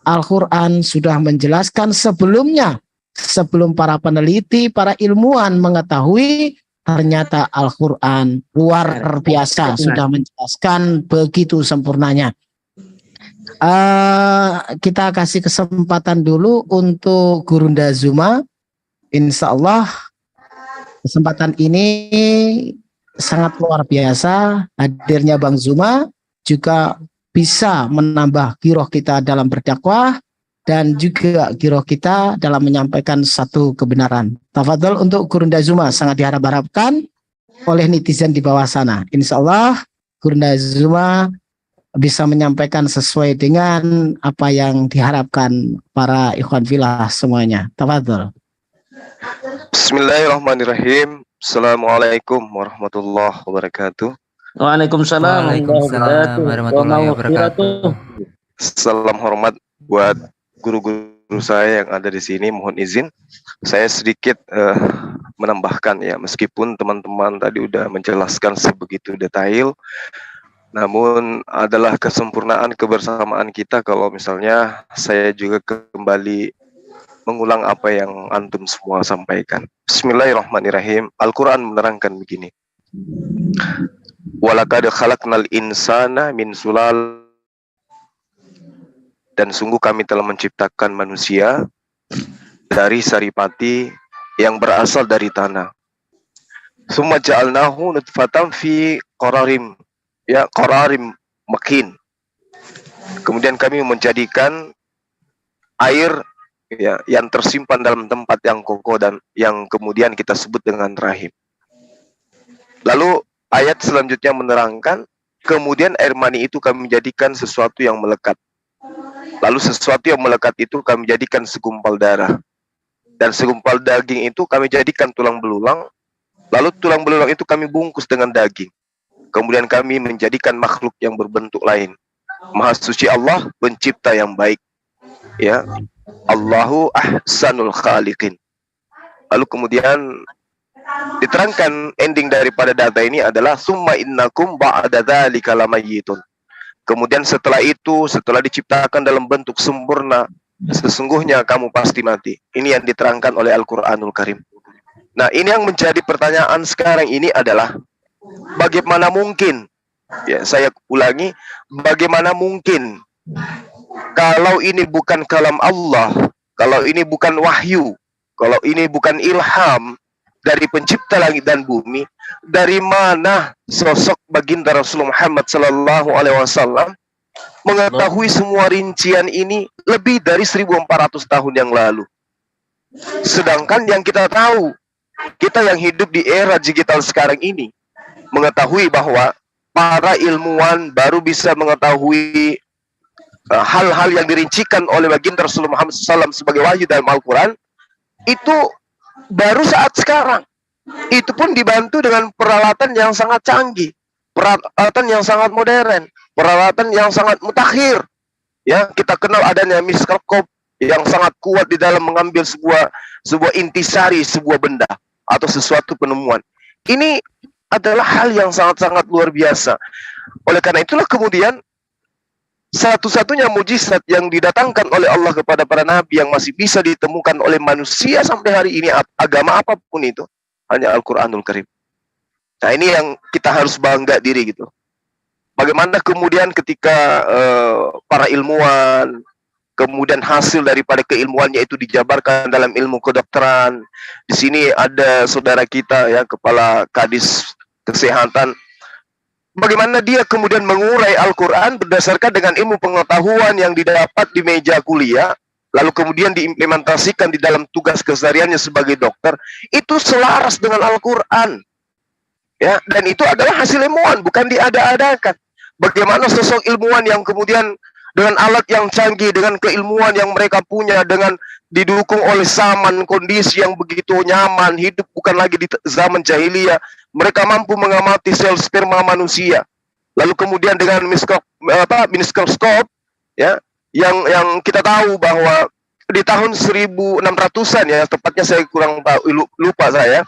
Al-Quran sudah menjelaskan sebelumnya. Sebelum para peneliti, para ilmuwan mengetahui, ternyata Al-Quran luar biasa sudah menjelaskan begitu sempurnanya. Kita kasih kesempatan dulu untuk Gurunda Zuma. Insya Allah kesempatan ini sangat luar biasa. Hadirnya Bang Zuma juga bisa menambah giroh kita dalam berdakwah dan juga giroh kita dalam menyampaikan satu kebenaran. Tafadhol untuk Gurunda Zuma, sangat diharap-harapkan oleh netizen di bawah sana. Insya Allah Gurunda Zuma bisa menyampaikan sesuai dengan apa yang diharapkan para ikhwan fillah semuanya. Tafadhol. Bismillahirrahmanirrahim. Assalamualaikum warahmatullahi wabarakatuh. Waalaikumsalam warahmatullahi wabarakatuh. Salam hormat buat guru-guru saya yang ada di sini. Mohon izin saya sedikit menambahkan, ya, meskipun teman-teman tadi udah menjelaskan sebegitu detail, namun adalah kesempurnaan kebersamaan kita kalau misalnya saya juga kembali mengulang apa yang antum semua sampaikan. Bismillahirrahmanirrahim. Al-Quran menerangkan begini. Walaqad khalaqnal insana min sulal, dan sungguh kami telah menciptakan manusia dari saripati yang berasal dari tanah. Summa ja'alnahu nutfatan fi qararim, ya, qararim makin. Kemudian kami menjadikan air, ya, yang tersimpan dalam tempat yang kokoh dan yang kemudian kita sebut dengan rahim. Lalu ayat selanjutnya menerangkan, kemudian air mani itu kami jadikan sesuatu yang melekat. Lalu sesuatu yang melekat itu kami jadikan segumpal darah. Dan segumpal daging itu kami jadikan tulang belulang. Lalu tulang belulang itu kami bungkus dengan daging. Kemudian kami menjadikan makhluk yang berbentuk lain. Maha suci Allah, pencipta yang baik. Ya, Allahu ahsanul khaliqin. Lalu kemudian diterangkan ending daripada data ini adalah summa innakum ba'da dzalika lamayitun. Kemudian setelah itu, setelah diciptakan dalam bentuk sempurna, sesungguhnya kamu pasti mati. Ini yang diterangkan oleh Al-Qur'anul Karim. Nah, ini yang menjadi pertanyaan sekarang ini adalah bagaimana mungkin, ya, saya ulangi, bagaimana mungkin kalau ini bukan kalam Allah, kalau ini bukan wahyu, kalau ini bukan ilham dari pencipta langit dan bumi, dari mana sosok baginda Rasulullah Muhammad sallallahu alaihi wasallam mengetahui semua rincian ini lebih dari 1400 tahun yang lalu. Sedangkan yang kita tahu, kita yang hidup di era digital sekarang ini mengetahui bahwa para ilmuwan baru bisa mengetahui hal-hal yang dirincikan oleh baginda Rasulullah Muhammad SAW sebagai wahyu dalam Al-Quran itu baru saat sekarang. Itu pun dibantu dengan peralatan yang sangat canggih. peralatan yang sangat modern, peralatan yang sangat mutakhir. Ya, kita kenal adanya mikroskop yang sangat kuat di dalam mengambil sebuah intisari sebuah benda atau sesuatu penemuan. Ini adalah hal yang sangat-sangat luar biasa. Oleh karena itulah kemudian satu-satunya mujizat yang didatangkan oleh Allah kepada para nabi yang masih bisa ditemukan oleh manusia sampai hari ini, agama apapun itu, hanya Al-Quranul Karim. Nah, ini yang kita harus bangga diri gitu. Bagaimana kemudian ketika para ilmuwan, kemudian hasil daripada keilmuannya itu dijabarkan dalam ilmu kedokteran. Di sini ada saudara kita ya, kepala Kadis Kesehatan. Bagaimana dia kemudian mengurai Al-Quran berdasarkan dengan ilmu pengetahuan yang didapat di meja kuliah, lalu kemudian diimplementasikan di dalam tugas kesehariannya sebagai dokter, itu selaras dengan Al-Quran. Ya, dan itu adalah hasil ilmuwan, bukan diada-adakan. Bagaimana sosok ilmuwan yang kemudian dengan alat yang canggih, dengan keilmuan yang mereka punya, dengan didukung oleh zaman, kondisi yang begitu nyaman, hidup bukan lagi di zaman jahiliyah, mereka mampu mengamati sel sperma manusia. Lalu kemudian dengan mikroskop, ya, yang kita tahu bahwa di tahun 1600-an ya, tepatnya saya kurang lupa saya,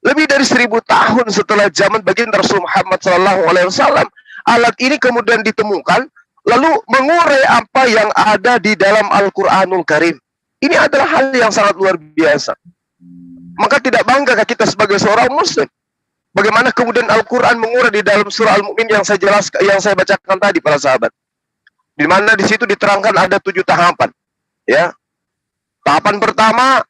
lebih dari 1000 tahun setelah zaman baginda Rasul Muhammad SAW, alat ini kemudian ditemukan, lalu mengurai apa yang ada di dalam Al-Quranul Karim. Ini adalah hal yang sangat luar biasa. Maka tidak bangga kita sebagai seorang muslim. Bagaimana kemudian Al-Quran mengurai di dalam surah Al-Mu'min yang saya jelaskan, yang saya bacakan tadi para sahabat. Di mana di situ diterangkan ada 7 tahapan. Ya. Tahapan pertama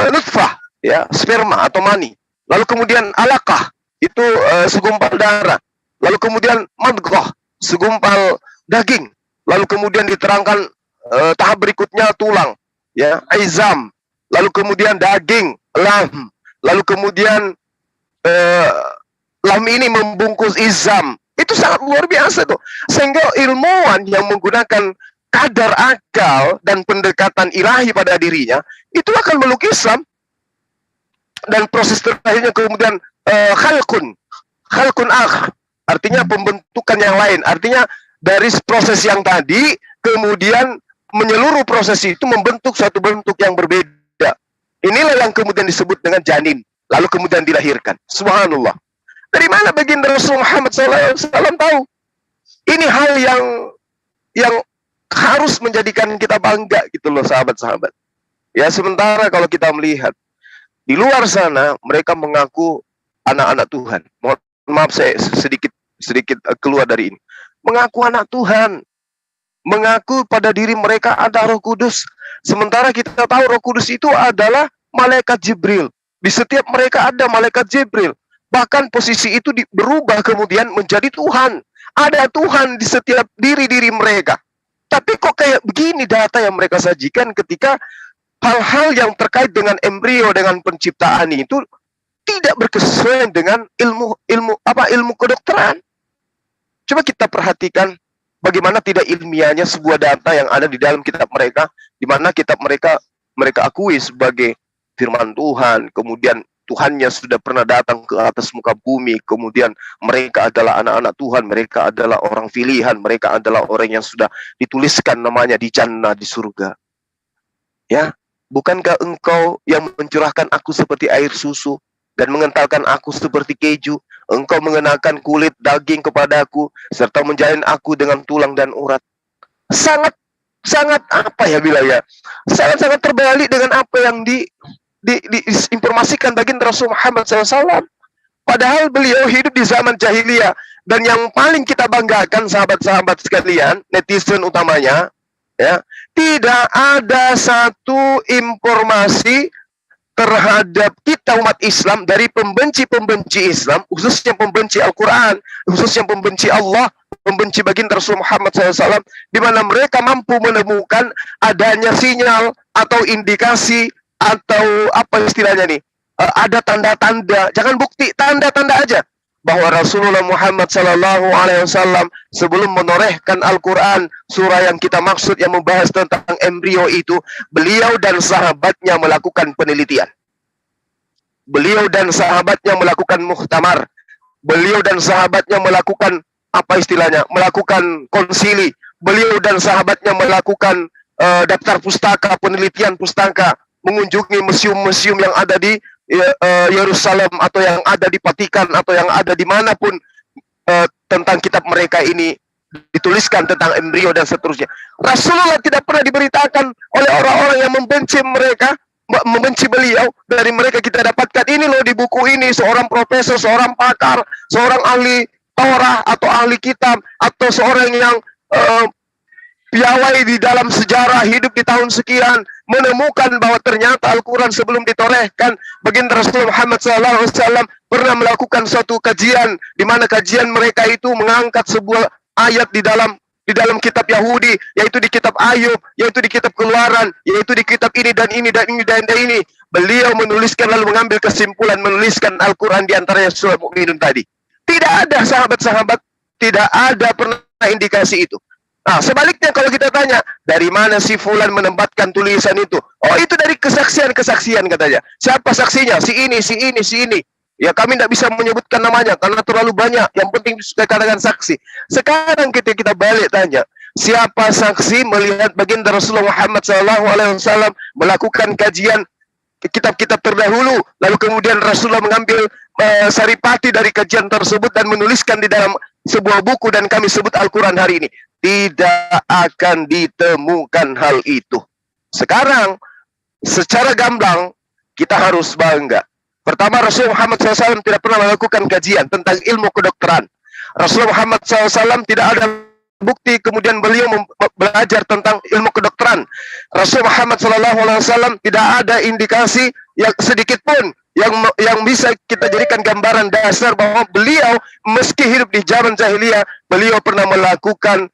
nutfah, ya, sperma atau mani. Lalu kemudian alaqah, itu segumpal darah. Lalu kemudian madghah, segumpal daging. Lalu kemudian diterangkan tahap berikutnya tulang, ya, izam. Lalu kemudian daging, lam. Lalu kemudian lam ini membungkus izam. Itu sangat luar biasa tuh. Sehingga ilmuwan yang menggunakan kadar akal dan pendekatan ilahi pada dirinya, itu akan meluk Islam. Dan proses terakhirnya kemudian khalqun akhar. Artinya pembentukan yang lain. Artinya dari proses yang tadi, kemudian menyeluruh proses itu membentuk suatu bentuk yang berbeda. Inilah yang kemudian disebut dengan janin. Lalu kemudian dilahirkan. Subhanallah. Dari mana baginda Rasul Muhammad SAW tahu? Ini hal yang harus menjadikan kita bangga gitu loh, sahabat-sahabat. Ya, sementara kalau kita melihat di luar sana, mereka mengaku anak-anak Tuhan. Mohon maaf saya sedikit keluar dari ini. Mengaku anak Tuhan, mengaku pada diri mereka ada Roh Kudus. Sementara kita tahu Roh Kudus itu adalah malaikat Jibril. Di setiap mereka ada malaikat Jibril. Bahkan posisi itu berubah kemudian menjadi Tuhan. Ada Tuhan di setiap diri-diri mereka. Tapi kok kayak begini data yang mereka sajikan ketika hal-hal yang terkait dengan embrio, dengan penciptaan itu tidak berkesesuaian dengan ilmu kedokteran. Coba kita perhatikan bagaimana tidak ilmiahnya sebuah data yang ada di dalam kitab mereka, di mana kitab mereka akui sebagai firman Tuhan, kemudian Tuhannya sudah pernah datang ke atas muka bumi, kemudian mereka adalah anak-anak Tuhan, mereka adalah orang pilihan, mereka adalah orang yang sudah dituliskan namanya di jannah, di surga. Ya, bukankah engkau yang mencurahkan aku seperti air susu dan mengentalkan aku seperti keju? Engkau mengenakan kulit daging kepadaku serta menjalin aku dengan tulang dan urat. Sangat apa ya bilangnya? Sangat terbalik dengan apa yang diinformasikan baginda Rasul Muhammad SAW. Padahal beliau hidup di zaman jahiliyah. Dan yang paling kita banggakan sahabat-sahabat sekalian, netizen utamanya, ya, tidak ada satu informasi terhadap kita umat Islam dari pembenci-pembenci Islam, khususnya pembenci Al-Quran, khususnya pembenci Allah, pembenci baginda Rasul Muhammad SAW, di mana mereka mampu menemukan adanya sinyal atau indikasi atau apa istilahnya nih, ada tanda-tanda, jangan bukti, tanda-tanda aja bahwa Rasulullah Muhammad SAW sebelum menorehkan Al-Quran, surah yang kita maksud yang membahas tentang embrio itu, beliau dan sahabatnya melakukan penelitian. Beliau dan sahabatnya melakukan muhtamar. beliau dan sahabatnya melakukan apa istilahnya, melakukan konsili, beliau dan sahabatnya melakukan daftar pustaka, penelitian pustaka, mengunjungi museum-museum yang ada di Yerusalem atau yang ada di Vatikan atau yang ada dimanapun tentang kitab mereka ini dituliskan tentang embrio dan seterusnya. Rasulullah tidak pernah diberitakan oleh orang-orang yang membenci mereka, membenci beliau. Dari mereka kita dapatkan ini loh di buku ini, seorang profesor, seorang pakar, seorang ahli Torah atau ahli kitab atau seorang yang piawai di dalam sejarah hidup di tahun sekian menemukan bahwa ternyata Al-Quran sebelum ditorehkan, baginda Rasulullah Muhammad SAW pernah melakukan suatu kajian di mana kajian mereka itu mengangkat sebuah ayat di dalam kitab Yahudi, yaitu di kitab Ayub, yaitu di kitab Keluaran, yaitu di kitab ini dan ini dan ini dan ini. Beliau menuliskan lalu mengambil kesimpulan, menuliskan Al-Quran di antaranya surah Mu'minun tadi. Tidak ada sahabat-sahabat, tidak ada pernah indikasi itu. Nah, sebaliknya kalau kita tanya, dari mana si fulan menempatkan tulisan itu? Oh, itu dari kesaksian-kesaksian katanya. Siapa saksinya? Si ini, si ini, si ini. Ya, kami tidak bisa menyebutkan namanya karena terlalu banyak. Yang penting dikatakan saksi. Sekarang kita balik tanya, siapa saksi melihat baginda Rasulullah Muhammad SAW melakukan kajian kitab-kitab terdahulu, lalu kemudian Rasulullah mengambil saripati dari kajian tersebut dan menuliskan di dalam sebuah buku dan kami sebut Al-Quran hari ini. Tidak akan ditemukan hal itu. Sekarang, secara gamblang, kita harus bangga. Pertama, Rasulullah Muhammad SAW tidak pernah melakukan kajian tentang ilmu kedokteran. Rasulullah Muhammad SAW tidak ada bukti kemudian beliau belajar tentang ilmu kedokteran. Rasulullah Muhammad SAW tidak ada indikasi yang sedikit pun yang bisa kita jadikan gambaran dasar bahwa beliau meski hidup di zaman jahiliyah, beliau pernah melakukan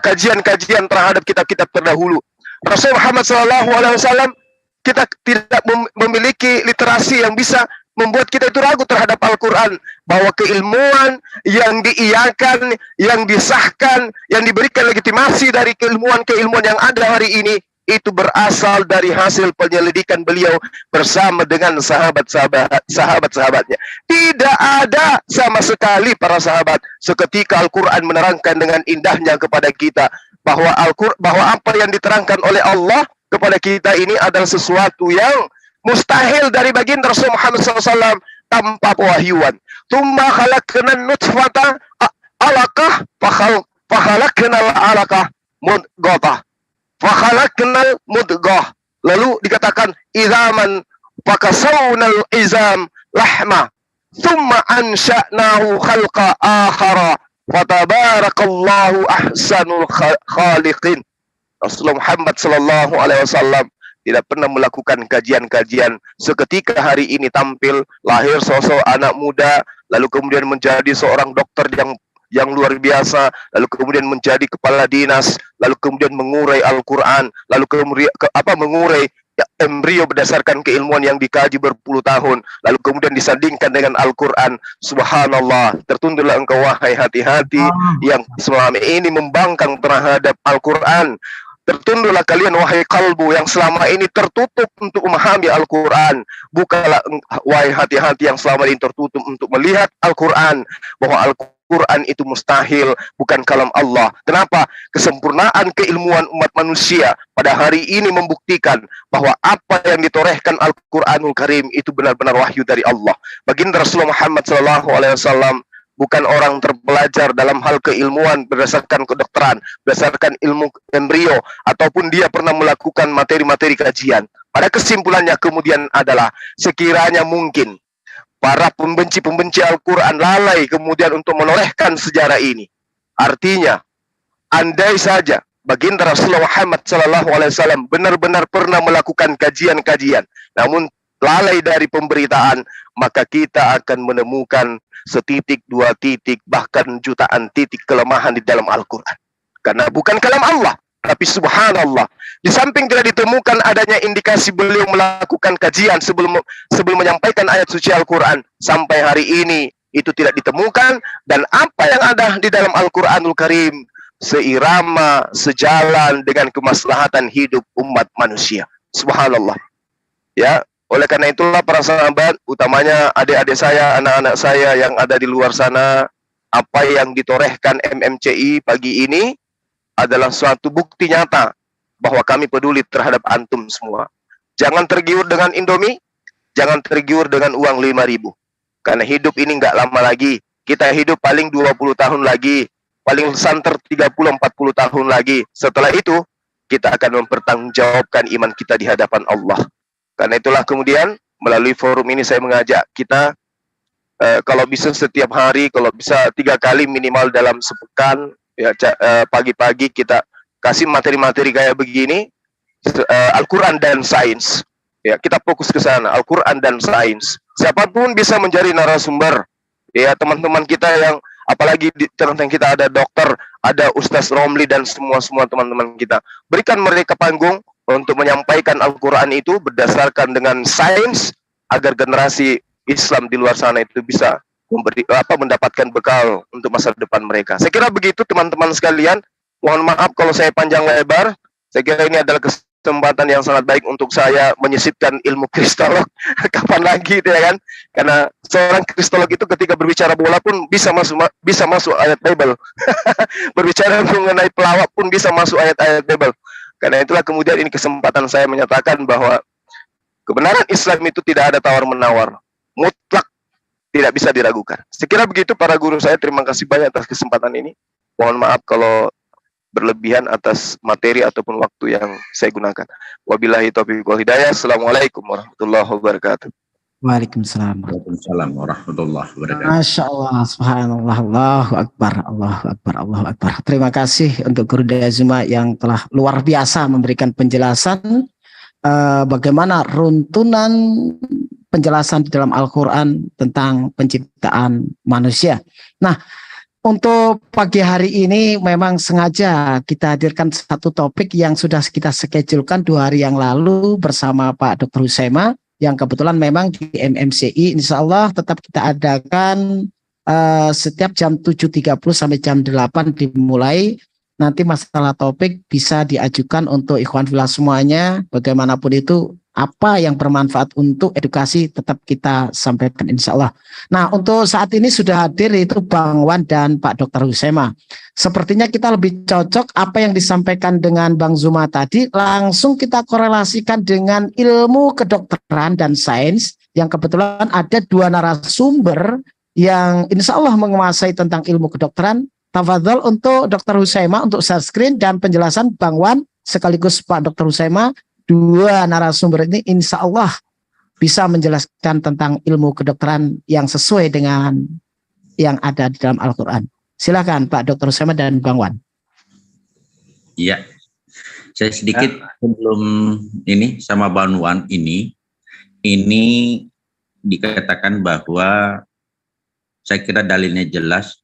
kajian-kajian terhadap kitab-kitab terdahulu. Rasulullah Muhammad SAW kita tidak memiliki literasi yang bisa membuat kita itu ragu terhadap Al-Quran, bahwa keilmuan yang diiyakan, yang disahkan, yang diberikan legitimasi dari keilmuan-keilmuan yang ada hari ini itu berasal dari hasil penyelidikan beliau bersama dengan sahabat-sahabatnya. Tidak ada sama sekali para sahabat seketika Al-Quran menerangkan dengan indahnya kepada kita bahwa apa yang diterangkan oleh Allah kepada kita ini adalah sesuatu yang mustahil dari baginda Rasul Muhammad SAW tanpa pewahyuan. Tumma khalaqna nutfata alaqah fakhalaqna alaqah mudghah fakhalaqna mudghah. Lalu dikatakan izaman fakasawnal izam lahma thumma ansha'nahu khalqa akhara fatabarakallahu ahsanul khaliqin. Rasulullah Muhammad SAW tidak pernah melakukan kajian-kajian. Seketika hari ini tampil, lahir sosok anak muda, lalu kemudian menjadi seorang dokter yang luar biasa, lalu kemudian menjadi kepala dinas, lalu kemudian mengurai Al-Quran, lalu kemudian mengurai embrio berdasarkan keilmuan yang dikaji berpuluh tahun, lalu kemudian disandingkan dengan Al-Quran. Subhanallah, tertunduklah engkau wahai hati-hati yang selama ini membangkang terhadap Al-Quran. Tertunduklah kalian wahai kalbu yang selama ini tertutup untuk memahami Al-Quran. Bukalah wahai hati-hati yang selama ini tertutup untuk melihat Al-Quran, bahwa Al-Quran itu mustahil, bukan kalam Allah. Kenapa? Kesempurnaan keilmuan umat manusia pada hari ini membuktikan bahwa apa yang ditorehkan Al-Quranul Karim itu benar-benar wahyu dari Allah. Baginda Rasulullah Muhammad SAW bukan orang terpelajar dalam hal keilmuan berdasarkan kedokteran, berdasarkan ilmu embrio, ataupun dia pernah melakukan materi-materi kajian. Pada kesimpulannya kemudian adalah sekiranya mungkin para pembenci-pembenci Al-Quran lalai kemudian untuk menorehkan sejarah ini. Artinya, andai saja baginda Rasulullah Muhammad SAW benar-benar pernah melakukan kajian-kajian, namun lalai dari pemberitaan, maka kita akan menemukan setitik, dua titik, bahkan jutaan titik kelemahan di dalam Al-Quran. Karena bukan kalam Allah, tapi subhanallah, di samping tidak ditemukan adanya indikasi beliau melakukan kajian sebelum menyampaikan ayat suci Al-Quran, sampai hari ini itu tidak ditemukan, dan apa yang ada di dalam Al-Quranul Karim seirama, sejalan dengan kemaslahatan hidup umat manusia. Subhanallah. Ya, Oleh karena itulah para sahabat, utamanya adik-adik saya, anak-anak saya yang ada di luar sana, apa yang ditorehkan MMCI pagi ini adalah suatu bukti nyata bahwa kami peduli terhadap antum semua. Jangan tergiur dengan Indomie, jangan tergiur dengan uang 5.000. Karena hidup ini nggak lama lagi. Kita hidup paling 20 tahun lagi, paling santer 30-40 tahun lagi. Setelah itu, kita akan mempertanggungjawabkan iman kita di hadapan Allah. Karena itulah kemudian melalui forum ini saya mengajak kita kalau bisa setiap hari, kalau bisa 3 kali minimal dalam sepekan, ya pagi-pagi kita kasih materi-materi kayak begini, Al-Quran dan sains. Ya, kita fokus ke sana, Al-Quran dan sains. Siapapun bisa menjadi narasumber. Ya, teman-teman kita yang apalagi di tengah-tengah kita ada dokter, ada Ustaz Romli dan semua teman-teman kita. Berikan mereka panggung untuk menyampaikan Al-Quran itu berdasarkan dengan sains agar generasi Islam di luar sana itu bisa mendapatkan bekal untuk masa depan mereka. Saya kira begitu teman-teman sekalian. Mohon maaf kalau saya panjang lebar. Saya kira ini adalah kesempatan yang sangat baik untuk saya menyisipkan ilmu kristolog. Kapan lagi ya kan? Karena seorang kristolog itu ketika berbicara bola pun bisa masuk ayat Bible. Berbicara mengenai pelawak pun bisa masuk ayat-ayat Bible. Karena itulah kemudian ini kesempatan saya menyatakan bahwa kebenaran Islam itu tidak ada tawar-menawar. Mutlak, tidak bisa diragukan. Sekira begitu para guru saya, terima kasih banyak atas kesempatan ini. Mohon maaf kalau berlebihan atas materi ataupun waktu yang saya gunakan. Wabillahi taufiq wal hidayah. Assalamualaikum warahmatullahi wabarakatuh. Waalaikumsalam. Waalaikumsalam warahmatullahi wabarakatuh. Masya Allah, subhanallah, Allahu Akbar, Allahu Akbar, Allahu Akbar. Terima kasih untuk Guru Daya Zuma yang telah luar biasa memberikan penjelasan bagaimana runtunan penjelasan di dalam Al-Quran tentang penciptaan manusia. Nah, untuk pagi hari ini memang sengaja kita hadirkan satu topik yang sudah kita schedule-kan 2 hari yang lalu bersama Pak Dr. Husaima, yang kebetulan memang di MMCI insya Allah tetap kita adakan setiap jam 7.30 sampai jam 8 dimulai. Nanti masalah topik bisa diajukan untuk ikhwan fillah semuanya, bagaimanapun itu apa yang bermanfaat untuk edukasi tetap kita sampaikan insya Allah. Nah, untuk saat ini sudah hadir itu Bang Wan dan Pak Dr. Husaima. Sepertinya kita lebih cocok apa yang disampaikan dengan Bang Zuma tadi, langsung kita korelasikan dengan ilmu kedokteran dan sains, yang kebetulan ada 2 narasumber yang insya Allah menguasai tentang ilmu kedokteran. Tafadhol untuk Dr. Husaima untuk share screen dan penjelasan Bang Wan sekaligus Pak Dr. Husaima. 2 narasumber ini insya Allah bisa menjelaskan tentang ilmu kedokteran yang sesuai dengan yang ada di dalam Al-Quran. Silakan Pak Dr. Husaima dan Bang Wan. Iya, saya sedikit sebelum ini sama Bang Wan ini dikatakan bahwa saya kira dalilnya jelas.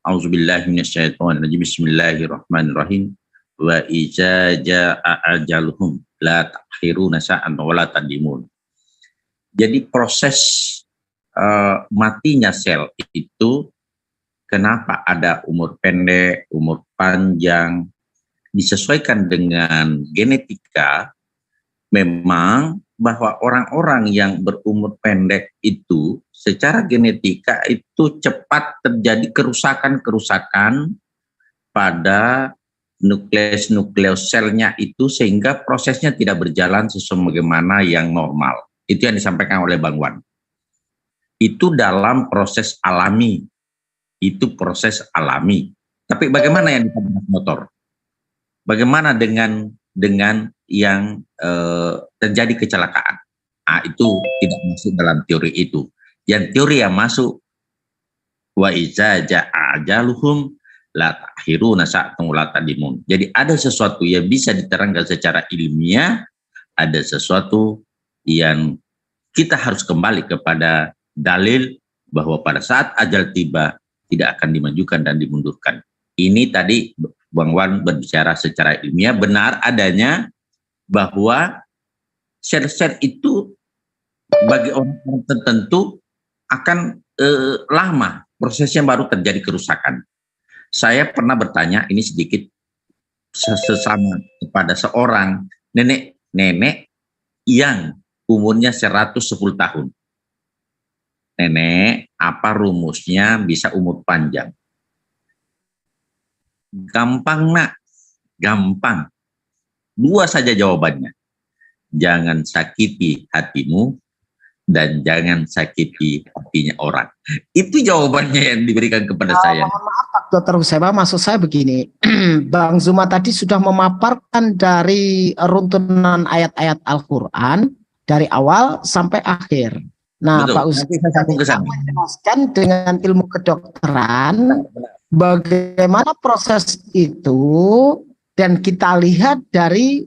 Auzubillahi minasyaitonirrajim. Bismillahirrahmanirrahim. Wa iza jaa ajaluhum la ta'khiruna sa'an wa la taqdimun. Jadi proses matinya sel itu kenapa ada umur pendek, umur panjang, disesuaikan dengan genetika. Memang bahwa orang-orang yang berumur pendek itu secara genetika itu cepat terjadi kerusakan-kerusakan pada nukleus selnya itu sehingga prosesnya tidak berjalan sebagaimana yang normal. Itu yang disampaikan oleh Bang Wan. Itu dalam proses alami. Itu proses alami. Tapi bagaimana yang ditabrak motor? Bagaimana dengan yang terjadi kecelakaan? Nah, itu tidak masuk dalam teori itu. Yang teori yang masuk wa iza ja'a ajaluhum la ta'khiruna sa'atan wa la taqdimun. Jadi ada sesuatu yang bisa diterangkan secara ilmiah, ada sesuatu yang kita harus kembali kepada dalil bahwa pada saat ajal tiba tidak akan dimajukan dan dimundurkan. Ini tadi Bang Wan berbicara secara ilmiah, benar adanya bahwa sel-sel itu bagi orang tertentu akan lama prosesnya baru terjadi kerusakan. Saya pernah bertanya ini sedikit sesama kepada seorang nenek yang umurnya 110 tahun. Nenek, apa rumusnya bisa umur panjang? Gampang nak, gampang. 2 saja jawabannya. Jangan sakiti hatimu dan jangan sakiti hatinya orang. Itu jawabannya yang diberikan kepada saya. Mohon maaf Pak Dr. Husaima, maksud saya begini. Bang Zuma tadi sudah memaparkan dari runtunan ayat-ayat Al-Quran dari awal sampai akhir. Nah, Betul. Pak Husaima menjelaskan dengan ilmu kedokteran bagaimana proses itu, dan kita lihat dari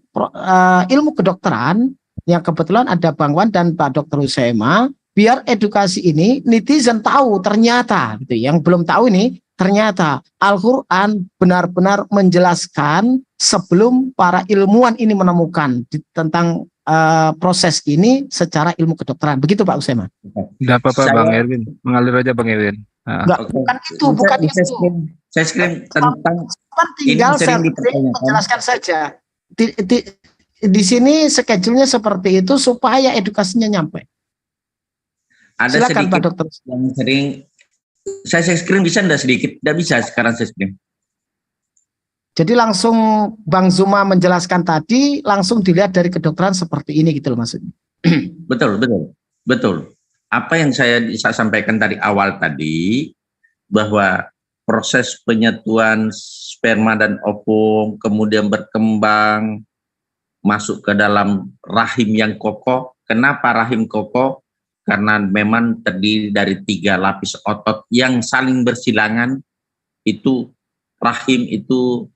ilmu kedokteran yang kebetulan ada Bang Wan dan Pak Dr. Husaima, biar edukasi ini netizen tahu ternyata gitu. Yang belum tahu ini ternyata Al-Quran benar-benar menjelaskan sebelum para ilmuwan ini menemukan tentang proses ini secara ilmu kedokteran. Begitu Pak Husaima. Tidak apa-apa Bang Erwin, mengalir aja Bang Erwin. Enggak, bukan itu, bukan itu. Saya screen tentang tinggal ini sering menjelaskan saja. Di sini schedule-nya seperti itu supaya edukasinya nyampe. Ada Silakan sedikit Pak Dokter. yang sering saya screen bisa enggak sedikit? Tidak bisa sekarang saya screen. Jadi langsung Bang Zuma menjelaskan tadi, langsung dilihat dari kedokteran seperti ini gitu loh maksudnya. Betul. Apa yang saya sampaikan dari awal tadi, bahwa proses penyatuan sperma dan ovum kemudian berkembang masuk ke dalam rahim yang kokoh. Kenapa rahim kokoh? Karena memang terdiri dari 3 lapis otot yang saling bersilangan. Itu rahim itu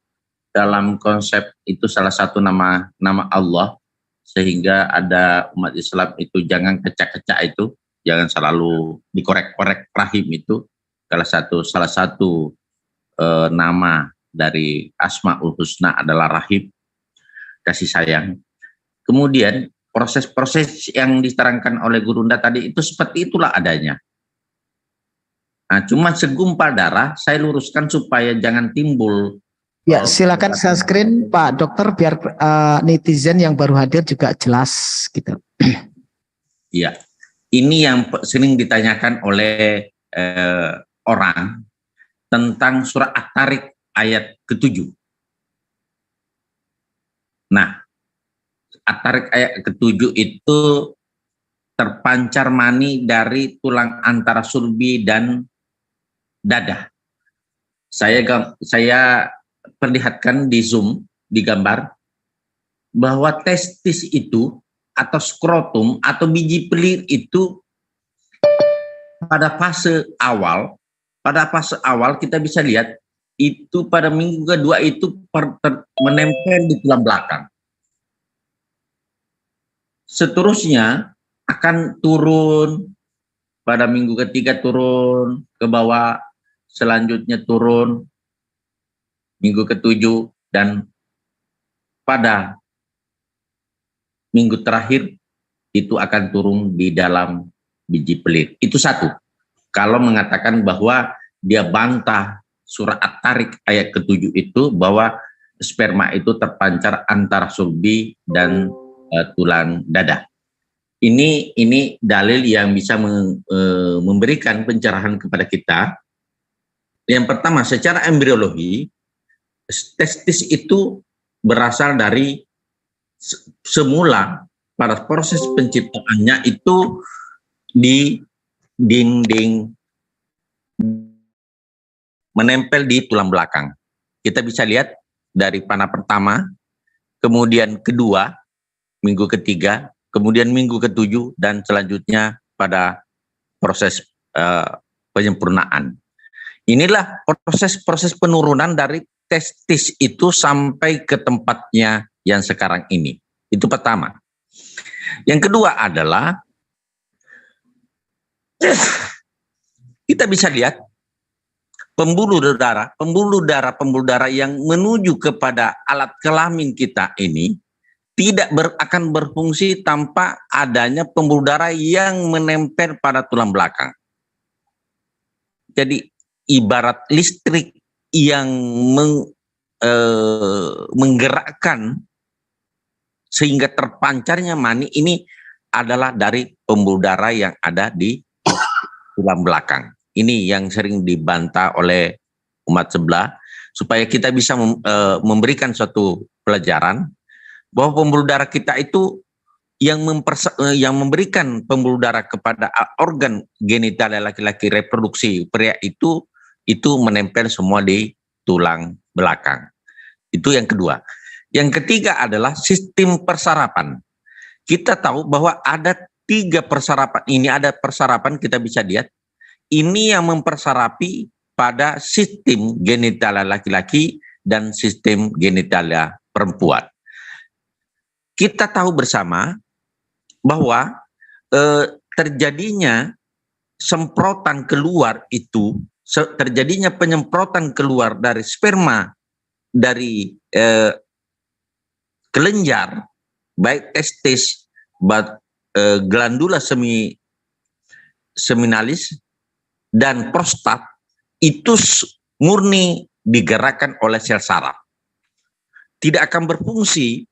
dalam konsep itu salah satu nama Allah, sehingga ada umat Islam itu jangan kecak-kecak itu, jangan selalu dikorek-korek rahim itu. Salah satu nama dari Asmaul Husna adalah rahim, kasih sayang. Kemudian proses-proses yang diterangkan oleh Gurunda tadi itu seperti itulah adanya. Nah, cuma segumpal darah saya luruskan supaya jangan timbul. Ya, silakan saya screen Pak Dokter biar netizen yang baru hadir juga jelas gitu. Iya, ini yang sering ditanyakan oleh orang tentang surah At-Tariq ayat ke-7. Nah, At-Tariq ayat ke-7 itu terpancar mani dari tulang antara sulbi dan dada. Saya perlihatkan di Zoom, di gambar, bahwa testis itu atau skrotum atau biji pelir itu pada fase awal kita bisa lihat itu pada minggu kedua itu menempel di tulang belakang. Seterusnya akan turun pada minggu ketiga, turun ke bawah, selanjutnya turun minggu ke-7, dan pada minggu terakhir itu akan turun di dalam biji pelir. Itu satu. Kalau mengatakan bahwa dia bantah surah At-Tariq ayat ke-7 itu bahwa sperma itu terpancar antara sulbi dan tulang dada. Ini dalil yang bisa memberikan pencerahan kepada kita. Yang pertama, secara embriologi, testis itu berasal dari semula pada proses penciptaannya itu di dinding menempel di tulang belakang. Kita bisa lihat dari panah pertama, kemudian kedua, minggu ketiga, kemudian minggu ke-7, dan selanjutnya pada proses penyempurnaan. Inilah proses penurunan dari testis itu sampai ke tempatnya yang sekarang ini. Itu pertama. Yang kedua adalah kita bisa lihat pembuluh darah yang menuju kepada alat kelamin kita ini tidak akan berfungsi tanpa adanya pembuluh darah yang menempel pada tulang belakang. Jadi ibarat listrik yang menggerakkan sehingga terpancarnya mani ini adalah dari pembuluh darah yang ada di tulang belakang. Ini yang sering dibantah oleh umat sebelah, supaya kita bisa memberikan suatu pelajaran bahwa pembuluh darah kita itu yang memberikan pembuluh darah kepada organ genital laki-laki reproduksi pria itu menempel semua di tulang belakang. Itu yang kedua. Yang ketiga adalah sistem persarapan. Kita tahu bahwa ada 3 persarapan. Ini ada persarapan, kita bisa lihat. Ini yang mempersarapi pada sistem genital laki-laki dan sistem genital perempuan. Kita tahu bersama bahwa terjadinya semprotan keluar itu, terjadinya penyemprotan keluar dari sperma dari kelenjar, baik testis, glandula seminalis dan prostat, itu murni digerakkan oleh sel saraf. Tidak akan berfungsi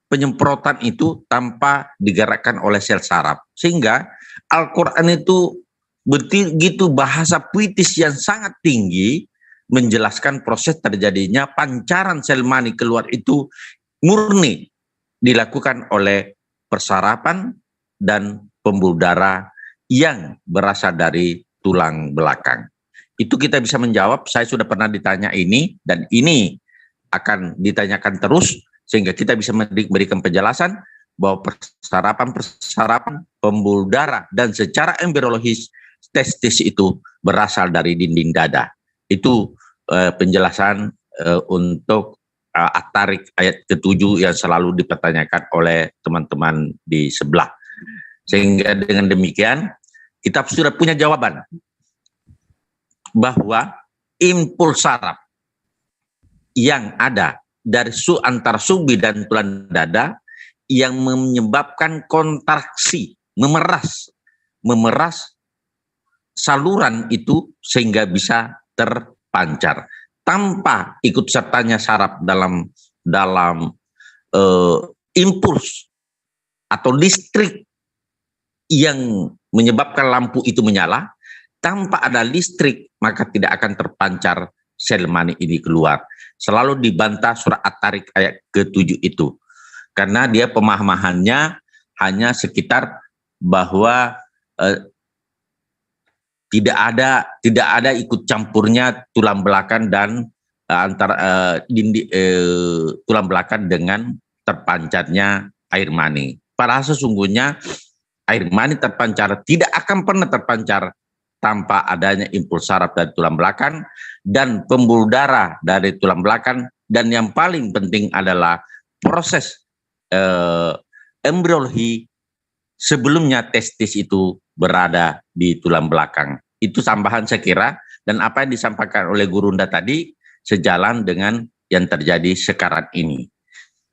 penyemprotan itu tanpa digerakkan oleh sel saraf. Sehingga Al-Quran itu begitu bahasa puitis yang sangat tinggi menjelaskan proses terjadinya pancaran sel mani keluar itu murni dilakukan oleh persarapan dan pembuluh darah yang berasal dari tulang belakang. Itu kita bisa menjawab. Saya sudah pernah ditanya ini, dan ini akan ditanyakan terus, sehingga kita bisa memberikan penjelasan bahwa persarapan pembuluh darah dan secara embriologis testis itu berasal dari dinding dada. Itu penjelasan untuk At-Tariq ayat ke-7 yang selalu dipertanyakan oleh teman-teman di sebelah. Sehingga dengan demikian kita sudah punya jawaban bahwa impuls saraf yang ada dari antara subi dan tulang dada yang menyebabkan kontraksi, memeras saluran itu sehingga bisa terpancar tanpa ikut sertanya saraf dalam impuls atau listrik yang menyebabkan lampu itu menyala. Tanpa ada listrik maka tidak akan terpancar sel mani ini keluar. Selalu dibantah surah At-Tariq ayat ke-7 itu. Karena dia pemahamannya hanya sekitar bahwa tidak ada ikut campurnya tulang belakang dan antara tulang belakang dengan terpancarnya air mani. Padahal sesungguhnya air mani terpancar tidak akan pernah terpancar tanpa adanya impuls saraf dari tulang belakang dan pembuluh darah dari tulang belakang, dan yang paling penting adalah proses embriologi sebelumnya testis itu berada di tulang belakang. Itu tambahan saya kira, dan apa yang disampaikan oleh Gurunda tadi sejalan dengan yang terjadi sekarang ini.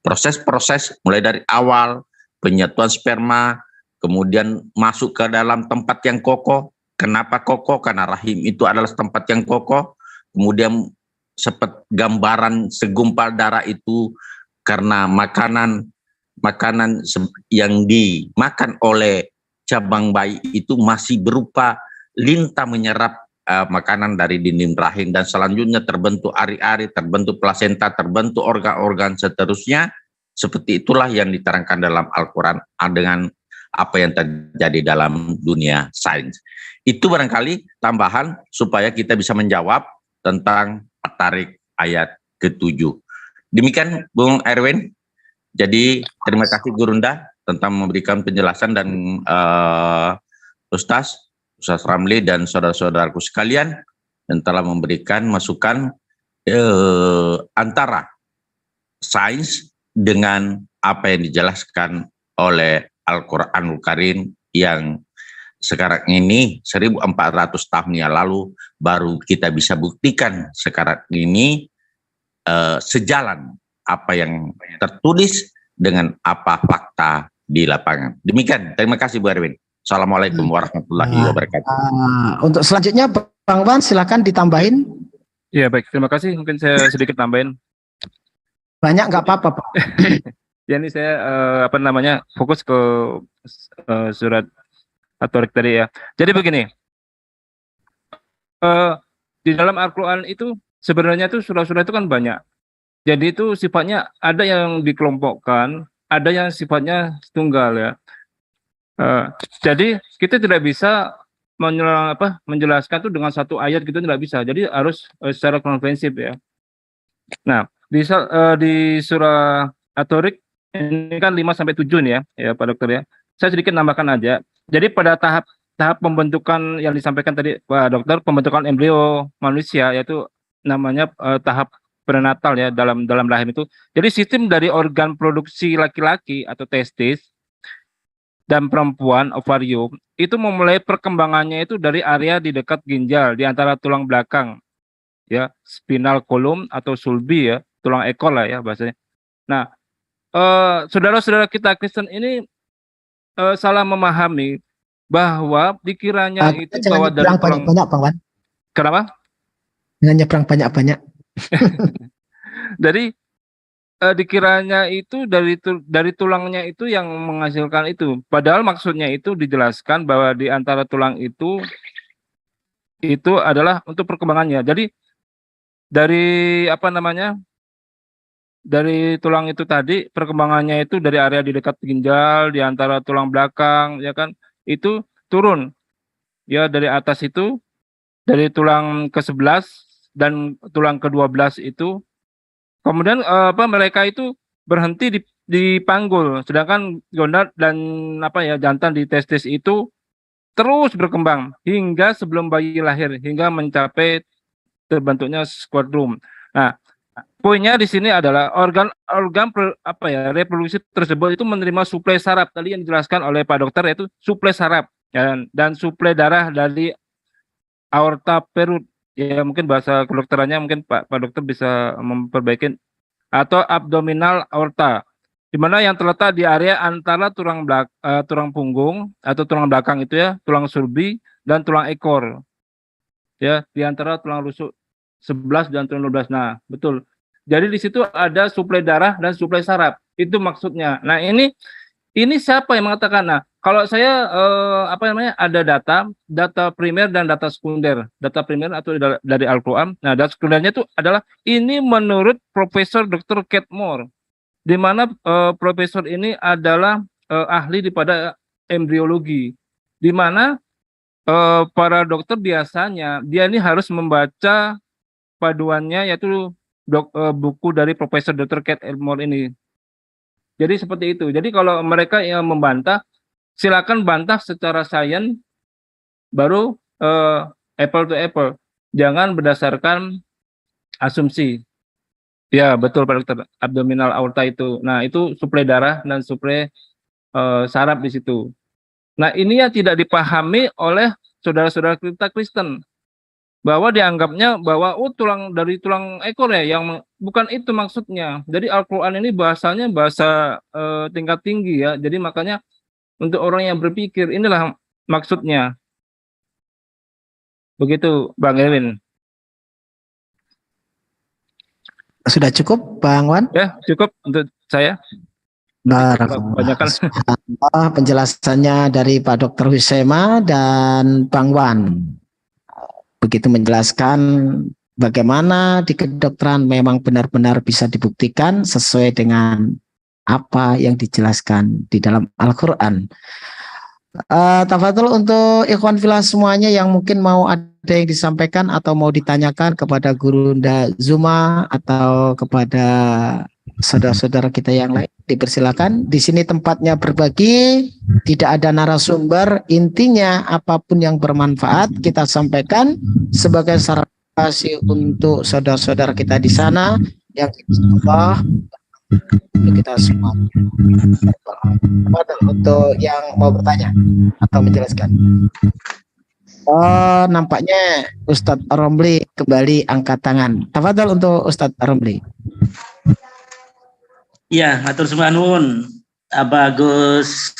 Proses-proses mulai dari awal penyatuan sperma, kemudian masuk ke dalam tempat yang kokoh. Kenapa kokoh? Karena rahim itu adalah tempat yang kokoh. Kemudian seperti gambaran segumpal darah itu karena makanan yang dimakan oleh cabang bayi itu masih berupa lintah menyerap makanan dari dinding rahim, dan selanjutnya terbentuk ari-ari, terbentuk plasenta, terbentuk organ-organ seterusnya. Seperti itulah yang diterangkan dalam Al-Quran dengan apa yang terjadi dalam dunia sains. Itu barangkali tambahan supaya kita bisa menjawab tentang At-Tariq ayat ke-7. Demikian Bung Erwin. Jadi terima kasih Gurunda tentang memberikan penjelasan, dan Ustaz Ramli dan saudara-saudaraku sekalian yang telah memberikan masukan antara sains dengan apa yang dijelaskan oleh Al-Quranul Karim yang sekarang ini 1400 tahun yang lalu baru kita bisa buktikan sekarang ini sejalan apa yang tertulis dengan apa fakta di lapangan. Demikian, terima kasih Bu Erwin. Assalamualaikum warahmatullahi wabarakatuh. Untuk selanjutnya Bang Wan silakan ditambahin. Iya baik, terima kasih. Mungkin saya sedikit tambahin. Banyak nggak apa-apa Pak. Ya ini saya fokus ke surat At-Tariq tadi ya. Jadi begini, di dalam Al-Quran itu sebenarnya tuh surah-surah itu kan banyak. Jadi itu sifatnya ada yang dikelompokkan, ada yang sifatnya tunggal ya. Jadi kita tidak bisa menjelaskan itu dengan satu ayat gitu, tidak bisa. Jadi harus secara komprehensif ya. Nah, di surah At-Tariq ini kan 5-7 nih ya Pak Dokter ya. Saya sedikit nambahkan aja. Jadi pada tahap pembentukan yang disampaikan tadi Pak Dokter, pembentukan embrio manusia yaitu namanya tahap prenatal ya dalam rahim itu. Jadi sistem dari organ produksi laki-laki atau testis dan perempuan ovarium itu memulai perkembangannya itu dari area di dekat ginjal di antara tulang belakang ya, spinal column atau sulbi ya, tulang ekor lah ya bahasanya. Nah, saudara-saudara kita Kristen ini salah memahami bahwa dikiranya itu bahwa dari tulang banyak Bang Wan. Kenapa? Dengan nyebrang banyak-banyak. Jadi dikiranya itu dari tulangnya itu yang menghasilkan itu. Padahal maksudnya itu dijelaskan bahwa di antara tulang itu adalah untuk perkembangannya. Jadi dari dari tulang itu tadi perkembangannya itu dari area di dekat ginjal di antara tulang belakang ya kan itu turun ya dari atas itu dari tulang ke-11 dan tulang ke-12 itu kemudian mereka itu berhenti di panggul, sedangkan gonad dan jantan di testis itu terus berkembang hingga sebelum bayi lahir hingga mencapai terbentuknya squadrum. Nah, poinnya di sini adalah organ reproduksi tersebut itu menerima suplai saraf tadi yang dijelaskan oleh Pak Dokter yaitu suplai saraf dan suplai darah dari aorta perut. Ya mungkin bahasa kedokterannya mungkin Pak Dokter bisa memperbaiki atau abdominal aorta di mana yang terletak di area antara tulang punggung atau tulang belakang itu ya, tulang sulbi dan tulang ekor. Ya, di antara tulang rusuk 11 dan tulang 12. Nah, betul. Jadi di situ ada suplai darah dan suplai saraf. Itu maksudnya. Nah, ini siapa yang mengatakan? Nah, kalau saya ada data primer dan data sekunder. Data primer atau dari Al-Quran. Nah, data sekundernya itu adalah ini menurut Profesor Dr. Kate Moore, di mana profesor ini adalah ahli pada embriologi, di mana para dokter biasanya dia ini harus membaca paduannya yaitu buku dari Profesor Dr. Kate Moore ini. Jadi seperti itu. Jadi kalau mereka yang membantah, silakan bantah secara sains, baru apple to apple. Jangan berdasarkan asumsi. Ya betul Pak Dokter, abdominal aorta itu. Nah itu suplai darah dan suplai saraf di situ. Nah ini yang tidak dipahami oleh saudara-saudara kita Kristen. Bahwa dianggapnya bahwa tulang ekor ya, yang bukan itu maksudnya. Jadi Al-Quran ini bahasanya bahasa tingkat tinggi ya. Jadi makanya untuk orang yang berpikir inilah maksudnya. Begitu Bang Erwin. Sudah cukup Bang Wan? Ya cukup untuk saya. Barakallah. Penjelasannya dari Pak Dr. Husaima dan Bang Wan. Begitu menjelaskan bagaimana di kedokteran memang benar-benar bisa dibuktikan sesuai dengan apa yang dijelaskan di dalam Al-Quran. Tafadhol untuk ikhwan fillah semuanya yang mungkin mau ada yang disampaikan atau mau ditanyakan kepada Guru Nda Zuma atau kepada saudara-saudara kita yang lain, dipersilakan. Di sini tempatnya berbagi, tidak ada narasumber. Intinya apapun yang bermanfaat kita sampaikan sebagai sarasi untuk saudara-saudara kita di sana yang insyaallah kita semua. Untuk yang mau bertanya atau menjelaskan. Oh, nampaknya Ustadz Romli kembali angkat tangan. Tafadhol untuk Ustadz Romli. Ya, matur suwun Gus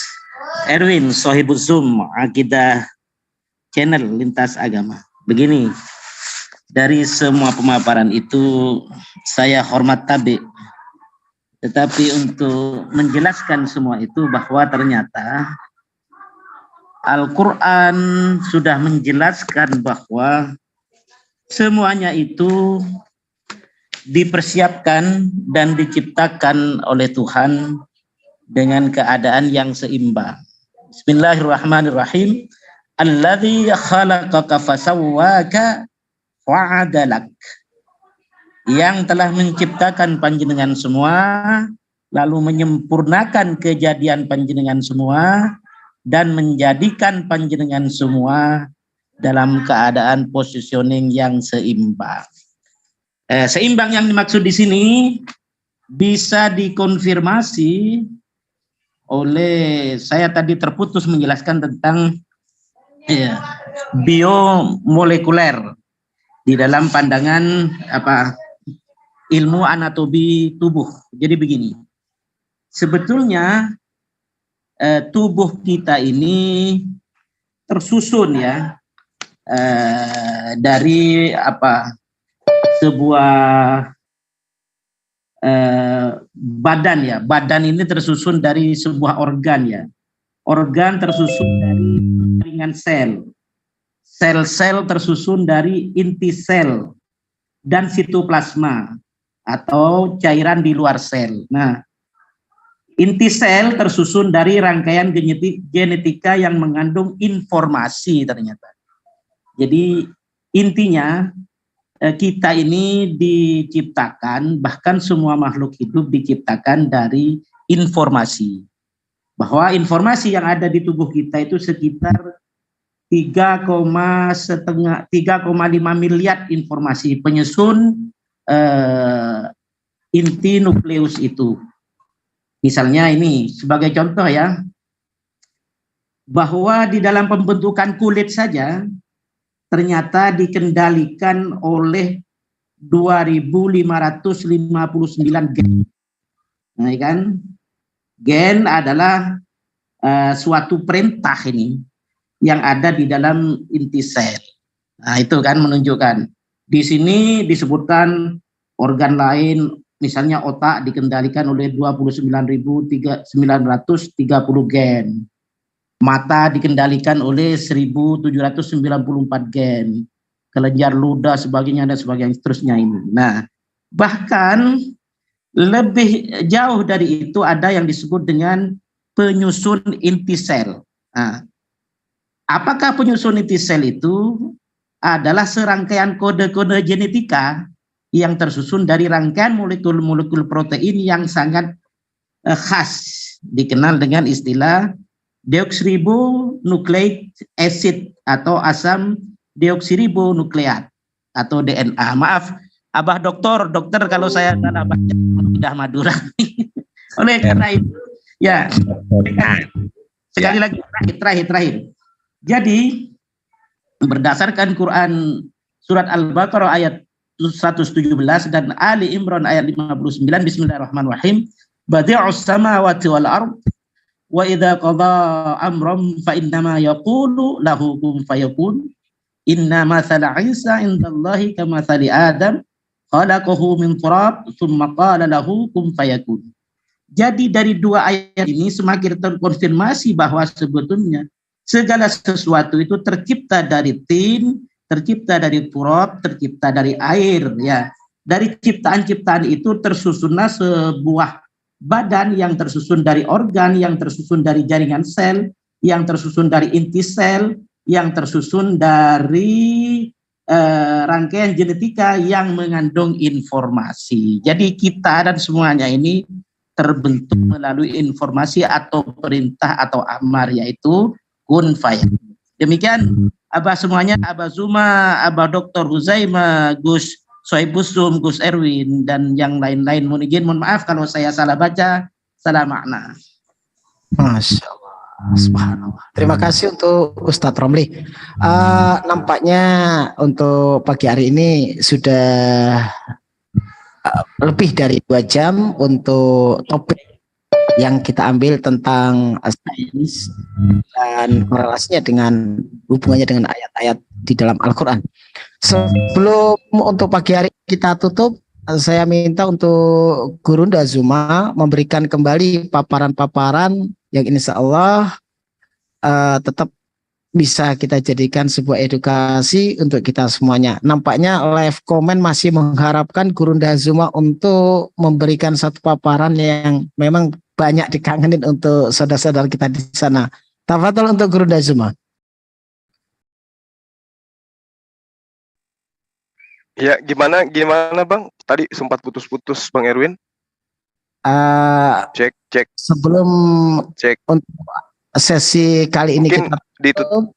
Erwin Sohibus Zoom Akidah Channel Lintas Agama. Begini, dari semua pemaparan itu saya hormat tabi Tetapi untuk menjelaskan semua itu bahwa ternyata Al-Quran sudah menjelaskan bahwa semuanya itu dipersiapkan dan diciptakan oleh Tuhan dengan keadaan yang seimbang. Bismillahirrahmanirrahim. Alladzi khalaqaka fasawwaka fa'adalak. Yang telah menciptakan panjenengan semua, lalu menyempurnakan kejadian panjenengan semua, dan menjadikan panjenengan semua dalam keadaan positioning yang seimbang. Seimbang yang dimaksud di sini bisa dikonfirmasi oleh, saya tadi terputus menjelaskan tentang biomolekuler di dalam pandangan ilmu anatomi tubuh. Jadi begini, sebetulnya tubuh kita ini tersusun ya dari sebuah badan ya. Badan ini tersusun dari sebuah organ ya. Organ tersusun dari jaringan sel. Sel-sel tersusun dari inti sel dan sitoplasma atau cairan di luar sel. Nah, inti sel tersusun dari rangkaian genetika yang mengandung informasi ternyata. Jadi intinya kita ini diciptakan, bahkan semua makhluk hidup diciptakan dari informasi. Bahwa informasi yang ada di tubuh kita itu sekitar 3,5 miliar informasi penyusun inti nukleus itu. Misalnya ini sebagai contoh ya, bahwa di dalam pembentukan kulit saja ternyata dikendalikan oleh 2.559 gen. Nah, kan? Gen adalah suatu perintah ini yang ada di dalam inti sel. Nah, itu kan menunjukkan. Di sini disebutkan organ lain, misalnya otak dikendalikan oleh 29.930 gen. Mata dikendalikan oleh 1.794 gen. Kelenjar ludah sebagainya dan sebagainya seterusnya ini. Nah, bahkan lebih jauh dari itu ada yang disebut dengan penyusun inti sel. Nah, apakah penyusun inti sel itu adalah serangkaian kode-kode genetika yang tersusun dari rangkaian molekul-molekul protein yang sangat khas, dikenal dengan istilah deoksiribonukleik acid atau asam deoksiribonukleat atau DNA. Maaf, Abah dokter kalau saya salah baca lidah Madura. Oleh karena itu, ya, sekali lagi terakhir. Jadi berdasarkan Quran surat Al-Baqarah ayat 117 dan Ali Imran ayat 59, Bismillahirrahmanirrahim. Badi'us samawati wal ard wa idza qada amran fa innama yaqulu lahu kun fayakun. Inna mathala Isa indallahi kamathali Adam khalaqahu min turab thumma qala lahu kun fayakun. Jadi dari dua ayat ini semakin terkonfirmasi bahwa sebetulnya segala sesuatu itu tercipta dari tin, tercipta dari turab, tercipta dari air ya. Dari ciptaan-ciptaan itu tersusunlah sebuah badan yang tersusun dari organ, yang tersusun dari jaringan sel, yang tersusun dari inti sel, yang tersusun dari rangkaian genetika yang mengandung informasi. Jadi kita dan semuanya ini terbentuk melalui informasi atau perintah atau amar, yaitu kun fayakun. Demikian Abah semuanya, Abah Zuma, Abah Dr. Huzaima, Gus Soibusum, Gus Erwin, dan yang lain-lain. Mohon maaf kalau saya salah baca, salah makna. Masya Allah. Subhanallah. Terima kasih untuk Ustadz Romli. Nampaknya untuk pagi hari ini sudah lebih dari 2 jam untuk topik yang kita ambil tentang sains dan korelasinya dengan hubungannya dengan ayat-ayat di dalam Al-Quran. Sebelum untuk pagi hari kita tutup, saya minta untuk Guru Ndazuma memberikan kembali paparan-paparan yang insya Allah tetap bisa kita jadikan sebuah edukasi untuk kita semuanya. Nampaknya live comment masih mengharapkan Guru Ndazuma untuk memberikan satu paparan yang memang banyak dikangenin untuk saudara-saudara kita di sana. Tafadhol untuk Guru Ndazuma. Ya, gimana Bang? Tadi sempat putus-putus Bang Erwin. Cek. Sebelum untuk sesi kali ini mungkin kita tutup,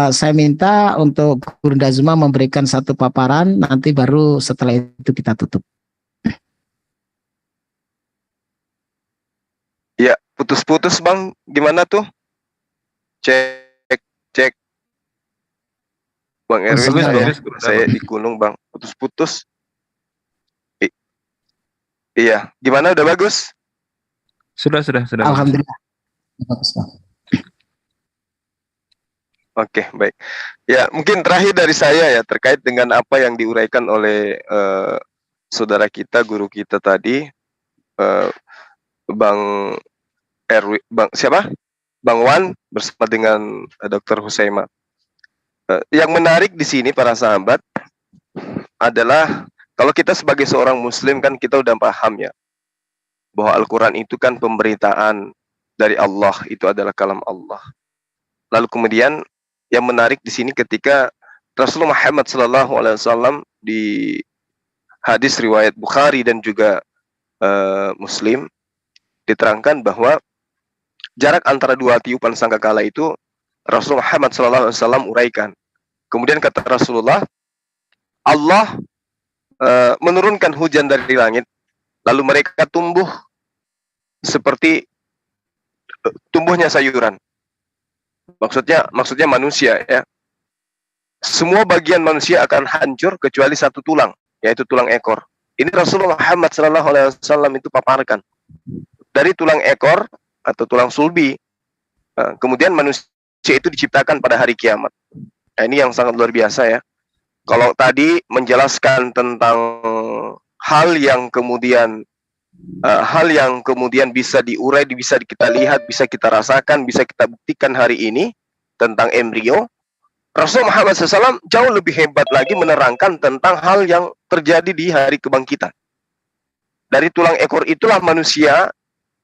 saya minta untuk Guru Ndazuma memberikan satu paparan, nanti baru setelah itu kita tutup. Ya, putus-putus Bang. Gimana tuh? Cek. Bang Erwin, saya di Gunung Bang, putus-putus. Iya, gimana? Udah bagus? Sudah. Alhamdulillah. Oke, baik. Ya, mungkin terakhir dari saya ya terkait dengan apa yang diuraikan oleh saudara kita, guru kita tadi, Bang Erwin, siapa? Bang Wan bersama dengan Dr. Husaima. Yang menarik di sini para sahabat adalah kalau kita sebagai seorang muslim kan kita udah paham ya bahwa Al-Quran itu kan pemberitaan dari Allah, itu adalah kalam Allah. Lalu kemudian yang menarik di sini ketika Rasulullah Muhammad SAW di hadis riwayat Bukhari dan juga Muslim diterangkan bahwa jarak antara dua tiupan sangkakala itu Rasulullah Muhammad SAW uraikan. Kemudian kata Rasulullah, Allah menurunkan hujan dari langit, lalu mereka tumbuh seperti tumbuhnya sayuran. Maksudnya manusia ya. Semua bagian manusia akan hancur kecuali satu tulang, yaitu tulang ekor. Ini Rasulullah Muhammad SAW itu paparkan. Dari tulang ekor atau tulang sulbi, kemudian manusia itu diciptakan pada hari kiamat. Nah, ini yang sangat luar biasa ya. Kalau tadi menjelaskan tentang hal yang kemudian bisa diurai, bisa kita lihat, bisa kita rasakan, bisa kita buktikan hari ini tentang embrio, Rasul Muhammad SAW jauh lebih hebat lagi menerangkan tentang hal yang terjadi di hari kebangkitan. Dari tulang ekor itulah manusia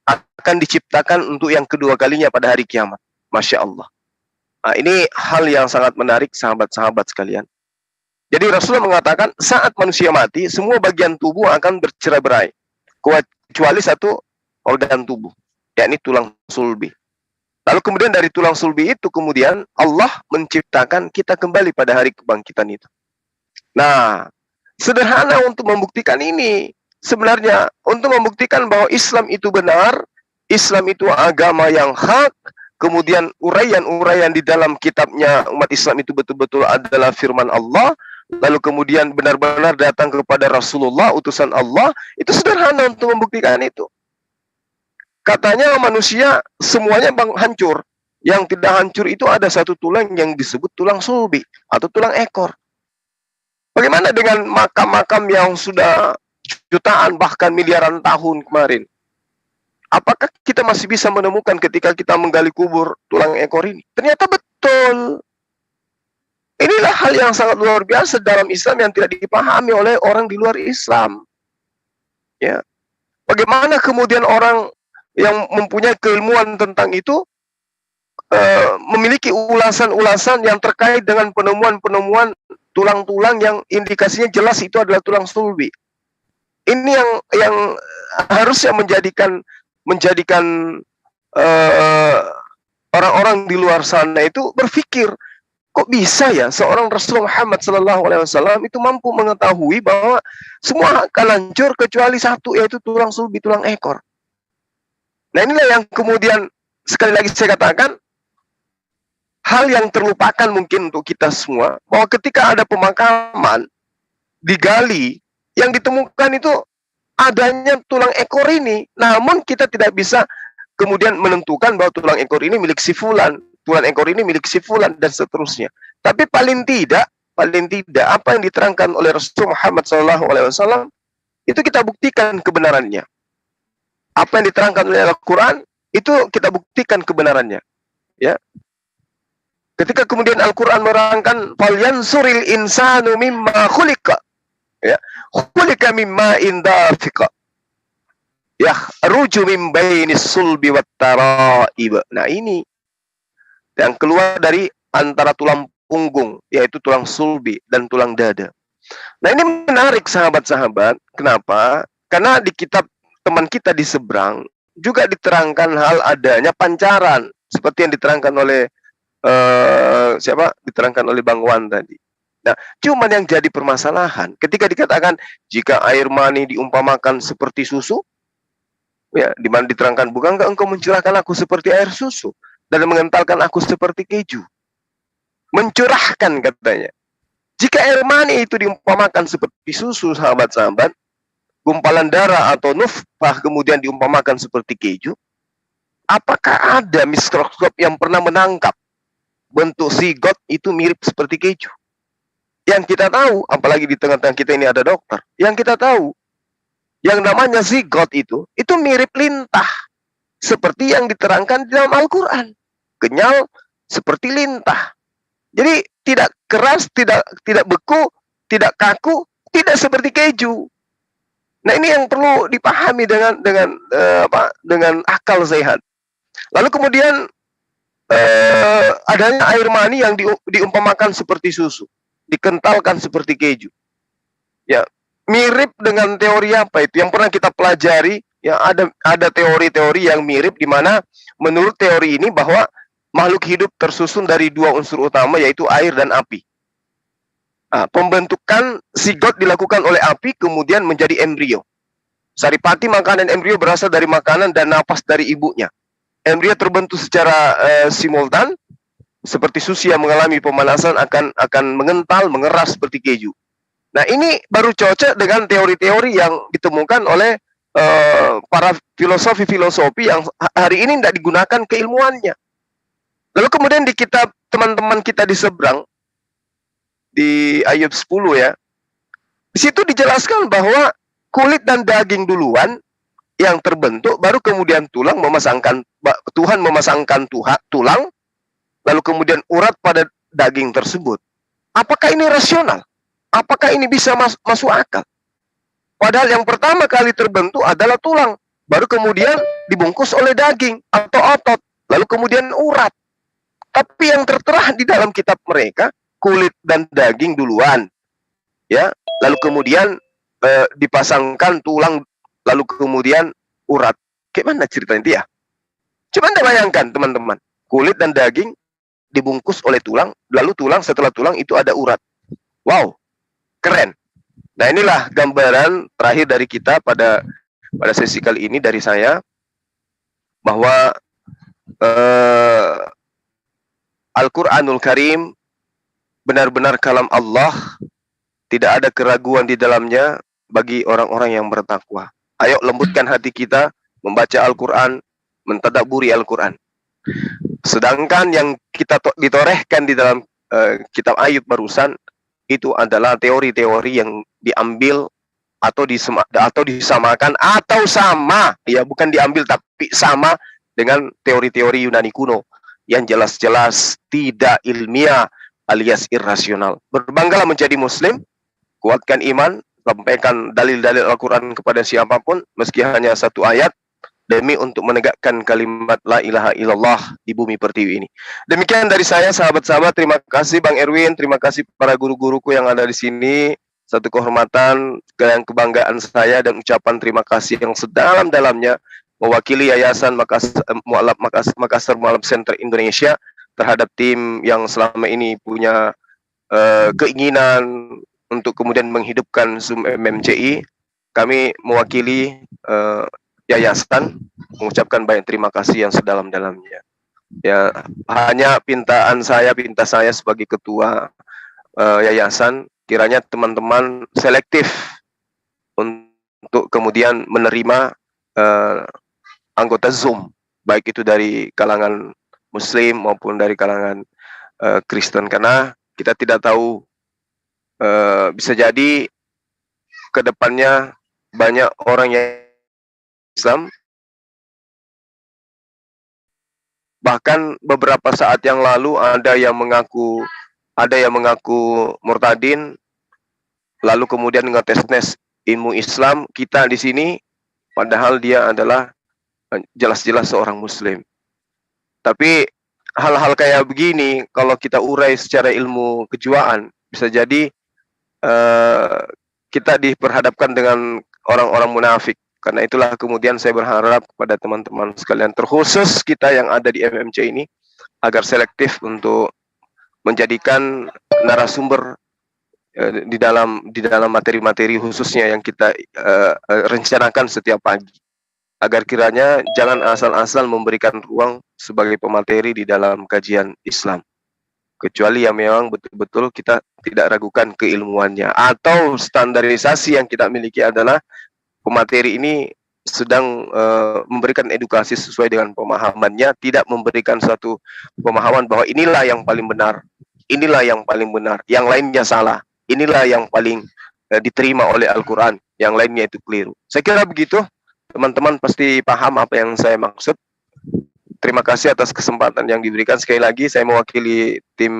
akan diciptakan untuk yang kedua kalinya pada hari kiamat. Masya Allah. Nah, ini hal yang sangat menarik sahabat-sahabat sekalian. Jadi Rasulullah mengatakan saat manusia mati, semua bagian tubuh akan bercerai-berai. Kecuali satu organ tubuh, yakni tulang sulbi. Lalu kemudian dari tulang sulbi itu kemudian Allah menciptakan kita kembali pada hari kebangkitan itu. Nah, sederhana untuk membuktikan ini. Sebenarnya untuk membuktikan bahwa Islam itu benar, Islam itu agama yang hak, kemudian uraian-uraian di dalam kitabnya umat Islam itu betul-betul adalah firman Allah, lalu kemudian benar-benar datang kepada Rasulullah, utusan Allah, itu sederhana untuk membuktikan itu. Katanya manusia semuanya hancur. Yang tidak hancur itu ada satu tulang yang disebut tulang sulbi atau tulang ekor. Bagaimana dengan makam-makam yang sudah jutaan bahkan miliaran tahun kemarin? Apakah kita masih bisa menemukan ketika kita menggali kubur tulang ekor ini? Ternyata betul. Inilah hal yang sangat luar biasa dalam Islam yang tidak dipahami oleh orang di luar Islam. Ya. Bagaimana kemudian orang yang mempunyai keilmuan tentang itu memiliki ulasan-ulasan yang terkait dengan penemuan-penemuan tulang-tulang yang indikasinya jelas itu adalah tulang sulbi. Ini yang harusnya menjadikan orang-orang di luar sana itu berpikir, kok bisa ya seorang Rasulullah Muhammad SAW itu mampu mengetahui bahwa semua akan hancur kecuali satu, yaitu tulang sulbi, tulang ekor. Nah, inilah yang kemudian sekali lagi saya katakan hal yang terlupakan mungkin untuk kita semua, bahwa ketika ada pemakaman digali, yang ditemukan itu adanya tulang ekor ini. Namun kita tidak bisa kemudian menentukan bahwa tulang ekor ini milik si fulan, tulang ekor ini milik si fulan, dan seterusnya. Tapi paling tidak paling tidak apa yang diterangkan oleh Rasul Muhammad SAW itu kita buktikan kebenarannya. Apa yang diterangkan oleh Al-Quran itu kita buktikan kebenarannya. Ya. Ketika kemudian Al-Quran merangkan falyansuril insanu mimma khuliqa. Ya. Khuliqa mimma indafiqa. Yakhruju min bainis sulbi wat taraib. Nah, ini yang keluar dari antara tulang punggung, yaitu tulang sulbi dan tulang dada. Nah, ini menarik sahabat-sahabat. Kenapa? Karena di kitab teman kita di seberang juga diterangkan hal adanya pancaran seperti yang diterangkan oleh diterangkan oleh Bang Wan tadi. Nah, cuman yang jadi permasalahan ketika dikatakan jika air mani diumpamakan seperti susu, ya, di mana diterangkan bukankah engkau mencurahkan aku seperti air susu dan mengentalkan aku seperti keju. Mencurahkan katanya. Jika air mani itu diumpamakan seperti susu, sahabat-sahabat, gumpalan darah atau nufah kemudian diumpamakan seperti keju, apakah ada mikroskop yang pernah menangkap bentuk zigot itu mirip seperti keju? Yang kita tahu, apalagi di tengah-tengah kita ini ada dokter, yang kita tahu, yang namanya zigot itu mirip lintah. Seperti yang diterangkan di dalam Al-Quran. Kenyal seperti lintah. Jadi tidak keras, tidak beku, tidak kaku, tidak seperti keju. Nah, ini yang perlu dipahami dengan akal sehat. Lalu kemudian adanya air mani yang diumpamakan seperti susu, dikentalkan seperti keju. Ya, mirip dengan teori apa itu yang pernah kita pelajari? Ya, ada teori-teori yang mirip di mana menurut teori ini bahwa makhluk hidup tersusun dari dua unsur utama yaitu air dan api. Nah, pembentukan zigot dilakukan oleh api kemudian menjadi embrio. Saripati makanan embrio berasal dari makanan dan napas dari ibunya. Embrio terbentuk secara simultan seperti susu yang mengalami pemanasan akan mengental, mengeras seperti keju. Nah, ini baru cocok dengan teori-teori yang ditemukan oleh para filosofi yang hari ini tidak digunakan keilmuannya. Lalu kemudian di kitab teman-teman kita di seberang, di ayat 10 ya, di situ dijelaskan bahwa kulit dan daging duluan yang terbentuk, baru kemudian Tuhan memasangkan tulang, lalu kemudian urat pada daging tersebut. Apakah ini rasional? Apakah ini bisa masuk akal? Padahal yang pertama kali terbentuk adalah tulang, baru kemudian dibungkus oleh daging atau otot, lalu kemudian urat. Tapi yang tertera di dalam kitab mereka, kulit dan daging duluan, ya, lalu kemudian dipasangkan tulang, lalu kemudian urat. Gimana ceritanya dia? Coba Anda bayangkan teman-teman, kulit dan daging dibungkus oleh tulang, lalu setelah tulang itu ada urat. Wow, keren. Nah, inilah gambaran terakhir dari kita pada sesi kali ini dari saya, bahwa Al-Quranul Karim benar-benar kalam Allah, tidak ada keraguan di dalamnya bagi orang-orang yang bertakwa. Ayo lembutkan hati kita membaca Al-Quran, mentadaburi Al-Quran. Sedangkan yang kita ditorehkan di dalam kitab Ayub barusan itu adalah teori-teori yang diambil atau disamakan atau sama, ya, bukan diambil tapi sama dengan teori-teori Yunani kuno yang jelas-jelas tidak ilmiah alias irrasional. Berbanggalah menjadi muslim, kuatkan iman, sampaikan dalil-dalil Al-Quran kepada siapapun meski hanya satu ayat, demi untuk menegakkan kalimat la ilaha illallah di bumi pertiwi ini. Demikian dari saya, sahabat-sahabat. Terima kasih Bang Erwin, terima kasih para guru-guruku yang ada di sini. Satu kehormatan dan kebanggaan saya dan ucapan terima kasih yang sedalam-dalamnya mewakili Yayasan Makassar Mualaf Center Indonesia terhadap tim yang selama ini punya keinginan untuk kemudian menghidupkan Zoom MMCI. Kami mewakili yayasan mengucapkan banyak terima kasih yang sedalam-dalamnya. Ya, hanya pinta saya sebagai ketua yayasan, kiranya teman-teman selektif untuk kemudian menerima anggota Zoom, baik itu dari kalangan Muslim maupun dari kalangan Kristen, karena kita tidak tahu bisa jadi kedepannya banyak orang yang Islam. Bahkan beberapa saat yang lalu ada yang mengaku murtadin, lalu kemudian ngetes ilmu Islam kita di sini, padahal dia adalah jelas-jelas seorang Muslim. Tapi hal-hal kayak begini kalau kita urai secara ilmu kejiwaan, bisa jadi kita diperhadapkan dengan orang-orang munafik. Karena itulah kemudian saya berharap kepada teman-teman sekalian, terkhusus kita yang ada di MMC ini, agar selektif untuk menjadikan narasumber di dalam materi-materi khususnya yang kita rencanakan setiap pagi, agar kiranya jangan asal-asal memberikan ruang sebagai pemateri di dalam kajian Islam, kecuali yang memang betul-betul kita tidak ragukan keilmuannya, atau standarisasi yang kita miliki adalah pemateri ini sedang memberikan edukasi sesuai dengan pemahamannya, tidak memberikan suatu pemahaman bahwa inilah yang paling benar, inilah yang paling benar, yang lainnya salah, inilah yang paling diterima oleh Al-Quran, yang lainnya itu keliru. Saya kira begitu, teman-teman pasti paham apa yang saya maksud. Terima kasih atas kesempatan yang diberikan. Sekali lagi saya mewakili tim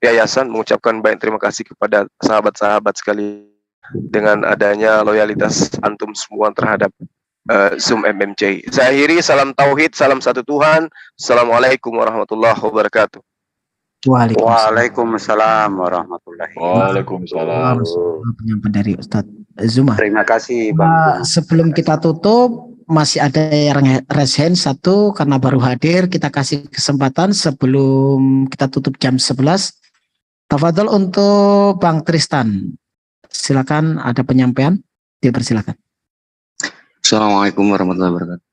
yayasan mengucapkan banyak terima kasih kepada sahabat-sahabat sekali, dengan adanya loyalitas antum semua terhadap Zoom MMC. Saya akhiri, salam tauhid, salam satu Tuhan. Assalamualaikum warahmatullahi wabarakatuh. Waalaikumsalam warahmatullahi wabarakatuh. Penyampaian dari Ustadz Zuma. Terima kasih Bang. Sebelum kita tutup, masih ada yang raise hand satu karena baru hadir. Kita kasih kesempatan sebelum kita tutup jam 11. Tafadhol untuk Bang Tristan. Silakan, ada penyampaian, dipersilakan. Assalamualaikum warahmatullahi wabarakatuh.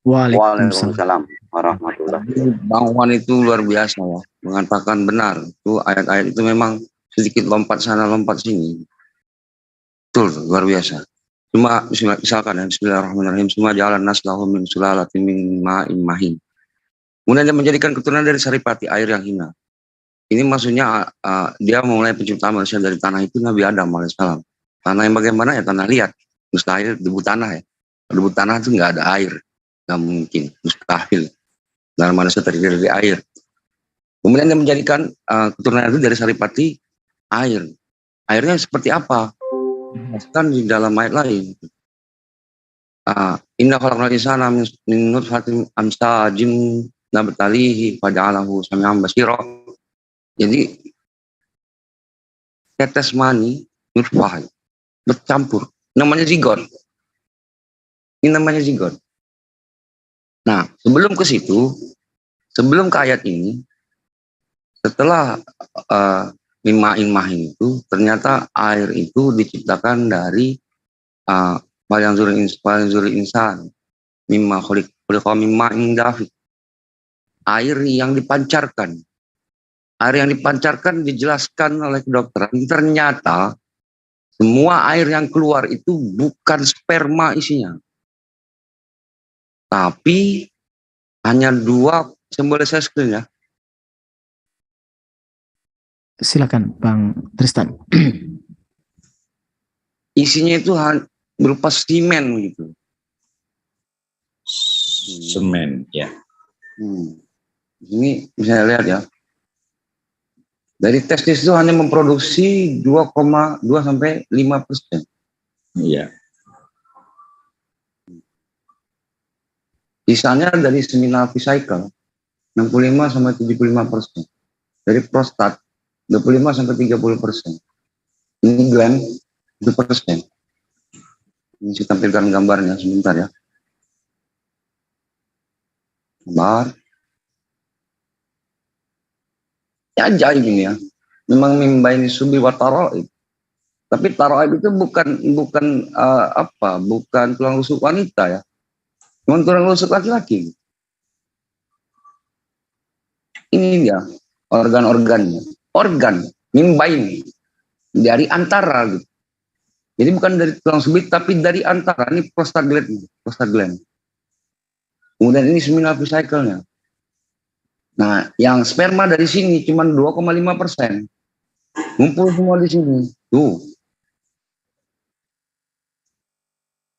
Waalaikumsalam warahmatullahi wabarakatuh. Bang Wan itu luar biasa ya, mengatakan benar. Itu ayat-ayat itu memang sedikit lompat sana lompat sini. Betul, luar biasa. Cuma misalkan ya, bismillahirrahmanirrahim, semua jalan naslahum min sulalatin min ma'in mahin. Kemudian dia menjadikan keturunan dari saripati, air yang hina. Ini maksudnya dia mulai penciptaan manusia dari tanah itu Nabi Adam alaihissalam. Tanah yang bagaimana ya, tanah liat, mustahil debu tanah ya. Debu tanah itu nggak ada air, nggak mungkin, mustahil. Dan manusia terdiri dari air. Kemudian dia menjadikan keturunan itu dari saripati, air. Airnya seperti apa? Kan di dalam ayat lain. Inna khalaqnal insana min nutfatin amsajin nabtalihi faja'alahu sami'an basira. Jadi tetes mani nutfah bercampur, namanya zigot. Ini namanya zigot. Nah, sebelum ke situ, sebelum ke ayat ini, setelah mima'in mahin itu, ternyata air itu diciptakan dari paling zuri insan mimma khuliqa mimma'in dafiq. Air yang dipancarkan. Air yang dipancarkan dijelaskan oleh kedokteran, ternyata semua air yang keluar itu bukan sperma isinya. Tapi hanya dua, boleh saya screen ya. Silakan Bang Tristan. Isinya itu berupa semen gitu. Semen, ya. Ini bisa lihat ya. Dari testis itu hanya memproduksi 2,2 sampai 5%. Iya. Sisanya dari seminal vesicle 65 sampai 75%. Dari prostat 25 sampai 30%. Ini gland 2%. Ini saya tampilkan gambarnya sebentar ya. Gambar. Ya ajaib ini ya. Memang mimbaini subi wa taraib. Tapi taraib itu bukan tulang rusuk wanita ya. Cuma tulang rusuk laki-laki. Ini dia organ-organnya. Organ mimbaini dari antara gitu. Jadi bukan dari tulang subit tapi dari antara. Ini prostat gland. Kemudian ini seminal vesicle-nya. Nah, yang sperma dari sini cuma 2,5%. Ngumpul semua di sini. Tuh.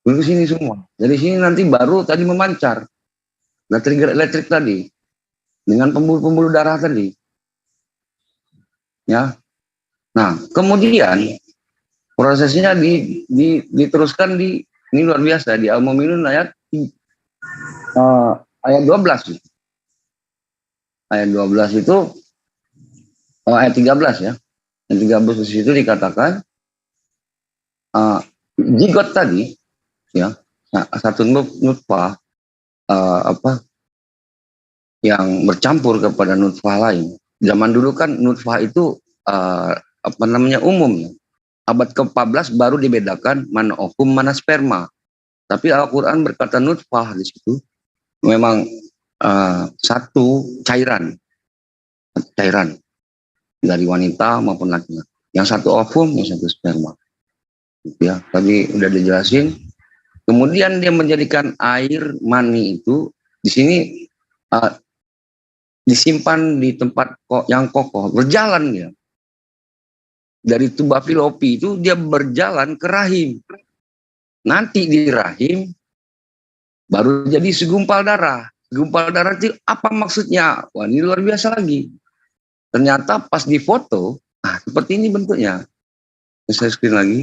Di sini semua. Dari sini nanti baru tadi memancar. Nah, trigger elektrik tadi. Dengan pembuluh-pembuluh darah tadi. Ya. Nah, kemudian prosesnya diteruskan ini luar biasa di Al-Mu'minun ayat 12. Ayat 12 itu ayat 13 ya. Ayat 13 di situ dikatakan zigot tadi ya, satu nutfah yang bercampur kepada nutfah lain. Zaman dulu kan nutfah itu umum ya. Abad ke-14 baru dibedakan mana ovum, mana sperma. Tapi Al-Quran berkata nutfah di situ memang satu cairan dari wanita maupun laki-laki. Yang satu ovum, yang satu sperma. Ya, tadi udah dijelasin. Kemudian dia menjadikan air mani itu di sini disimpan di tempat yang kokoh, berjalan ya. Dari tuba filopi itu dia berjalan ke rahim. Nanti di rahim baru jadi segumpal darah. Segumpal darah itu apa maksudnya? Wah, ini luar biasa lagi. Ternyata pas difoto, seperti ini bentuknya. Saya screen lagi.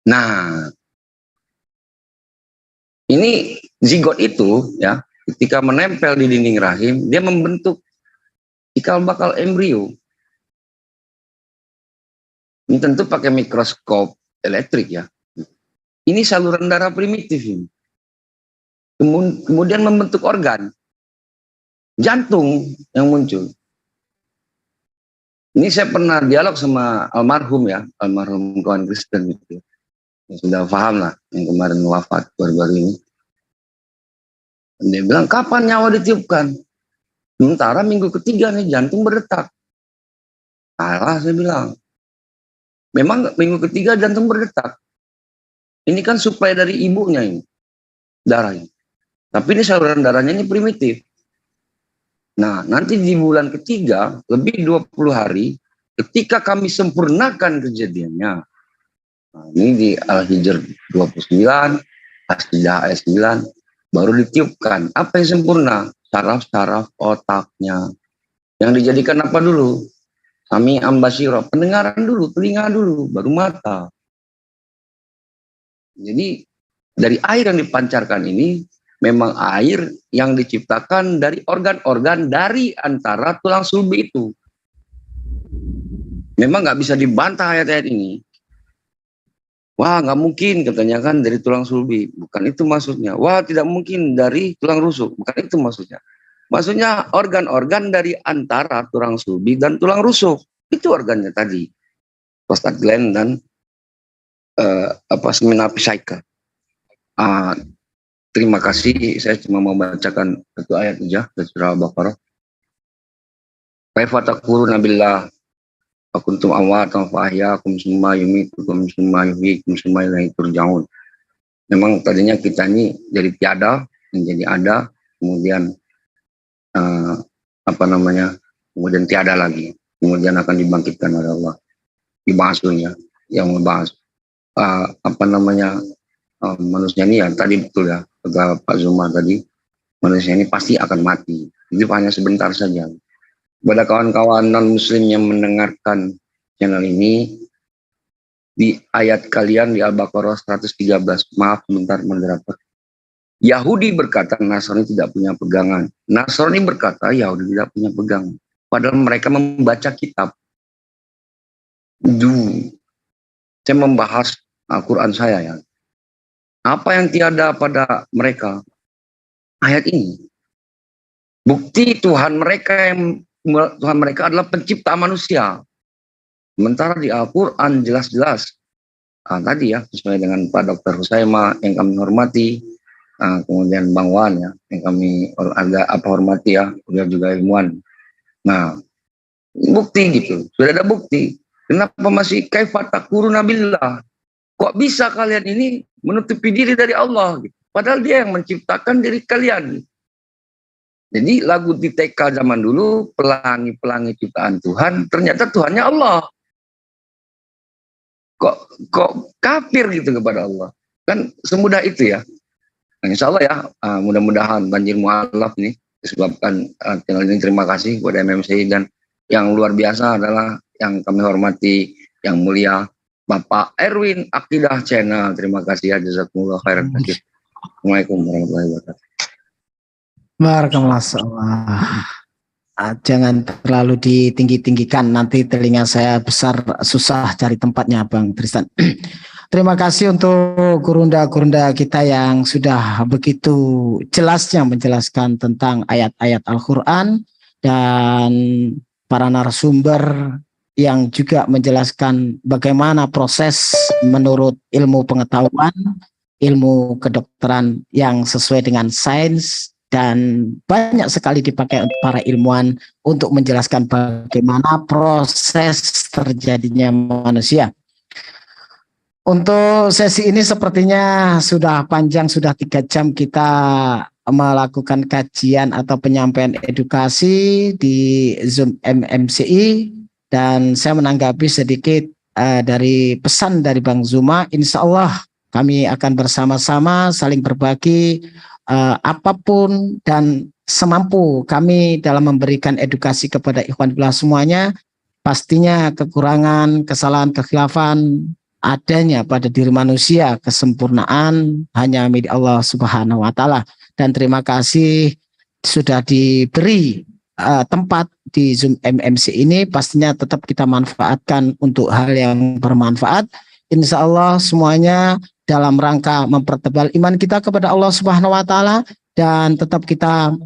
Nah, ini zigot itu ya, ketika menempel di dinding rahim, dia membentuk cikal bakal embrio. Ini tentu pakai mikroskop elektrik ya. Ini saluran darah primitif ini. Kemudian membentuk organ. Jantung yang muncul. Ini saya pernah dialog sama almarhum ya, almarhum kawan Kristen gitu. Yang sudah paham lah, yang kemarin wafat baru-baru ini. Dan dia bilang, kapan nyawa ditiupkan? Sementara minggu ketiga nih jantung berdetak. Salah saya bilang. Memang minggu ketiga jantung berdetak. Ini kan suplai dari ibunya ini, darahnya. Tapi ini saluran darahnya ini primitif. Nah, nanti di bulan ketiga, lebih 20 hari, ketika kami sempurnakan kejadiannya. Nah, ini di Al-Hijr 29, As-Sidah ayat 9, baru ditiupkan. Apa yang sempurna? Saraf-saraf otaknya. Yang dijadikan apa dulu? Kami ambasiro, pendengaran dulu, telinga dulu, baru mata. Jadi dari air yang dipancarkan ini memang air yang diciptakan dari organ-organ dari antara tulang sulbi itu. Memang nggak bisa dibantah ayat-ayat ini. Wah, nggak mungkin katanya kan dari tulang sulbi. Bukan itu maksudnya. Wah, tidak mungkin dari tulang rusuk. Bukan itu maksudnya. Maksudnya organ-organ dari antara tulang sulbi dan tulang rusuk. Itu organnya tadi. Prostat gland dan semina psique. Terima kasih. Saya cuma mau bacakan satu ayat saja dari surah Al-Baqarah. Kaifa takfuruna billah wa kuntum amwatan fa ahyaakum summa yumitukum summa yuhyikum summa ilaihi turja'un. Memang tadinya kita ini dari tiada menjadi ada, kemudian kemudian tiada lagi, kemudian akan dibangkitkan oleh Allah. Dibahasnya yang membahas manusia ini ya tadi betul ya, kata Pak Zuma tadi, manusia ini pasti akan mati. Itu hanya sebentar saja. Pada kawan-kawan non-muslim yang mendengarkan channel ini, di ayat kalian di Al-Baqarah 113, maaf sebentar moderator. Yahudi berkata Nasrani tidak punya pegangan. Nasrani berkata Yahudi tidak punya pegangan. Padahal mereka membaca kitab. Saya membahas Al-Quran saya ya. Apa yang tiada pada mereka? Ayat ini. Bukti Tuhan mereka adalah pencipta manusia. Sementara di Al-Quran jelas-jelas. Tadi ya, sesuai dengan Pak Dr. Husaima yang kami hormati. Kemudian Bang Wan ya, yang kami hormati ya, beliau juga ilmuwan. Nah, bukti gitu, sudah ada bukti. Kenapa masih kaifa takfuruna billah? Kok bisa kalian ini menutupi diri dari Allah? Gitu. Padahal dia yang menciptakan diri kalian. Jadi lagu di TK zaman dulu, pelangi-pelangi ciptaan Tuhan, ternyata Tuhannya Allah. Kok kafir gitu kepada Allah? Kan semudah itu ya. Nah, insya Allah ya, mudah-mudahan banjir mualaf nih disebabkan channel ini. Terima kasih kepada MMCI, dan yang luar biasa adalah yang kami hormati, yang mulia Bapak Erwin Akidah Channel. Terima kasih ya, jazakumullah khairan katsir. Assalamualaikum warahmatullahi wabarakatuh. Barakallah. Jangan terlalu ditinggi-tinggikan, nanti telinga saya besar, susah cari tempatnya Bang Tristan. Terima kasih untuk gurunda-gurunda kita yang sudah begitu jelasnya menjelaskan tentang ayat-ayat Al-Quran, dan para narasumber yang juga menjelaskan bagaimana proses menurut ilmu pengetahuan, ilmu kedokteran yang sesuai dengan sains, dan banyak sekali dipakai para ilmuwan untuk menjelaskan bagaimana proses terjadinya manusia. Untuk sesi ini sepertinya sudah panjang, sudah 3 jam kita melakukan kajian atau penyampaian edukasi di Zoom MMCI, dan saya menanggapi sedikit dari pesan dari Bang Zuma. Insya Allah kami akan bersama-sama saling berbagi apapun dan semampu kami dalam memberikan edukasi kepada ikhwan fillah semuanya. Pastinya kekurangan, kesalahan, kekhilafan adanya pada diri manusia, kesempurnaan hanya milik Allah Subhanahu wa taala. Dan terima kasih sudah diberi tempat di Zoom MMC ini, pastinya tetap kita manfaatkan untuk hal yang bermanfaat. Insya Allah semuanya dalam rangka mempertebal iman kita kepada Allah Subhanahu wa taala, dan tetap kita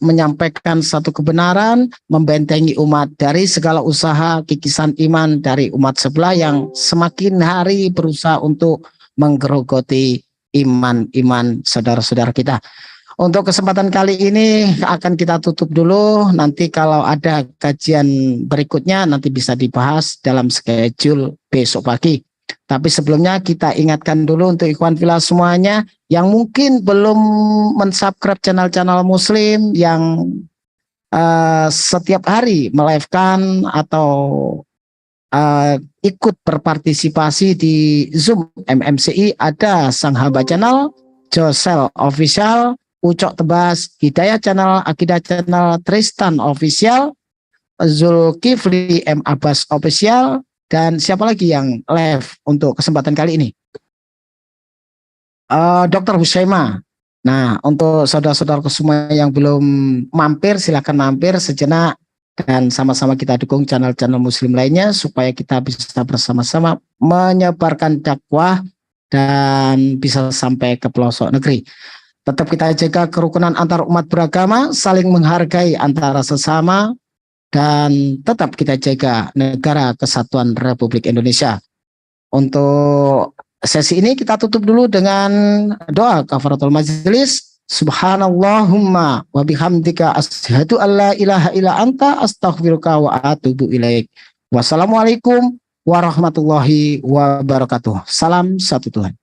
menyampaikan satu kebenaran, membentengi umat dari segala usaha kikisan iman dari umat sebelah yang semakin hari berusaha untuk menggerogoti iman saudara-saudara kita. Untuk kesempatan kali ini akan kita tutup dulu. Nanti kalau ada kajian berikutnya nanti bisa dibahas dalam schedule besok pagi. Tapi sebelumnya kita ingatkan dulu untuk ikhwan fillah semuanya yang mungkin belum mensubscribe channel-channel Muslim yang setiap hari melive-kan atau ikut berpartisipasi di Zoom MMCI. Ada Sang Hamba Channel, Josel Official, Ucok Tebas, Hidayah Channel, Akidah Channel, Tristan Official, Zulkifli M. Abbas Official, dan siapa lagi yang live untuk kesempatan kali ini? Dr. Husaima. Nah, untuk saudara-saudaraku semua yang belum mampir, silakan mampir sejenak dan sama-sama kita dukung channel-channel Muslim lainnya supaya kita bisa bersama-sama menyebarkan dakwah dan bisa sampai ke pelosok negeri. Tetap kita jaga kerukunan antar umat beragama, saling menghargai antara sesama, dan tetap kita jaga negara kesatuan Republik Indonesia. Untuk sesi ini kita tutup dulu dengan doa kafaratul majelis. Subhanallahumma wa bihamdika asyhadu an la ilaha illa anta astaghfiruka wa atubu ilaik. Wassalamualaikum warahmatullahi wabarakatuh. Salam satu Tuhan.